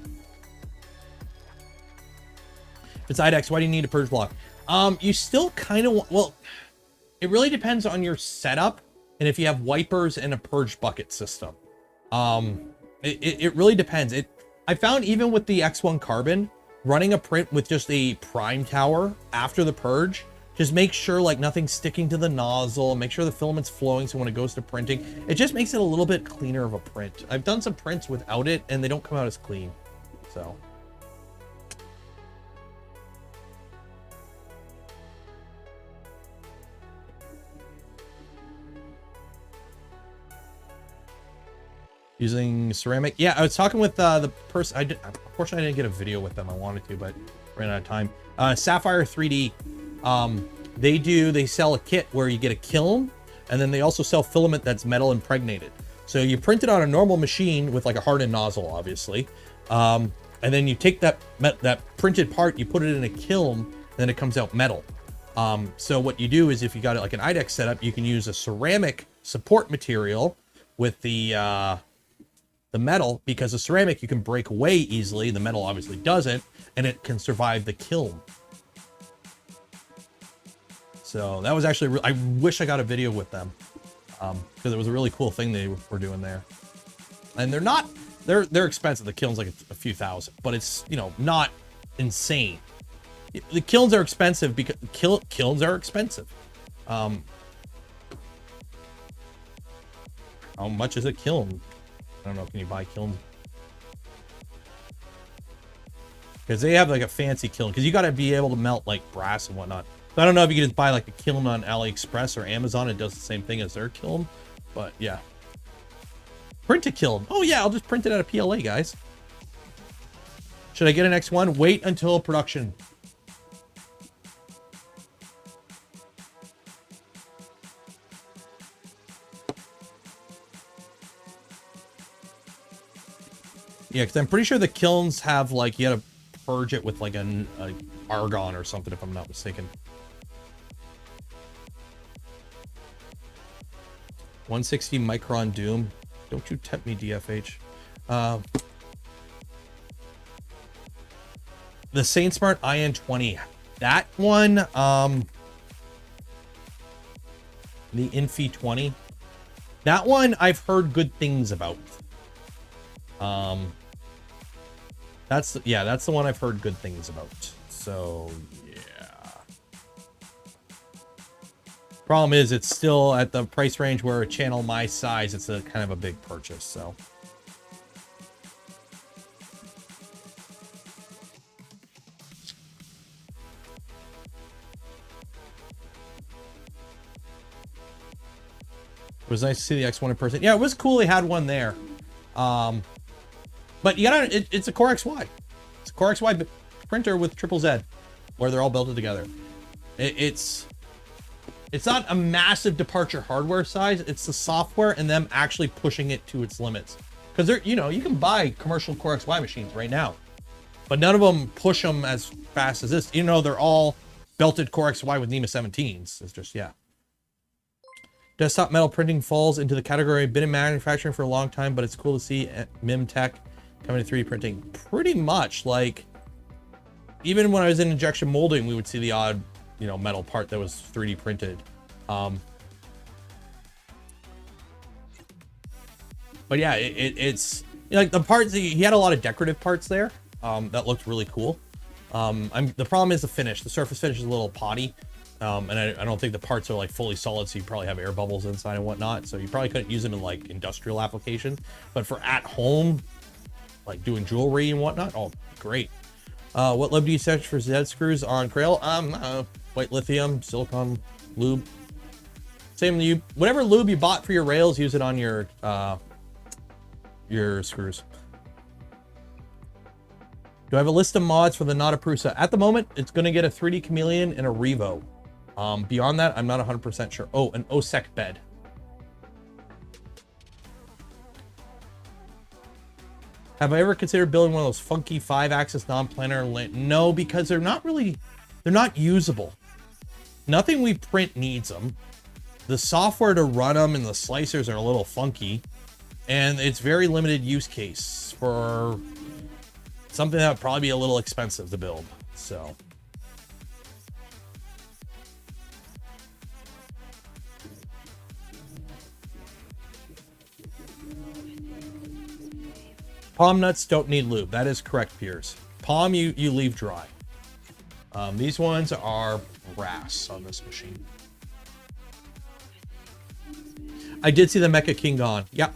Speaker 1: If it's IDEX, why do you need a purge block? You still kind of, well, it really depends on your setup and if you have wipers and a purge bucket system. It really depends. I found even with the X1 Carbon, running a print with just a prime tower after the purge, just make sure like nothing's sticking to the nozzle, make sure the filament's flowing so when it goes to printing, it just makes it a little bit cleaner of a print. I've done some prints without it and they don't come out as clean. So. Using ceramic. Yeah, I was talking with the person. Unfortunately, I didn't get a video with them. I wanted to, but ran out of time. Sapphire 3D. They sell a kit where you get a kiln, and then they also sell filament that's metal impregnated. So you print it on a normal machine with like a hardened nozzle, obviously, and then you take that printed part, you put it in a kiln, and then it comes out metal. So what you do is if you got it like an IDEX setup, you can use a ceramic support material with the metal, because the ceramic you can break away easily, the metal obviously doesn't, and it can survive the kiln. So that was actually, I wish I got a video with them, because it was a really cool thing they were doing there. And they're expensive. The kiln's like a few thousand, but it's, you know, not insane. The kilns are expensive because kilns are expensive. How much is a kiln? I don't know. Can you buy kilns? Because they have like a fancy kiln. Because you got to be able to melt like brass and whatnot. So I don't know if you can just buy like a kiln on AliExpress or Amazon. It does the same thing as their kiln. But yeah. Print a kiln. Oh yeah, I'll just print it out of PLA, guys. Should I get an X1? Wait until production. Yeah, because I'm pretty sure the kilns have like, you gotta purge it with like an argon or something, if I'm not mistaken. 160 micron doom. Don't you tempt me, DFH. The SaintSmart IN20. That one, the Infi 20. That one I've heard good things about. That's the one I've heard good things about. So yeah. Problem is, it's still at the price range where a channel my size, it's a kind of a big purchase. So. It was nice to see the X1 in person. Yeah, it was cool. They had one there. But you gotta, it's a Core XY. It's a Core XY printer with triple Z, where they're all belted together. It's not a massive departure hardware size. It's the software and them actually pushing it to its limits. Because they're, you know, you can buy commercial Core XY machines right now, but none of them push them as fast as this. You know, they're all belted Core XY with NEMA 17s. It's just, yeah. Desktop metal printing falls into the category of been in manufacturing for a long time, but it's cool to see MIM tech coming to 3D printing. Pretty much, like, even when I was in injection molding, we would see the odd, you know, metal part that was 3D printed. But yeah, it's, you know, like the parts, he had a lot of decorative parts there that looked really cool. The problem is the finish. The surface finish is a little potty. And I don't think the parts are like fully solid, so you probably have air bubbles inside and whatnot. So you probably couldn't use them in like industrial application, but for at home, like doing jewelry and whatnot, oh, great. What lube do you search for Z screws on Crail? White lithium, silicone lube. Same lube, whatever lube you bought for your rails, use it on your screws. Do I have a list of mods for the Not a Prusa? At the moment, it's going to get a 3D Chameleon and a Revo. Beyond that, I'm not 100% sure. Oh, an OSEC bed. Have I ever considered building one of those funky 5-axis non-planar? No, because they're not usable. Nothing we print needs them. The software to run them and the slicers are a little funky, and it's very limited use case for something that would probably be a little expensive to build. So palm nuts don't need lube. That is correct, Piers. Palm you leave dry. These ones are brass on this machine. I did see the Mecha King gone. Yep.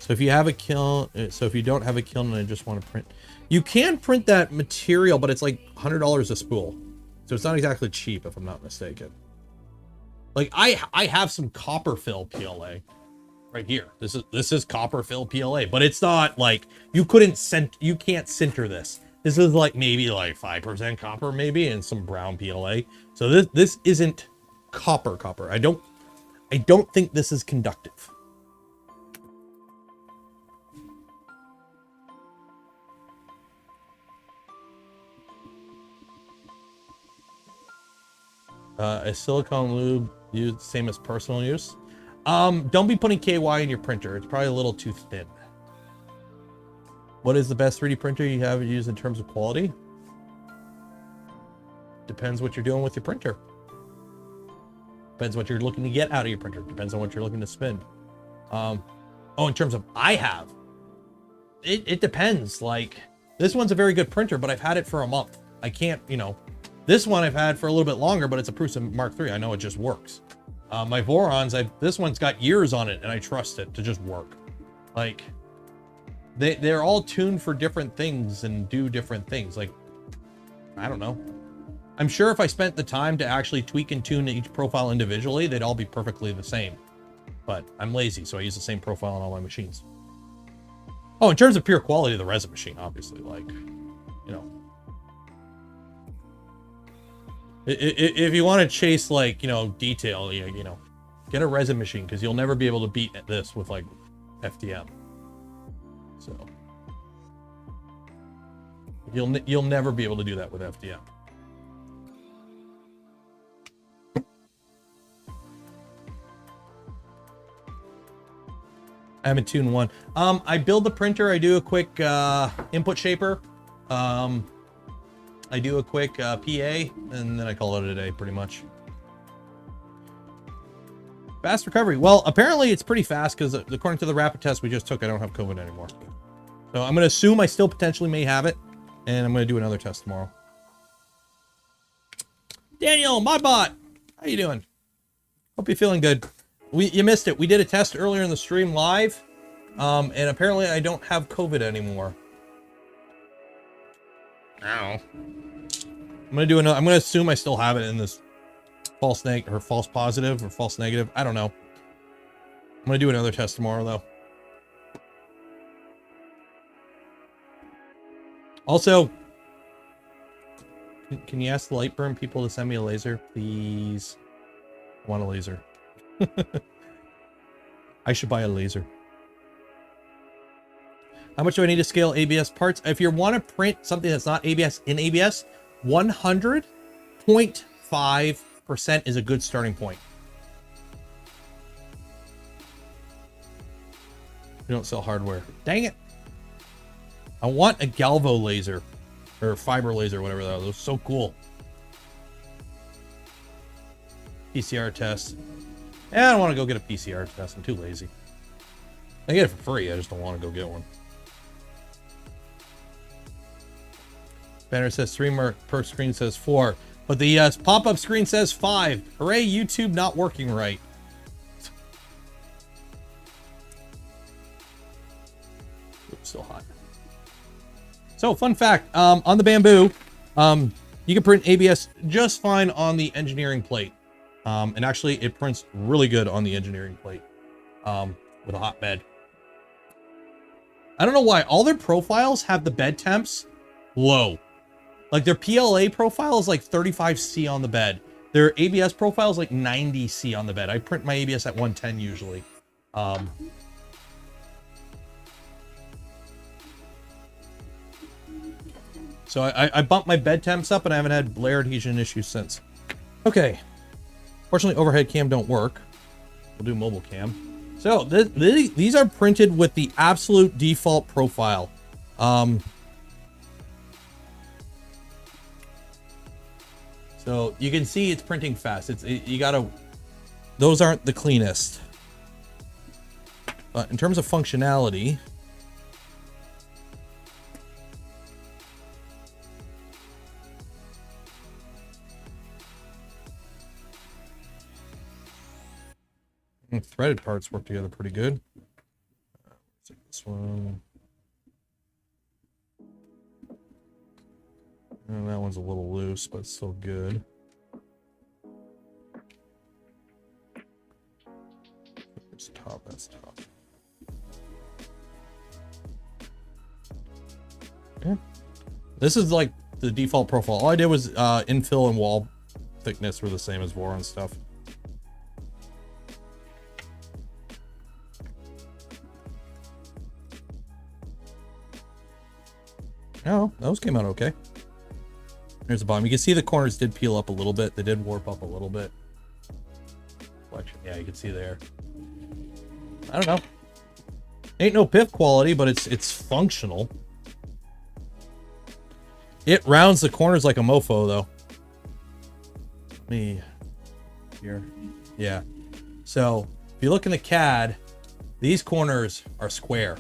Speaker 1: So if you have a kiln, so if you don't have a kiln and I just want to print, you can print that material, but it's like $100 a spool. So it's not exactly cheap, if I'm not mistaken. Like I have some copper fill PLA right here. This is copper fill PLA, but it's not like you can't sinter this. This is like maybe like 5% copper maybe and some brown PLA. So this isn't copper. I don't think this is conductive. Is silicone lube used the same as personal use? Don't be putting KY in your printer. It's probably a little too thin. What is the best 3D printer you have used in terms of quality? Depends what you're doing with your printer. Depends what you're looking to get out of your printer. Depends on what you're looking to spend. In terms of it depends. Like, this one's a very good printer, but I've had it for a month. I can't, this one I've had for a little bit longer, but it's a Prusa Mark III. I know it just works. My Vorons, this one's got years on it, and I trust it to just work. Like, they're all tuned for different things and do different things. Like, I don't know. I'm sure if I spent the time to actually tweak and tune each profile individually, they'd all be perfectly the same. But I'm lazy, so I use the same profile on all my machines. Oh, in terms of pure quality, the resin machine, obviously, like, if you want to chase, like, detail, get a resin machine, because you'll never be able to beat this with, like, FDM. So you'll never be able to do that with FDM. I haven't tuned one. I build the printer. I do a quick input shaper. I do a quick PA, and then I call it a day, pretty much. Fast recovery. Well, apparently it's pretty fast, because according to the rapid test we just took, I don't have COVID anymore. So I'm going to assume I still potentially may have it, and I'm going to do another test tomorrow. Daniel, my bot, how you doing? Hope you're feeling good. You missed it. We did a test earlier in the stream live, and apparently I don't have COVID anymore. Ow. I'm going to do another. I'm going to assume I still have it in this false positive or false negative. I don't know. I'm going to do another test tomorrow, though. Also, can you ask the Lightburn people to send me a laser, please? I want a laser. I should buy a laser. How much do I need to scale ABS parts? If you want to print something that's not ABS in ABS, 100.5% is a good starting point. We don't sell hardware. Dang it. I want a Galvo laser or fiber laser, whatever that was. It was so cool. PCR test. I don't want to go get a PCR test. I'm too lazy. I get it for free. I just don't want to go get one. Banner says 3 more per screen says 4. But the pop-up screen says 5. Hooray, YouTube not working right. Oops, still hot. So, fun fact, on the Bambu, you can print ABS just fine on the engineering plate. And actually, it prints really good on the engineering plate with a hot bed. I don't know why. All their profiles have the bed temps low. Like their PLA profile is like 35C on the bed. Their ABS profile is like 90C on the bed. I print my ABS at 110 usually. So I bumped my bed temps up and I haven't had layer adhesion issues since. Okay. Fortunately, overhead cam don't work. We'll do mobile cam. So these are printed with the absolute default profile. So you can see it's printing fast. You gotta, those aren't the cleanest. But in terms of functionality, threaded parts work together pretty good. This one. And that one's a little loose, but it's still good. It's top, that's top. Yeah. This is like the default profile. All I did was infill and wall thickness were the same as Voron stuff. Oh, those came out okay. There's the bottom. You can see the corners did peel up a little bit. They did warp up a little bit. Yeah, you can see there. I don't know. Ain't no pith quality, but it's functional. It rounds the corners like a mofo, though. Me here. Yeah. So if you look in the CAD, these corners are square.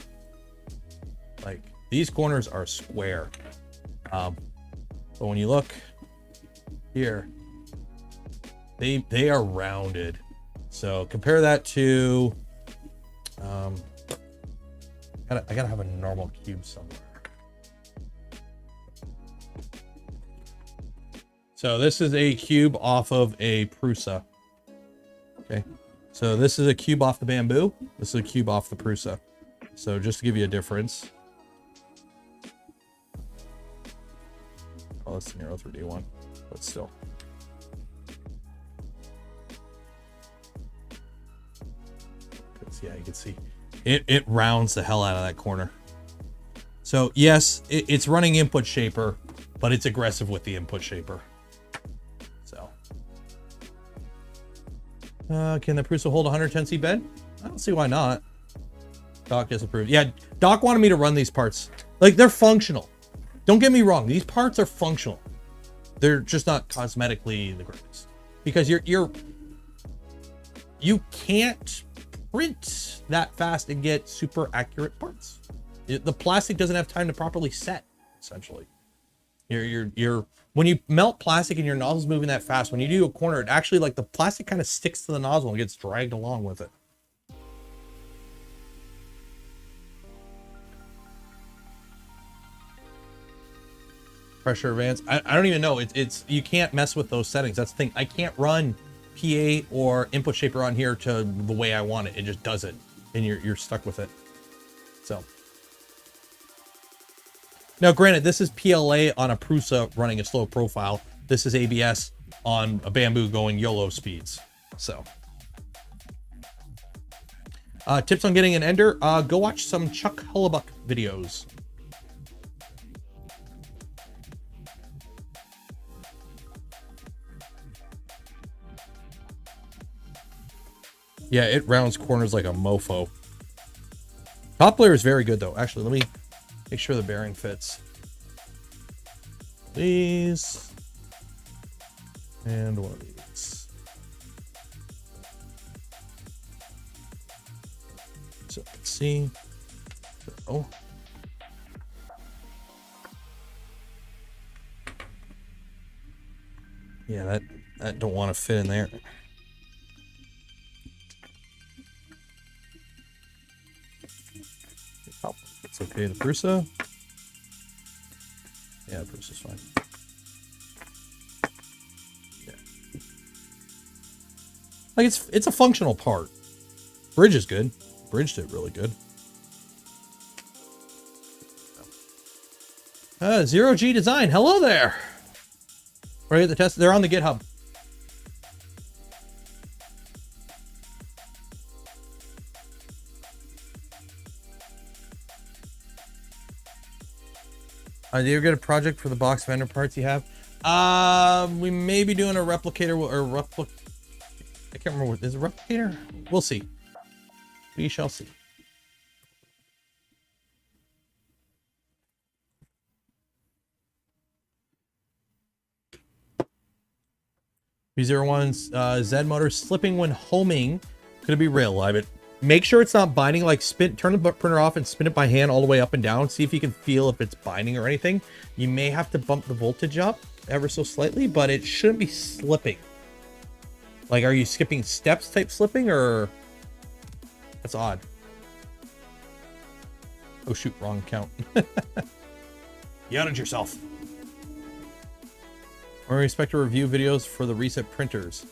Speaker 1: Like these corners are square. But when you look here, they are rounded. So compare that to, I gotta have a normal cube somewhere. So this is a cube off of a Prusa. Okay, so this is a cube off the Bambu. This is a cube off the Prusa. So just to give you a difference. Oh, that's the Nero 3D one, but still. Yeah, you can see it rounds the hell out of that corner. So yes, it's running input shaper, but it's aggressive with the input shaper. So can the Prusa hold 110C bed? I don't see why not. Doc disapproved. Yeah, Doc wanted me to run these parts. Like, they're functional. Don't get me wrong, these parts are functional. They're just not cosmetically the greatest. Because you can't print that fast and get super accurate parts. The plastic doesn't have time to properly set, essentially. When you melt plastic and your nozzle's moving that fast, when you do a corner, it actually, like, the plastic kind of sticks to the nozzle and gets dragged along with it. Pressure advance. I don't even know. It's you can't mess with those settings. That's the thing. I can't run PA or input shaper on here to the way I want it. It just does it, and you're stuck with it. So now, granted, this is PLA on a Prusa running a slow profile. This is ABS on a Bambu going YOLO speeds. So tips on getting an ender. Go watch some Chuck Hullabuck videos. Yeah, it rounds corners like a mofo. Top layer is very good, though. Actually, let me make sure the bearing fits. These. And one of these. So let's see. Oh. Yeah, that don't want to fit in there. Oh, it's okay. The Prusa. Yeah, the Prusa's fine. Yeah. Like it's a functional part. Bridge is good. Bridge did really good. Zero G Design. Hello there. Where are the tests? They're on the GitHub. Do you get a project for the box vendor parts you have? We may be doing a replicator or I can't remember what is a replicator. We'll see. We shall see. B01's Z motor slipping when homing. Could it be real live it? Make sure it's not binding. Like turn the printer off and spin it by hand all the way up and down. See if you can feel if it's binding or anything. You may have to bump the voltage up ever so slightly, but it shouldn't be slipping. Like, are you skipping steps type slipping or? That's odd. Oh shoot, wrong account. You outed yourself. Or we expect to review videos for the reset printers.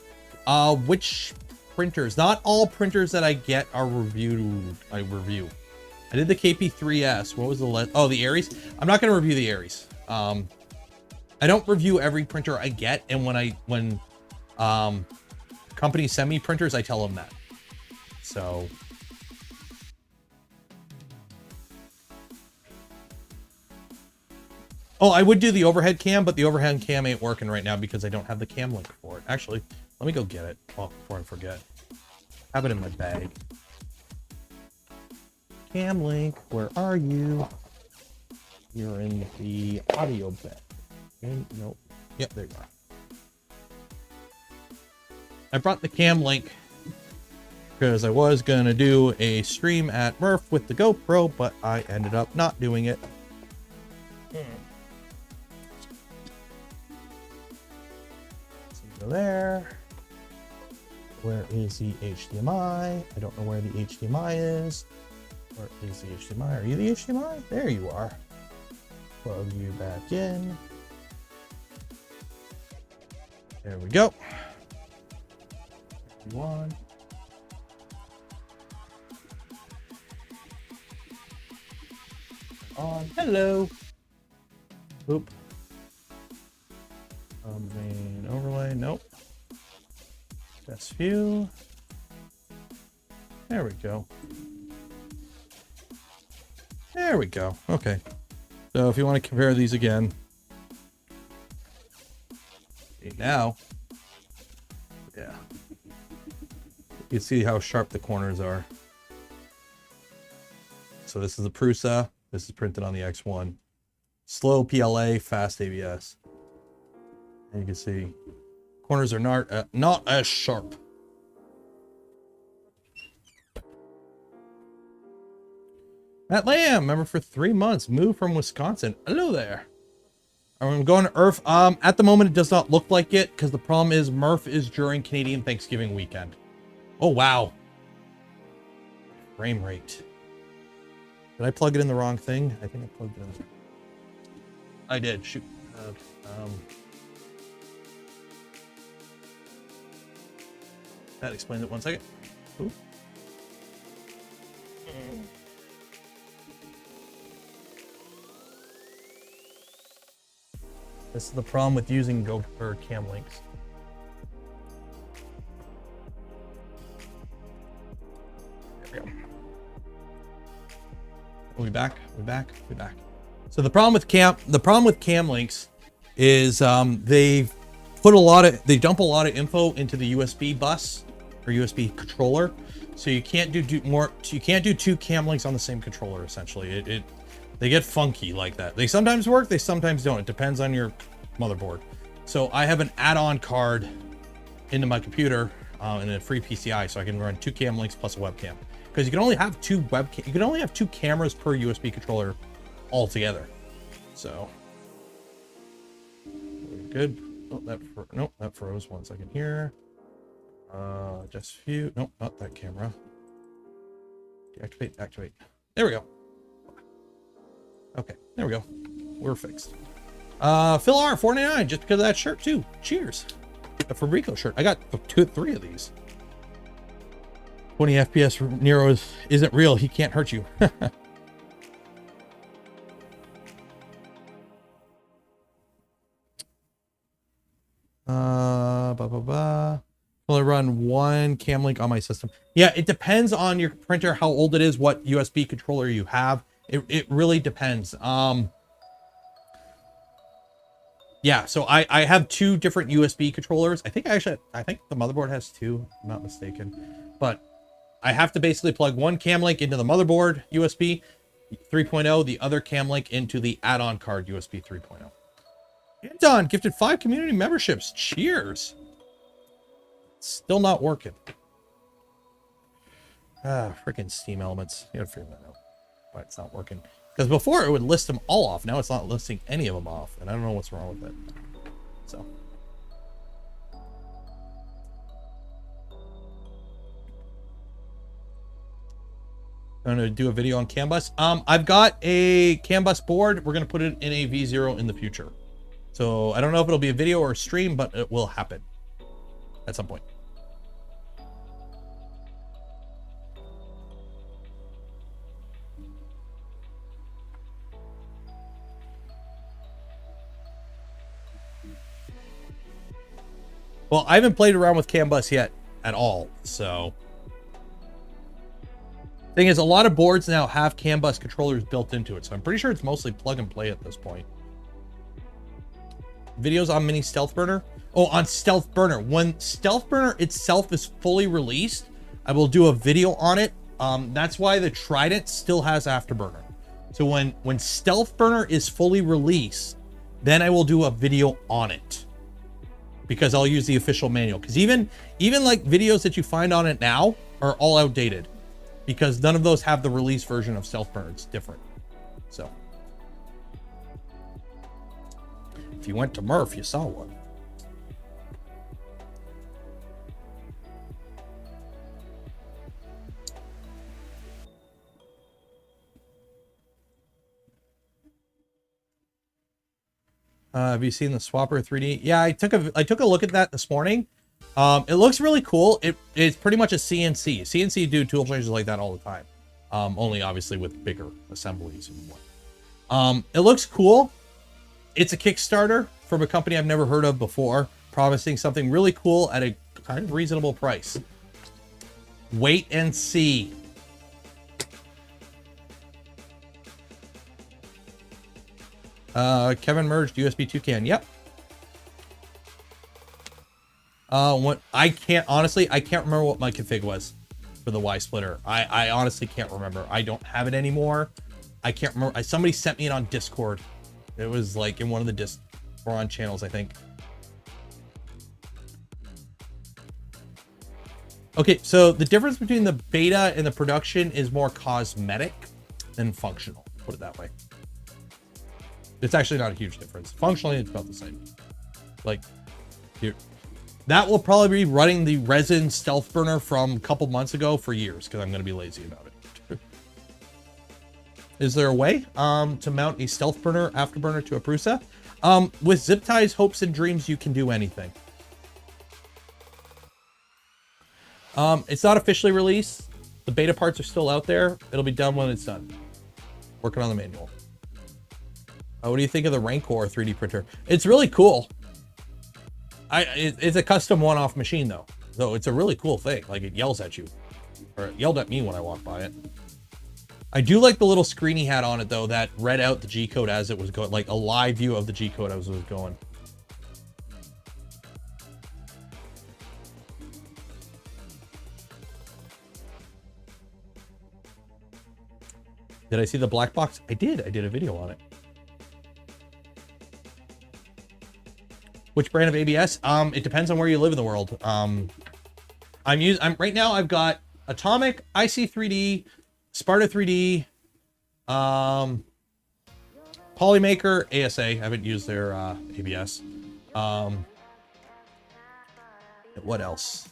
Speaker 1: Which printers? Not all printers that I get are reviewed. I did the KP3S. What was the the Aries? I'm not going to review the Aries. I don't review every printer I get, and when companies send me printers, I tell them that. So I would do the overhead cam, but the overhead cam ain't working right now because I don't have the cam link for it. Actually, let me go get it before I forget. Have it in my bag. Cam link, where are you? You're in the audio bag. Nope. Yep, there you are. I brought the cam link because I was gonna do a stream at MRRF with the GoPro, but I ended up not doing it. Go there. Where is the HDMI? I don't know where the HDMI is. Where is the HDMI? Are you the HDMI? There you are. Plug you back in. There we go. One. On. Hello. Oop. Main overlay. Nope. Best view. There we go. There we go. Okay. So if you want to compare these again. Now. Yeah. You can see how sharp the corners are. So this is the Prusa. This is printed on the X1. Slow PLA, fast ABS. And you can see corners are not as sharp. Matt Lamb, member for 3 months, moved from Wisconsin. Hello there. I'm going to MRRF. At the moment, it does not look like it because the problem is MRRF is during Canadian Thanksgiving weekend. Oh, wow. Frame rate. Did I plug it in the wrong thing? I think I plugged it in. I did. Shoot. That explains it. 1 second. Ooh. This is the problem with using GoPro cam links. There we go. Are we back? We're back. We're back. So the problem with cam links is they dump a lot of info into the USB bus or USB controller, so you can't do two cam links on the same controller. Essentially, they get funky like that. They sometimes work, they sometimes don't. It depends on your motherboard. So I have an add-on card into my computer and a free PCI, so I can run 2 cam links plus a webcam. Because you can only have two cameras per USB controller altogether. So we're good. Oh, nope, that froze. 1 second here. Just few. Nope, not that camera. Deactivate, activate. There we go. Okay, there we go. We're fixed. Phil R 49, just because of that shirt too. Cheers. A Fabrico shirt. I got 3 of these. 20 FPS Nero isn't real. He can't hurt you. Only run 1 cam link on my system. Yeah, it depends on your printer, how old it is, what USB controller you have. It really depends. Yeah, so I have 2 different USB controllers. I think the motherboard has 2, if I'm not mistaken. But I have to basically plug 1 cam link into the motherboard USB 3.0, the other cam link into the add-on card USB 3.0. Anton gifted 5 community memberships. Cheers. Still not working. Freaking Steam Elements. You gotta figure that out. Why it's not working. Because before it would list them all off. Now it's not listing any of them off. And I don't know what's wrong with it. So. I'm going to do a video on CAN bus. I've got a CAN bus board. We're going to put it in a V0 in the future. So I don't know if it'll be a video or a stream, but it will happen at some point. Well, I haven't played around with CAN bus yet at all, so. Thing is, a lot of boards now have CAN bus controllers built into it, so I'm pretty sure it's mostly plug and play at this point. Videos on mini Stealth Burner. Oh, on Stealth Burner. When Stealth Burner itself is fully released, I will do a video on it. That's why the Trident still has Afterburner. So when Stealth Burner is fully released, then I will do a video on it. Because I'll use the official manual. Because even like videos that you find on it now are all outdated. Because none of those have the release version of Stealth Burner. It's different. So. If you went to Murph, you saw one. Have you seen the Swapper 3D? Yeah, I took a look at that this morning. It looks really cool. It's pretty much a CNC. CNC do tool changes like that all the time. Only obviously with bigger assemblies and what. It looks cool. It's a Kickstarter from a company I've never heard of before, promising something really cool at a kind of reasonable price. Wait and see. Kevin merged USB 2 can. Yep. What I can't remember what my config was for the Y splitter. I honestly can't remember. I don't have it anymore. I can't remember. Somebody sent me it on Discord. It was like in one of the Voron channels, I think. Okay, so the difference between the beta and the production is more cosmetic than functional. Put it that way. It's actually not a huge difference. Functionally, it's about the same. Like, here. That will probably be running the resin Stealth Burner from a couple months ago for years, because I'm going to be lazy about it. Is there a way to mount a Stealth Burner Afterburner to a Prusa? With zip ties, hopes, and dreams, you can do anything. It's not officially released. The beta parts are still out there. It'll be done when it's done. Working on the manual. What do you think of the Rancor 3D printer? It's really cool. It's a custom one-off machine though. So it's a really cool thing. Like it yells at you. Or it yelled at me when I walked by it. I do like the little screen he had on it though that read out the G-code as it was going. Like a live view of the G-code as it was going. Did I see the black box? I did. I did a video on it. Which brand of ABS? It depends on where you live in the world. Right now I've got Atomic, IC3D, Sparta 3D, Polymaker, ASA. I haven't used their ABS. What else?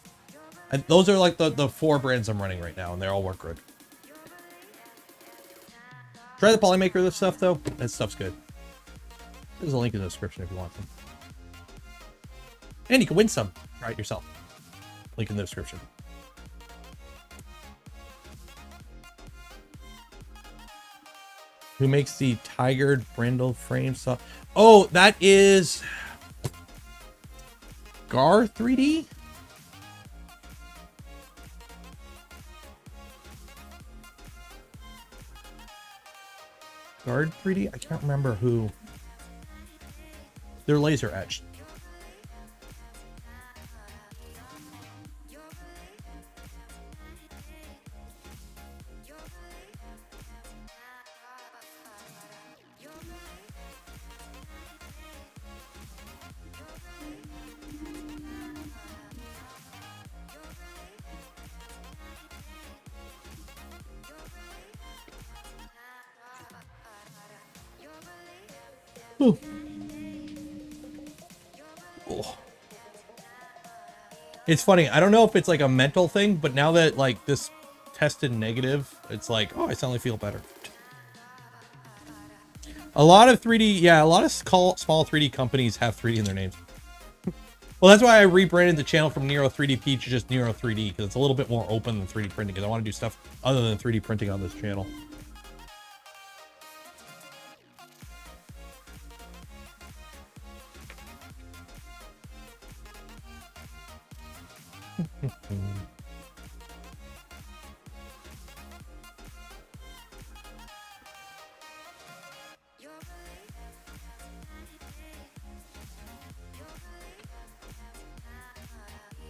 Speaker 1: And those are like the 4 brands I'm running right now, and they all work good. Try the Polymaker of this stuff, though. That stuff's good. There's a link in the description if you want some. And you can win some. Try it yourself. Link in the description. Who makes the tigered brindle frame stuff? Oh, that is Gar 3D? Guard 3D? I can't remember who. They're laser etched. Ooh. Oh. It's funny. I don't know if it's like a mental thing, but now that like this tested negative, it's like, oh, I suddenly feel better. A lot of 3D, yeah, a lot of small 3D companies have 3D in their names. Well, that's why I rebranded the channel from Nero 3DP to just Nero 3D, because it's a little bit more open than 3D printing, because I want to do stuff other than 3D printing on this channel.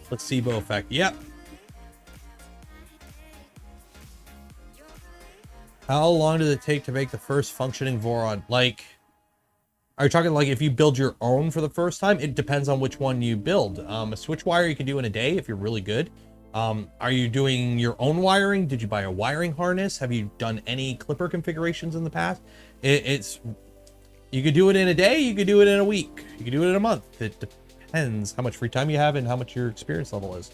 Speaker 1: Placebo effect. Yep. How long does it take to make the first functioning Voron? Like, are you talking like if you build your own for the first time? It depends on which one you build. A switch wire you can do in a day if you're really good. Are you doing your own wiring? Did you buy a wiring harness? Have you done any clipper configurations in the past? You could do it in a day. You could do it in a week. You could do it in a month. It depends how much free time you have and how much your experience level is.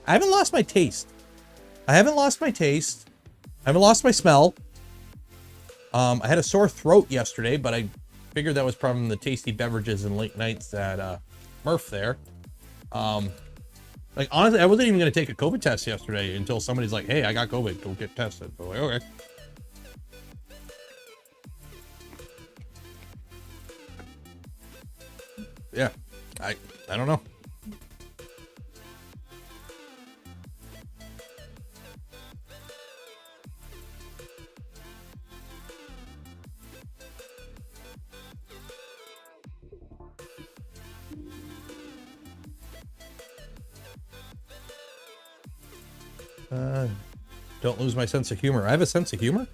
Speaker 1: I haven't lost my taste. I haven't lost my taste. I haven't lost my smell. I had a sore throat yesterday, but I figured that was from the tasty beverages and late nights at Murph there. Like honestly, I wasn't even going to take a COVID test yesterday until somebody's like, "Hey, I got COVID. Go get tested." I'm like, okay. Yeah, I don't know. Don't lose my sense of humor. I have a sense of humor.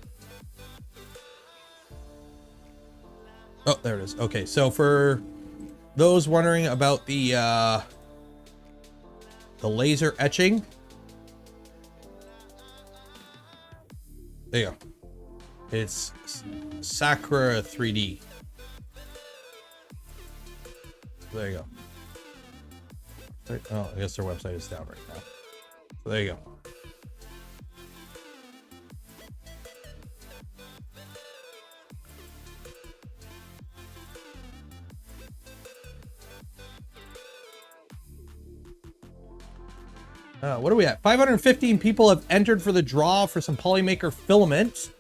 Speaker 1: Oh, there it is. Okay, so for those wondering about the laser etching, there you go. It's Sakura 3D. There you go. Oh, I guess their website is down right now. So there you go. What are we at? 515 people have entered for the draw for some Polymaker filament.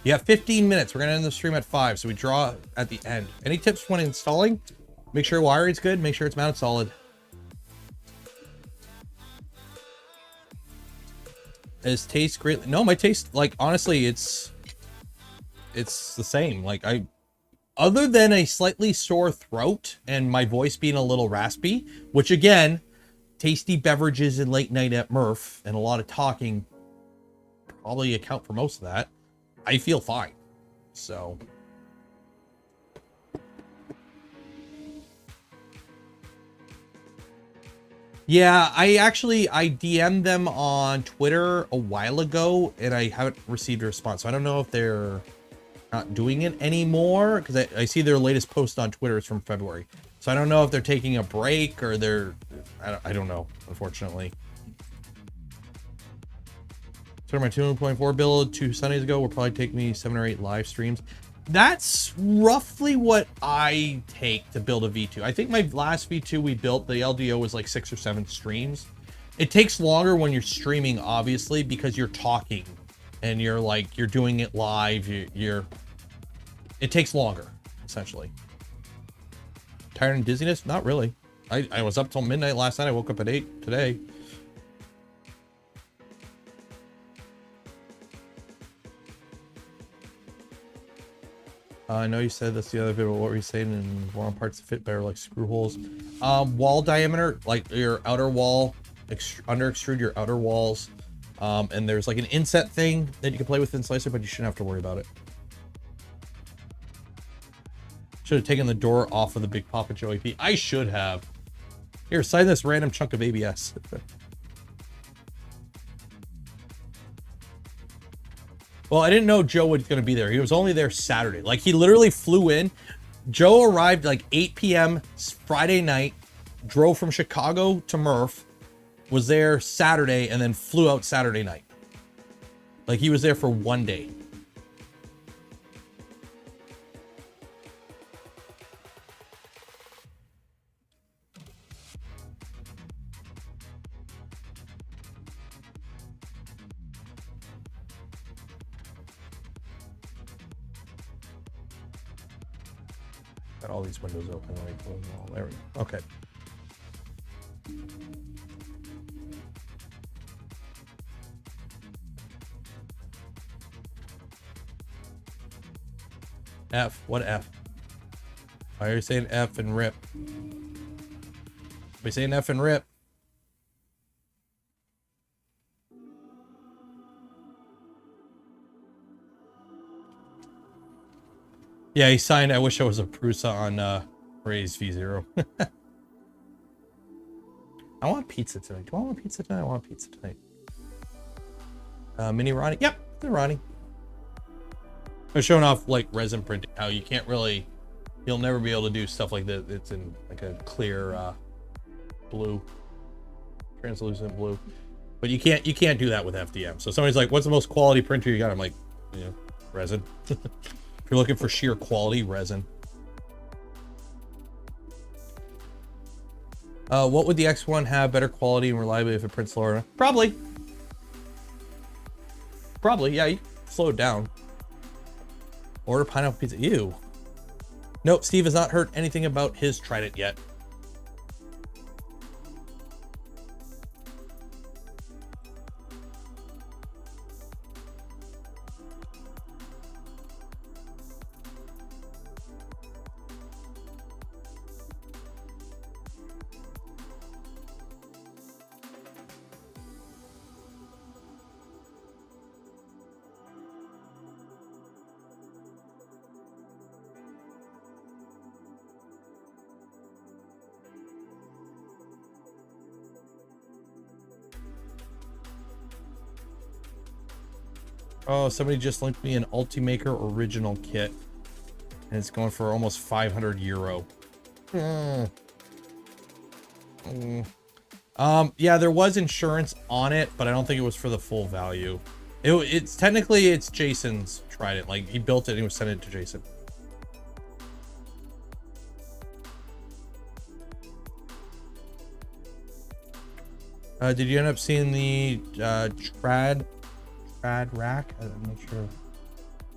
Speaker 1: You have 15 minutes. We're going to end the stream at 5, so we draw at the end. Any tips when installing? Make sure wiring's good. Make sure it's mounted solid. Is taste great? No, my taste, like, honestly, it's the same. Like, other than a slightly sore throat and my voice being a little raspy, which again, tasty beverages and late night at Murph and a lot of talking probably account for most of that. I feel fine. So yeah, I DM'd them on Twitter a while ago and I haven't received a response. So I don't know if they're not doing it anymore because I see their latest post on Twitter is from February. So I don't know if they're taking a break or they're, I don't know, unfortunately. So my 2.4 build 2 Sundays ago will probably take me 7 or 8 live streams. That's roughly what I take to build a V2. I think my last V2 we built, the LDO was like 6 or 7 streams. It takes longer when you're streaming, obviously, because you're talking and you're like, you're doing it live. It takes longer, essentially. Tired and dizziness? Not really. I was up till midnight last night. I woke up at 8 today. I know you said that's the other bit, but what were you saying? In Voron parts fit better, like screw holes. Wall diameter, like your outer wall, under extrude your outer walls. And there's like an inset thing that you can play with in Slicer, but you shouldn't have to worry about it. Should have taken the door off of the Big Papa Joe AP. I should have. Here, sign this random chunk of ABS. Well, I didn't know Joe was going to be there. He was only there Saturday. Like, he literally flew in. Joe arrived like 8 p.m. Friday night, drove from Chicago to Murph, was there Saturday, and then flew out Saturday night. Like, he was there for 1 day. Got all these windows open. Let me close them all. There we go. Okay. F. What F? Why are you saying F and rip? Are we saying F and rip? Yeah, he signed. I wish I was a Prusa on Ray's V0. I want pizza tonight. Do I want pizza tonight? I want pizza tonight. Mini Ronnie. Yep, the Ronnie. I'm showing off like resin printing, how you can't really, you'll never be able to do stuff like that. It's in like a clear blue, translucent blue, but you can't do that with FDM. So somebody's like, what's the most quality printer you got? I'm like, you know, resin. If you're looking for sheer quality, resin. What would the X1 have better quality and reliability if it prints slower? Probably, yeah, you slow it down. Order pineapple pizza. Ew. Nope, Steve has not heard anything about his Trident yet. Oh, somebody just linked me an Ultimaker original kit. And it's going for almost 500 euro. Yeah, there was insurance on it, but I don't think it was for the full value. It's technically, it's Jason's Trident. Like, he built it and he was sending it to Jason. Did you end up seeing the trad rack? I'm not sure.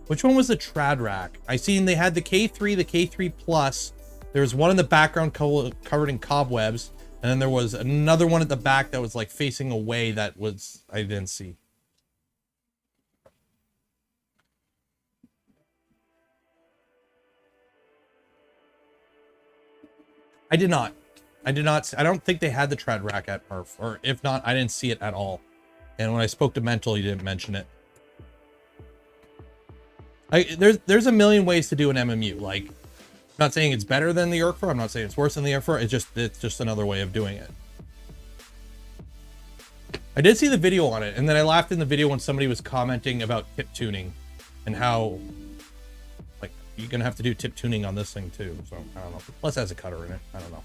Speaker 1: Which one was the trad rack? I seen they had the K3, the K3 Plus. There was one in the background covered in cobwebs, and then there was another one at the back that was like facing away that was I didn't see. I did not. I don't think they had the trad rack at Murph, or if not, I didn't see it at all. And when I spoke to Mental, he didn't mention it. There's a million ways to do an MMU. Like, I'm not saying it's better than the Urkfor. I'm not saying it's worse than the Urkfor. It's just another way of doing it. I did see the video on it, and then I laughed in the video when somebody was commenting about tip tuning and how, like, you're gonna have to do tip tuning on this thing too. So I don't know. Plus it has a cutter in it. I don't know.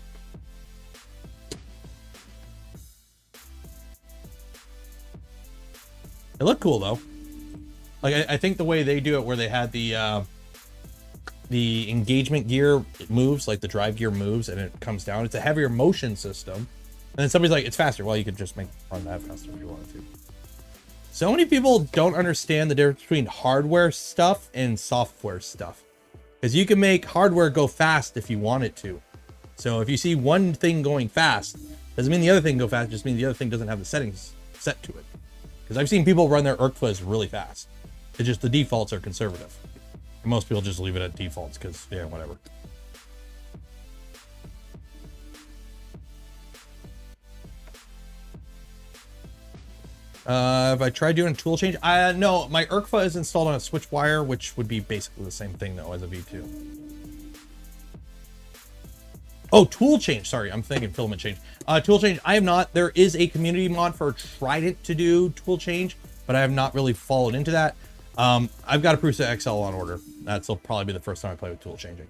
Speaker 1: It looked cool though. Like I think the way they do it, where they had the engagement gear, it moves, like the drive gear moves and it comes down. It's a heavier motion system. And then somebody's like, it's faster. Well, you could just run that faster if you wanted to. So many people don't understand the difference between hardware stuff and software stuff. Because you can make hardware go fast if you want it to. So if you see one thing going fast, doesn't mean the other thing go fast, just means the other thing doesn't have the settings set to it. Because I've seen people run their ERCFAs really fast. It's just the defaults are conservative. And most people just leave it at defaults because, yeah, whatever. Have I tried doing a tool change? No, my ERCFA is installed on a switch wire, which would be basically the same thing though as a V2. Oh, tool change. Sorry, I'm thinking filament change. Tool change, I have not. There is a community mod for Trident to do tool change, but I have not really followed into that. I've got a Prusa XL on order. That'll probably be the first time I play with tool changing.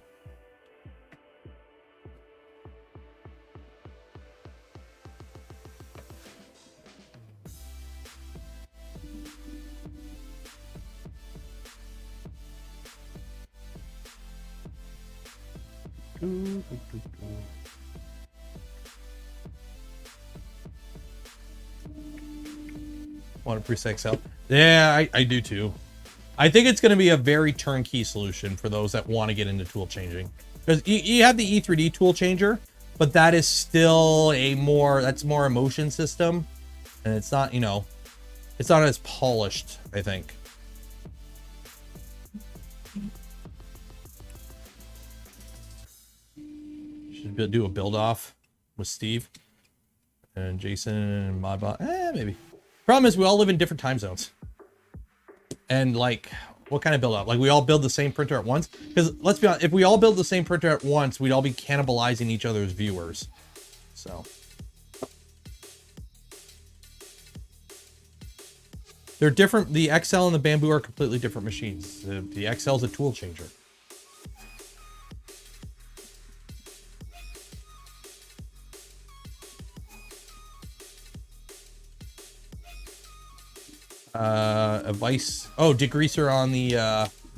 Speaker 1: Want a Prusa XL? Yeah, I do too. I think it's going to be a very turnkey solution for those that want to get into tool changing. Because you have the E3D tool changer, but that is still that's more a motion system. And it's not, you know, it's not as polished, I think. Should do a build off with Steve and Jason and Modbot. Maybe. Problem is we all live in different time zones. And like, what kind of build out? Like we all build the same printer at once? Because let's be honest, if we all build the same printer at once, we'd all be cannibalizing each other's viewers. So. They're different. The XL and the Bambu are completely different machines. The XL is a tool changer. A vice. Oh, degreaser on the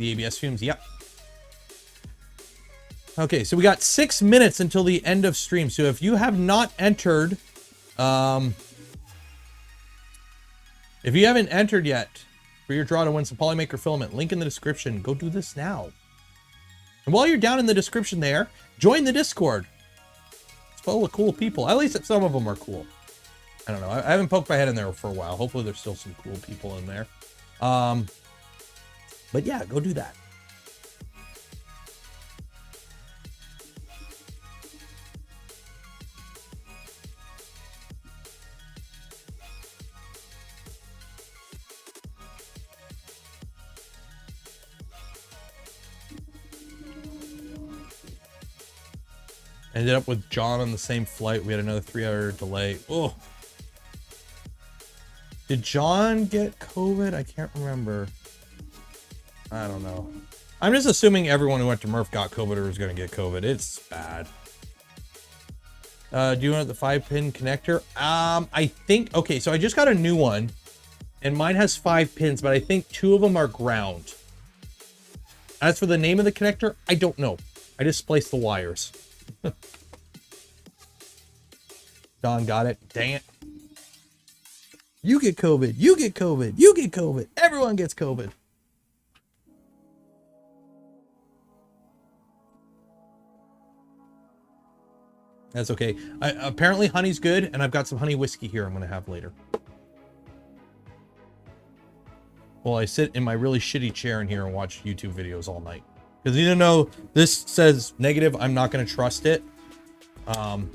Speaker 1: ABS fumes. Yep. Okay, so we got 6 minutes until the end of stream. So if you have not entered, if you haven't entered yet for your draw to win some Polymaker filament, link in the description. Go do this now. And while you're down in the description there, join the Discord. It's full of cool people. At least some of them are cool. I don't know. I haven't poked my head in there for a while. Hopefully there's still some cool people in there. But yeah, go do that. Ended up with John on the same flight. We had another 3-hour delay. Oh. Did John get COVID? I can't remember. I don't know. I'm just assuming everyone who went to Murph got COVID or is going to get COVID. It's bad. Do you want the 5-pin connector? I think, okay, so I just got a new one and mine has 5 pins, but I think 2 of them are ground. As for the name of the connector, I don't know. I just spliced the wires. Don got it. Dang it. You get COVID. You get COVID. You get COVID. Everyone gets COVID. That's okay. Apparently honey's good, and I've got some honey whiskey here I'm going to have later. Well, I sit in my really shitty chair in here and watch YouTube videos all night. Because even though this says negative, I'm not going to trust it. I'm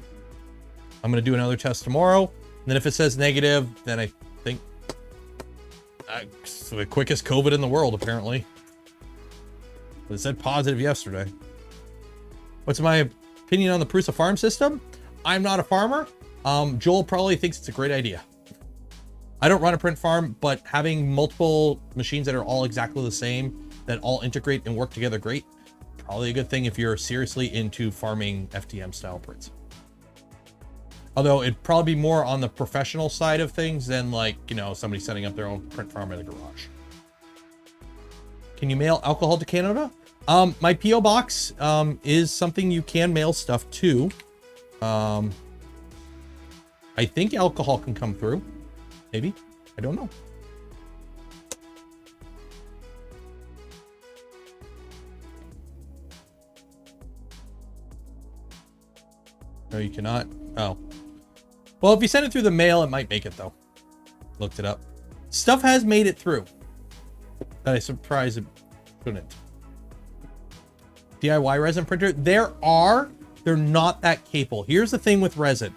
Speaker 1: going to do another test tomorrow. And then if it says negative, then I think it's the quickest COVID in the world, apparently. But it said positive yesterday. What's my opinion on the Prusa farm system? I'm not a farmer. Joel probably thinks it's a great idea. I don't run a print farm, but having multiple machines that are all exactly the same, that all integrate and work together great, Probably a good thing if you're seriously into farming FDM style prints. Although it'd probably be more on the professional side of things than like, you know, somebody setting up their own print farm in the garage. Can you mail alcohol to Canada? My P.O. box is something you can mail stuff to. I think alcohol can come through. Maybe. I don't know. No, you cannot. Oh. Well, if you send it through the mail, it might make it, though. Looked it up. Stuff has made it through. That I surprised it couldn't. DIY resin printer. They're not that capable. Here's the thing with resin.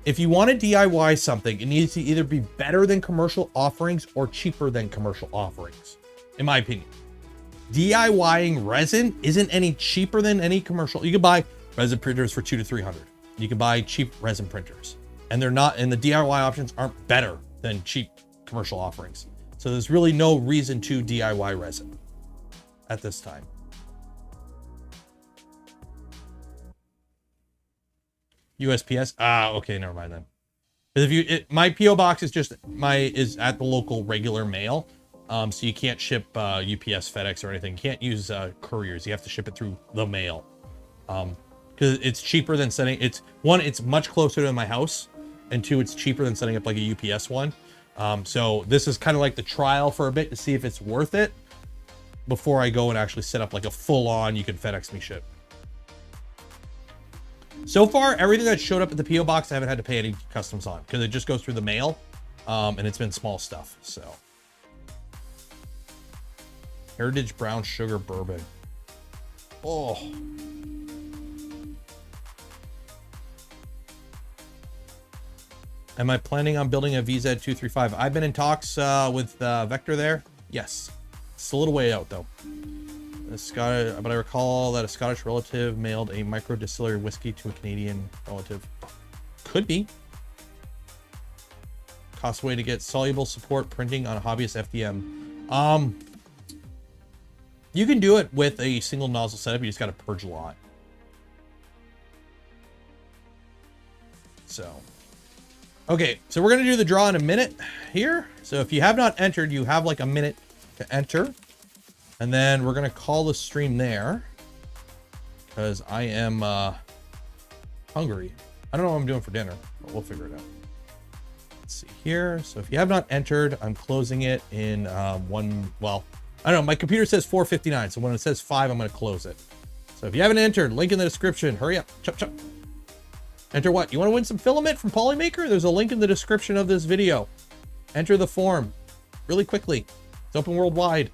Speaker 1: If you want to DIY something, it needs to either be better than commercial offerings or cheaper than commercial offerings, in my opinion. DIYing resin isn't any cheaper than any commercial. You can buy resin printers for $200 to $300. You can buy cheap resin printers, and they're not, and the DIY options aren't better than cheap commercial offerings. So there's really no reason to DIY resin at this time. USPS. Ah, okay, never mind then. Because if my PO box is just is at the local regular mail, so you can't ship UPS, FedEx, or anything. You can't use couriers. You have to ship it through the mail. Because it's cheaper than sending. It's much closer to my house, and two, it's cheaper than setting up like a UPS one. So this is kind of like the trial for a bit to see if it's worth it before I go and actually set up like a full-on you can FedEx me ship. So far, everything that showed up at the PO box, I haven't had to pay any customs on because it just goes through the mail, and it's been small stuff. So, Heritage Brown Sugar Bourbon. Oh. Am I planning on building a VZ235? I've been in talks with Vector there. Yes. It's a little way out, though. But I recall that a Scottish relative mailed a micro distillery whiskey to a Canadian relative. Could be. Cost way to get soluble support printing on a hobbyist FDM. You can do it with a single nozzle setup. You just got to purge a lot. So... Okay, so we're going to do the draw in a minute here. So if you have not entered, you have like a minute to enter. And then we're going to call the stream there. Because I am hungry. I don't know what I'm doing for dinner, but we'll figure it out. Let's see here. So if you have not entered, I'm closing it in well, I don't know. My computer says 4:59. So when it says 5, I'm going to close it. So if you haven't entered, link in the description. Hurry up. Chop, chop. Enter what? You want to win some filament from Polymaker? There's a link in the description of this video. Enter the form really quickly. It's open worldwide.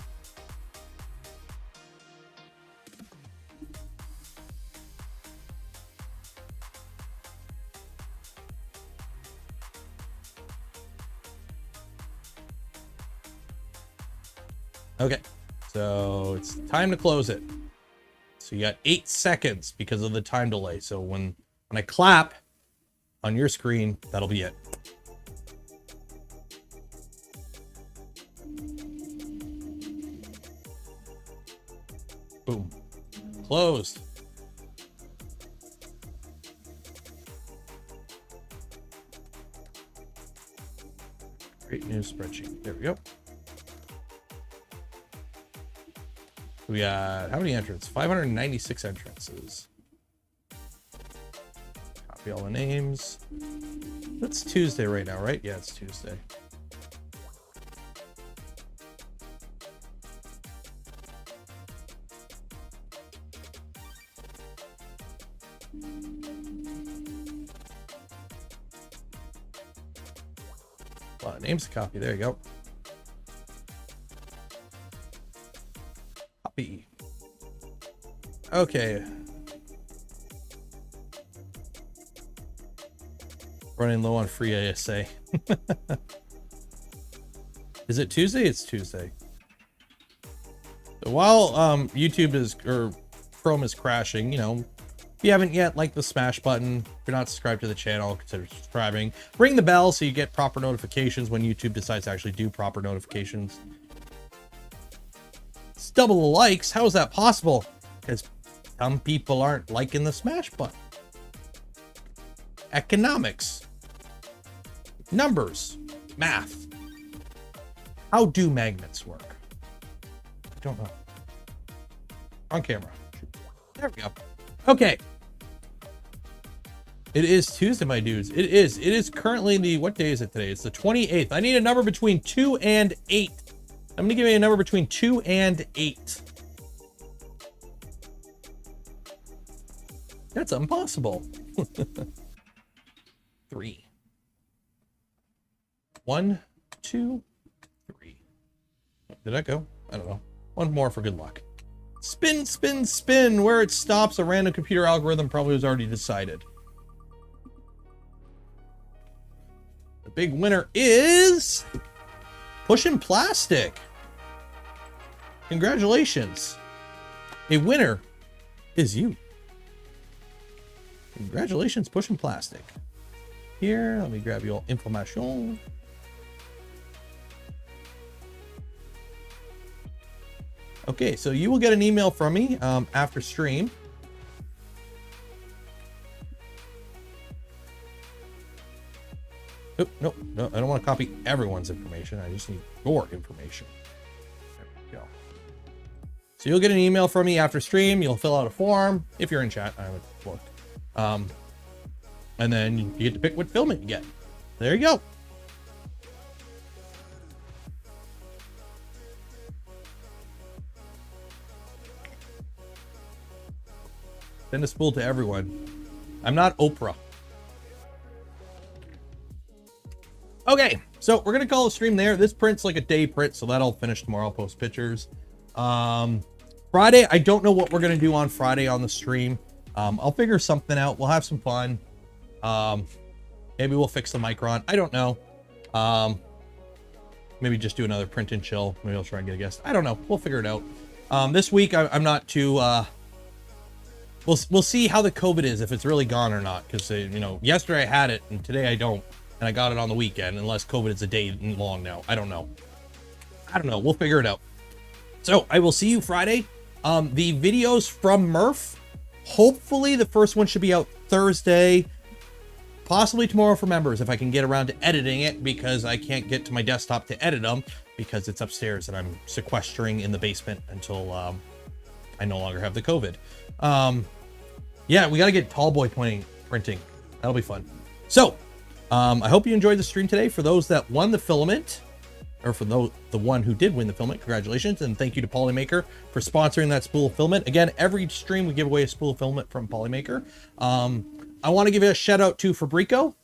Speaker 1: Okay, so it's time to close it. So you got 8 seconds because of the time delay. So when I clap on your screen, that'll be it. Boom. Closed. Create new spreadsheet. There we go. We got how many entrances? 596 entrances. Copy all the names. It's Tuesday right now, right? Yeah, it's Tuesday. A lot of names to copy. There you go. Copy. Okay. Running low on free ASA. Is it Tuesday? It's Tuesday. So while YouTube is, or Chrome is crashing, you know, if you haven't yet, like the smash button. If you're not subscribed to the channel, consider subscribing. Ring the bell so you get proper notifications when YouTube decides to actually do proper notifications. It's double the likes. How is that possible? because some people aren't liking the smash button. Economics, numbers, math. How do magnets work? I don't know. On camera. There we go. Okay. It is Tuesday, my dudes. It is. It is currently the, what day is it today? It's the 28th. I need a number between 2 and 8. I'm going to give you a number between 2 and 8. That's impossible. 3. 1, 2, 3. Did that go? I don't know. One more for good luck. Spin, spin, spin. Where it stops, a random computer algorithm probably was already decided. The big winner is Pushing Plastic. Congratulations. A winner is you. Congratulations, Pushing Plastic. Here, let me grab your information. Okay, so you will get an email from me after stream. Oh, no, no, I don't want to copy everyone's information. I just need your information. There we go. So you'll get an email from me after stream. You'll fill out a form. If you're in chat, I would look. And then you get to pick what filament you get. There you go. Send a spool to everyone. I'm not Oprah. Okay, so we're gonna call the stream there. This print's like a day print, so that'll finish tomorrow. I'll post pictures. Friday, I don't know what we're gonna do on Friday on the stream. I'll figure something out. We'll have some fun. Maybe we'll fix the micron. I don't know. Maybe just do another print and chill. Maybe I'll try and get a guest. I don't know. We'll figure it out. This week, I'm not too. We'll see how the COVID is, if it's really gone or not. Because you know, yesterday I had it and today I don't, and I got it on the weekend. Unless COVID is a day long now. I don't know. We'll figure it out. So I will see you Friday. The videos from Murph. Hopefully the first one should be out Thursday. Possibly tomorrow for members if I can get around to editing it, because I can't get to my desktop to edit them because it's upstairs and I'm sequestering in the basement until I no longer have the COVID. Yeah, we got to get tall boy printing. That'll be fun. So I hope you enjoyed the stream today. For those that won the filament, or for the one who did win the filament, congratulations, and thank you to Polymaker for sponsoring that spool filament. Again, every stream we give away a spool filament from Polymaker. I want to give a shout out to Fabrico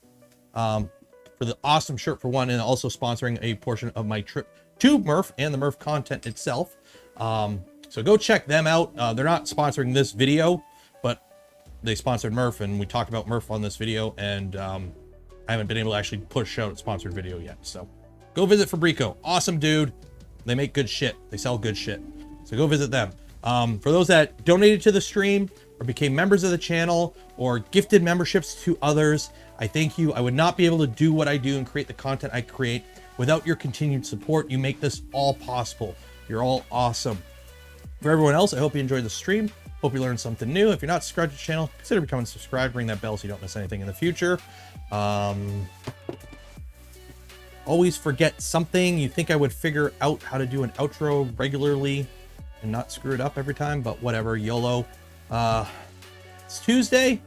Speaker 1: for the awesome shirt for one, and also sponsoring a portion of my trip to Murph and the Murph content itself. So go check them out. They're not sponsoring this video, but they sponsored Murph, and we talked about Murph on this video, and I haven't been able to actually push out a sponsored video yet. So go visit Fabrico. Awesome dude. They make good shit. They sell good shit. So go visit them. For those that donated to the stream or became members of the channel or gifted memberships to others, I thank you. I would not be able to do what I do and create the content I create without your continued support. You make this all possible. You're all awesome. For everyone else, I hope you enjoyed the stream. Hope you learned something new. If you're not subscribed to the channel, consider becoming subscribed. Ring that bell so you don't miss anything in the future. Always forget something. You think I would figure out how to do an outro regularly and not screw it up every time, but whatever, YOLO. It's Tuesday.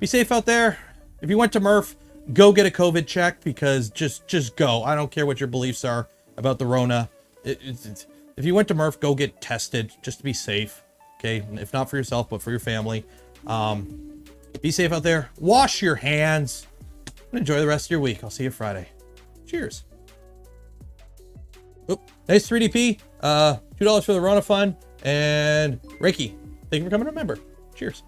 Speaker 1: Be safe out there. If you went to Murph, go get a COVID check, because just go. I don't care what your beliefs are about the Rona. If you went to Murph, go get tested just to be safe. Okay, if not for yourself, but for your family. Be safe out there. Wash your hands. And enjoy the rest of your week. I'll see you Friday. Cheers. Oop, nice 3DP. $2 for the Rona Fund. And Reiki, thank you for coming to member. Cheers.